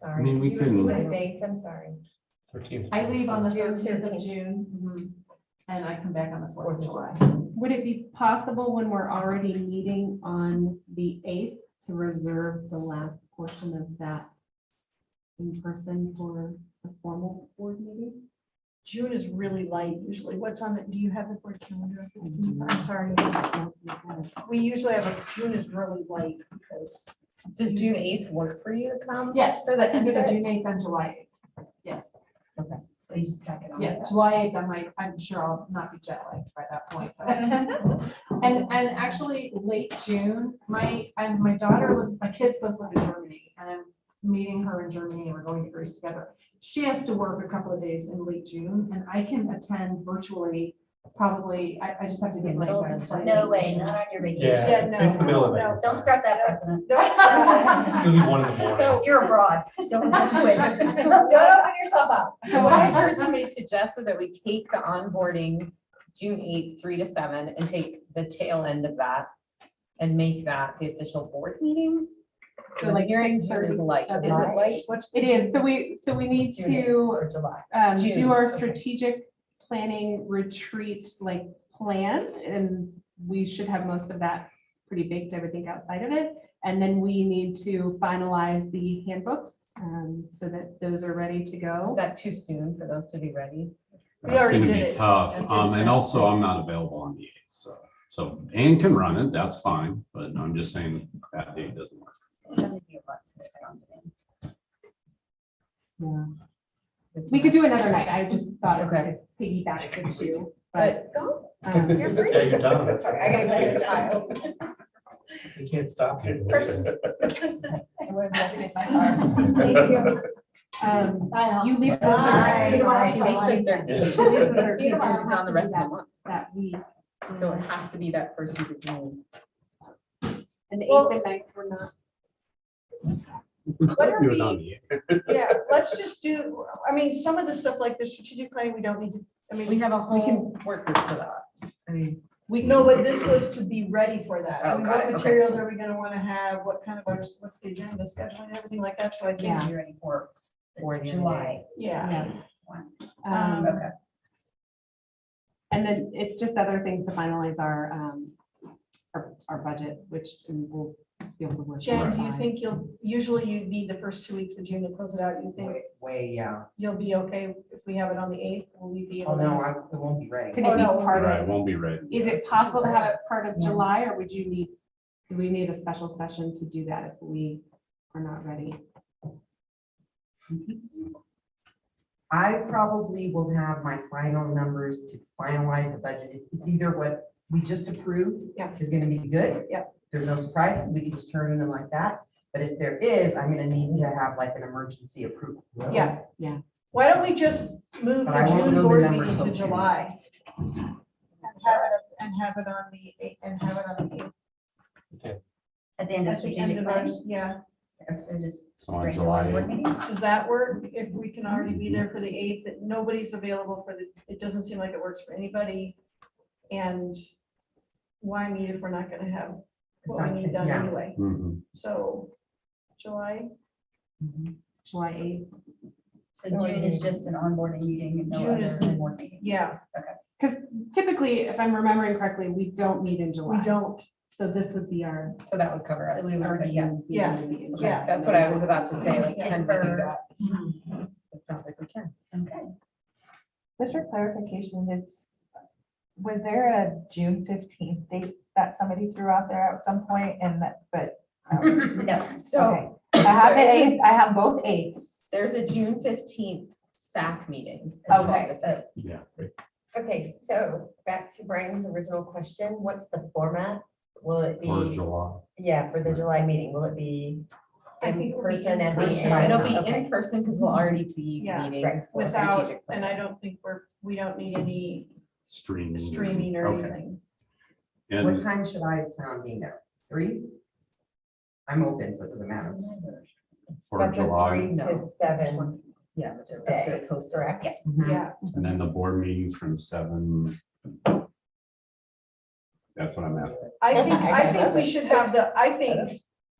Speaker 2: Sorry.
Speaker 4: I mean, we
Speaker 2: You
Speaker 4: can-
Speaker 2: repeat those dates, I'm sorry.
Speaker 9: 13th.
Speaker 10: I leave on the
Speaker 2: June
Speaker 10: 13th of
Speaker 2: 13th.
Speaker 10: June and I come back on the 4th of July.
Speaker 7: Would it be possible when we're already meeting on the 8th to reserve the last portion of that in person for the formal board meeting?
Speaker 3: June is really light usually. What's on it? Do you have the board calendar? I'm sorry. We usually have June is really light because.
Speaker 6: does June 8th work for you to come?
Speaker 10: Yes,
Speaker 6: For
Speaker 10: I
Speaker 6: the
Speaker 10: can
Speaker 6: end
Speaker 10: do
Speaker 6: of
Speaker 10: the
Speaker 6: it?
Speaker 10: June 8th and July 8th. Yes,
Speaker 8: So you just tack it on.
Speaker 10: yeah, July 8th, I'm sure I'll not be jet lagged by that point. but- And actually, late June, my kids both live in Germany, and I'm meeting her in Germany, and we're going to Greece together. She has to work a couple of days in late June, and I can attend virtually, probably, I just have to get my exact flight.
Speaker 8: No way, not on your vacation.
Speaker 9: Yeah,
Speaker 3: no,
Speaker 9: it's the middle of
Speaker 3: no.
Speaker 9: it.
Speaker 8: Don't start that precedent.
Speaker 9: You leave 1 in the morning.
Speaker 6: So
Speaker 8: You're abroad. Don't do it. Don't open yourself up.
Speaker 6: So what I heard somebody suggest was that we take the onboarding June 8th, 3 to 7, and take the tail end of that and make that the official board meeting.
Speaker 7: So like
Speaker 6: Hearing
Speaker 7: 6:30
Speaker 6: is light. Is it
Speaker 2: July.
Speaker 6: light?
Speaker 7: It is, so we need
Speaker 2: June
Speaker 7: to
Speaker 2: Or July.
Speaker 7: do
Speaker 6: June.
Speaker 7: our strategic planning retreat plan, and we should have most of that pretty baked, everything outside of it. And then we need to finalize the handbooks, so that those are ready to
Speaker 6: Is
Speaker 7: go.
Speaker 6: that too soon for those to be ready?
Speaker 3: We
Speaker 4: That's
Speaker 3: already
Speaker 4: gonna
Speaker 3: did
Speaker 4: be
Speaker 3: it.
Speaker 4: tough,
Speaker 3: That's it.
Speaker 4: and also I'm not available on the 8th, so Ann can run it, that's fine, but I'm just saying that date doesn't work.
Speaker 6: That would be a lot to fit on then.
Speaker 7: Yeah. We could do another night. I just thought if we
Speaker 2: Okay.
Speaker 7: could piggyback the two, but.
Speaker 2: Go.
Speaker 7: You're
Speaker 9: Yeah, you're done. That's
Speaker 7: Sorry, I gotta get the child.
Speaker 9: You can't stop you.
Speaker 7: I would have left it in my car. Thank you. You leave the
Speaker 2: Bye.
Speaker 7: 13th.
Speaker 2: Bye.
Speaker 6: She makes the 13th.
Speaker 7: She leaves the
Speaker 6: You
Speaker 7: 13th,
Speaker 6: don't
Speaker 7: so
Speaker 6: have
Speaker 7: she's
Speaker 6: to
Speaker 7: gone the
Speaker 6: do
Speaker 7: rest of the
Speaker 6: that.
Speaker 7: month. That week.
Speaker 6: So it has to be that first week of June.
Speaker 7: And the
Speaker 3: Well-
Speaker 7: 8th and 9th were not.
Speaker 4: We can still do it on the 8th.
Speaker 3: Yeah, let's just do, I mean, some of the stuff like the strategic planning, we don't need to, I mean.
Speaker 6: We have a
Speaker 2: We
Speaker 6: whole,
Speaker 2: can work group for that. I mean,
Speaker 3: No, but this was to be ready for that. I
Speaker 2: Oh,
Speaker 3: mean,
Speaker 2: got
Speaker 3: what
Speaker 2: it, okay.
Speaker 3: materials are we gonna wanna have, what kind of, what's the agenda, scheduling, everything like that, so I think.
Speaker 7: Yeah.
Speaker 2: be ready for
Speaker 6: for the
Speaker 2: July.
Speaker 3: Yeah.
Speaker 2: Okay.
Speaker 7: And then it's just other things to finalize our budget, which we'll be able to work.
Speaker 3: Jen, do you
Speaker 7: outside.
Speaker 3: think usually you need the first 2 weeks of June to close it out, you think
Speaker 5: Way, yeah.
Speaker 3: you'll be okay if we have it on the 8th, will we be
Speaker 5: Oh,
Speaker 3: able to?
Speaker 5: no, it won't be ready.
Speaker 7: Could
Speaker 3: Oh,
Speaker 7: it be
Speaker 3: no.
Speaker 7: part
Speaker 4: Right,
Speaker 7: of,
Speaker 4: won't be ready.
Speaker 7: is it possible to have it part of July, or would you need, do we need a special session to do that if we are not ready?
Speaker 5: I probably will have my final numbers to finalize the budget. It's either what we just approved
Speaker 3: Yeah.
Speaker 5: is gonna be good.
Speaker 3: Yeah.
Speaker 5: There's no surprises, we can just turn it in like that. But if there is, I'm gonna need to have like an emergency approval.
Speaker 3: Yeah.
Speaker 7: Yeah.
Speaker 3: Why don't we just move
Speaker 5: But
Speaker 3: the
Speaker 5: I won't
Speaker 3: June
Speaker 5: know the
Speaker 3: board
Speaker 5: numbers
Speaker 3: meeting to
Speaker 5: till June.
Speaker 3: July? And have it on the 8th, and have it on the 8th.
Speaker 8: At the end of
Speaker 3: At the end
Speaker 8: strategic
Speaker 3: of our,
Speaker 8: planning.
Speaker 3: yeah,
Speaker 8: So just
Speaker 4: So on
Speaker 8: regular
Speaker 4: July
Speaker 8: board
Speaker 4: 8th.
Speaker 8: meeting?
Speaker 3: does that work? If we can already be there for the 8th, that nobody's available for the, it doesn't seem like it works for anybody. And why meet if we're not gonna have what we need done
Speaker 5: Yeah.
Speaker 3: anyway?
Speaker 4: Mhm.
Speaker 3: So, July,
Speaker 7: July 8th.
Speaker 8: So June is just an onboarding meeting and no
Speaker 3: June is-
Speaker 8: other board meeting.
Speaker 3: yeah,
Speaker 7: Because typically, if I'm remembering correctly, we don't meet in July.
Speaker 3: we don't,
Speaker 7: So this would be our.
Speaker 6: So that would cover us.
Speaker 8: So we would-
Speaker 7: our
Speaker 8: yeah.
Speaker 7: June
Speaker 3: Yeah.
Speaker 7: meeting would be in July.
Speaker 3: Yeah,
Speaker 6: That's what I was about to say, like,
Speaker 8: Yeah.
Speaker 6: can we do that? It sounds like we can.
Speaker 8: Okay.
Speaker 11: Just for clarification, was there a June 15th date that somebody threw out there at some point and that, but.
Speaker 8: No.
Speaker 11: Okay, I have the 8th, I have both 8ths.
Speaker 6: There's a June 15th SAC meeting.
Speaker 11: Okay.
Speaker 4: Yeah. great.
Speaker 2: Okay, so back to Brian's original question, what's the format? Will it
Speaker 4: For
Speaker 2: be,
Speaker 4: July.
Speaker 2: yeah, for the July meeting, will it be
Speaker 3: I think
Speaker 2: in
Speaker 3: it'll be
Speaker 2: person
Speaker 3: in
Speaker 2: at the
Speaker 5: person.
Speaker 2: end?
Speaker 6: It'll be
Speaker 2: Okay.
Speaker 6: in person because we'll already be
Speaker 3: Yeah,
Speaker 6: meeting
Speaker 2: right.
Speaker 6: for
Speaker 3: without,
Speaker 6: strategic
Speaker 3: and I
Speaker 6: planning.
Speaker 3: don't think we don't need any
Speaker 4: Streaming.
Speaker 3: streaming or
Speaker 4: Okay.
Speaker 3: anything.
Speaker 5: What
Speaker 4: And
Speaker 5: time should I plan on being there? 3? I'm open, so it doesn't matter.
Speaker 4: for
Speaker 2: That's a
Speaker 4: July,
Speaker 2: 3 to 7
Speaker 6: Yeah.
Speaker 2: day, correct?
Speaker 8: Yeah.
Speaker 3: Yeah,
Speaker 4: and then the board meetings from 7. That's what I'm asking.
Speaker 3: I think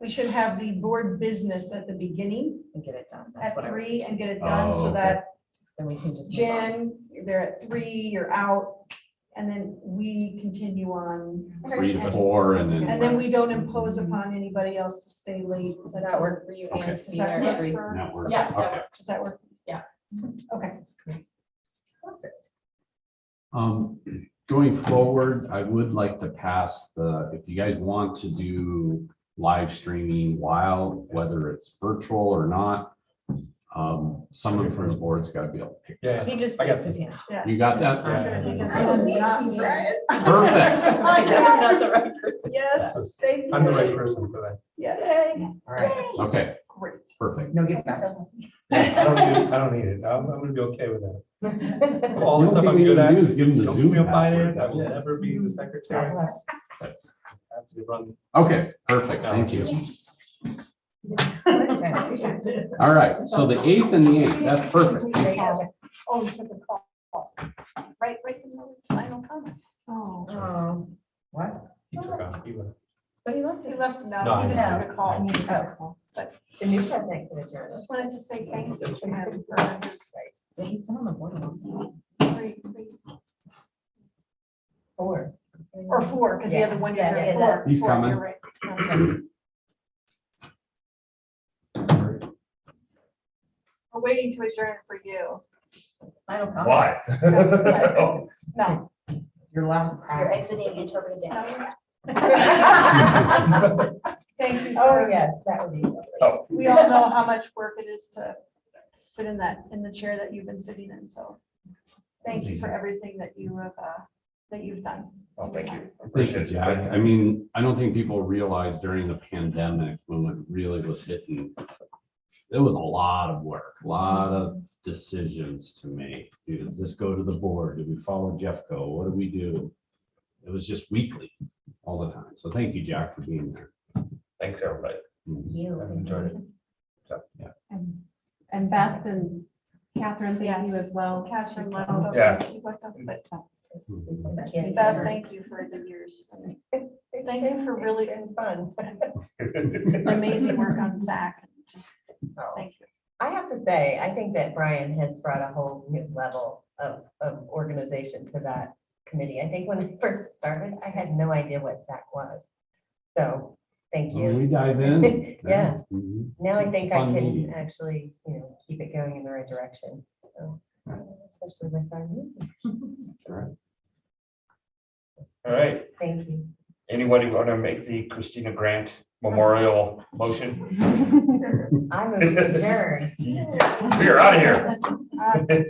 Speaker 3: we should have the board business at the beginning
Speaker 6: And get it done. That's
Speaker 3: at
Speaker 6: what I was
Speaker 3: 3 and get it done
Speaker 4: Oh,
Speaker 3: so
Speaker 4: okay.
Speaker 3: that
Speaker 6: Then we can just. move on.
Speaker 3: Jen, they're at 3, you're out, and then we continue on.
Speaker 4: 3 to 4 and then.
Speaker 3: And then we don't impose upon anybody else to stay late.
Speaker 6: Does that work for you,
Speaker 4: Okay.
Speaker 6: Anne?
Speaker 3: Does that work for-
Speaker 4: That works.
Speaker 6: Yeah, that
Speaker 4: Okay.
Speaker 3: Does that work?
Speaker 6: Yeah.
Speaker 3: Okay.
Speaker 4: Going forward, I would like to pass if you guys want to do live streaming while, whether it's virtual or not, someone from the board's got to be able to pick.
Speaker 9: Yeah.
Speaker 6: He just
Speaker 9: I got
Speaker 6: puts his
Speaker 9: this.
Speaker 6: hand.
Speaker 4: You got that?
Speaker 9: Yeah.
Speaker 4: Perfect.
Speaker 6: I'm not the right person.
Speaker 3: Yes. thank you.
Speaker 9: I'm the right person for that.
Speaker 3: Yes,
Speaker 5: All right,
Speaker 4: Okay,
Speaker 3: great.
Speaker 4: perfect.
Speaker 5: no give back.
Speaker 9: I don't need it. I'm gonna be okay with that. All the
Speaker 4: The
Speaker 9: stuff
Speaker 4: only
Speaker 9: I'm
Speaker 4: thing
Speaker 9: good
Speaker 4: we
Speaker 9: at.
Speaker 4: need to do is give them the
Speaker 9: Don't
Speaker 4: Zoom
Speaker 9: put me on
Speaker 4: password.
Speaker 9: finance, I will never be the
Speaker 5: God
Speaker 9: secretary.
Speaker 5: bless.
Speaker 9: I have to run.
Speaker 4: Okay, perfect. Thank you. All right, so the 8th and the 8th, that's perfect.
Speaker 8: There you go.
Speaker 3: Oh, you took a call. Right in the final comment.
Speaker 7: Oh.
Speaker 2: Oh,
Speaker 5: What?
Speaker 9: He took off. He left.
Speaker 2: but he left
Speaker 3: He
Speaker 2: us.
Speaker 3: left
Speaker 9: No,
Speaker 3: now, he
Speaker 9: I
Speaker 3: just took a call.
Speaker 2: The new president can adjourn
Speaker 3: I
Speaker 2: us.
Speaker 3: just wanted to say thank you to him for his
Speaker 6: Yeah, he's been on the board a long
Speaker 3: great,
Speaker 2: Or
Speaker 3: 4, because the other one, you're
Speaker 2: Yeah,
Speaker 3: right,
Speaker 2: yeah,
Speaker 3: 4.
Speaker 4: He's
Speaker 3: 4,
Speaker 4: coming.
Speaker 3: you're right. Okay. We're waiting to adjourn for you.
Speaker 6: Final comment.
Speaker 1: Why?
Speaker 3: No.
Speaker 5: Your last.
Speaker 8: You're exiting interpretive dance.
Speaker 3: Thank you.
Speaker 2: Oh,
Speaker 3: for-
Speaker 2: yes, that would be lovely.
Speaker 1: Oh,
Speaker 3: We all know how much work it is to sit in the chair that you've been sitting in, so thank you for everything that you've done.
Speaker 1: Well, thank you.
Speaker 4: Thank you,
Speaker 1: Appreciate it.
Speaker 4: Jack. I mean, I don't think people realized during the pandemic when it really was hitting, there was a lot of work, a lot of decisions to make. Does this go to the board? Do we follow Jeffco? What do we do? It was just weekly all the time. So thank you, Jack, for being there.
Speaker 1: Thanks, everybody.
Speaker 2: You.
Speaker 1: I've enjoyed it.
Speaker 7: And Beth and Catherine, thank you as well.
Speaker 3: Catherine Leno.
Speaker 1: Yeah.
Speaker 3: Beth, thank you for the years. Thank you for really
Speaker 2: It's been fun.
Speaker 3: amazing work on Zach. Thank you.
Speaker 2: I have to say, I think that Brian has brought a whole new level of organization to that committee. I think when I first started, I had no idea what SAC was. So, thank
Speaker 4: When
Speaker 2: you.
Speaker 4: we dive in.
Speaker 2: Yeah.
Speaker 4: Mhm.
Speaker 2: Now I
Speaker 4: It's a
Speaker 2: think I
Speaker 4: fun
Speaker 2: can
Speaker 4: meeting.
Speaker 2: actually, keep it going in the right direction. So, especially with our meeting.
Speaker 1: All right.
Speaker 2: Thank you.
Speaker 1: Anybody want to make the Christina Grant Memorial motion?
Speaker 2: I move to adjourn.
Speaker 1: We are out of here.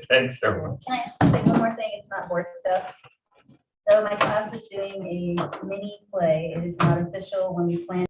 Speaker 1: Thanks, everyone.
Speaker 8: Can I say one more thing? It's not board stuff. So my class is doing a mini play. It is not official when we plan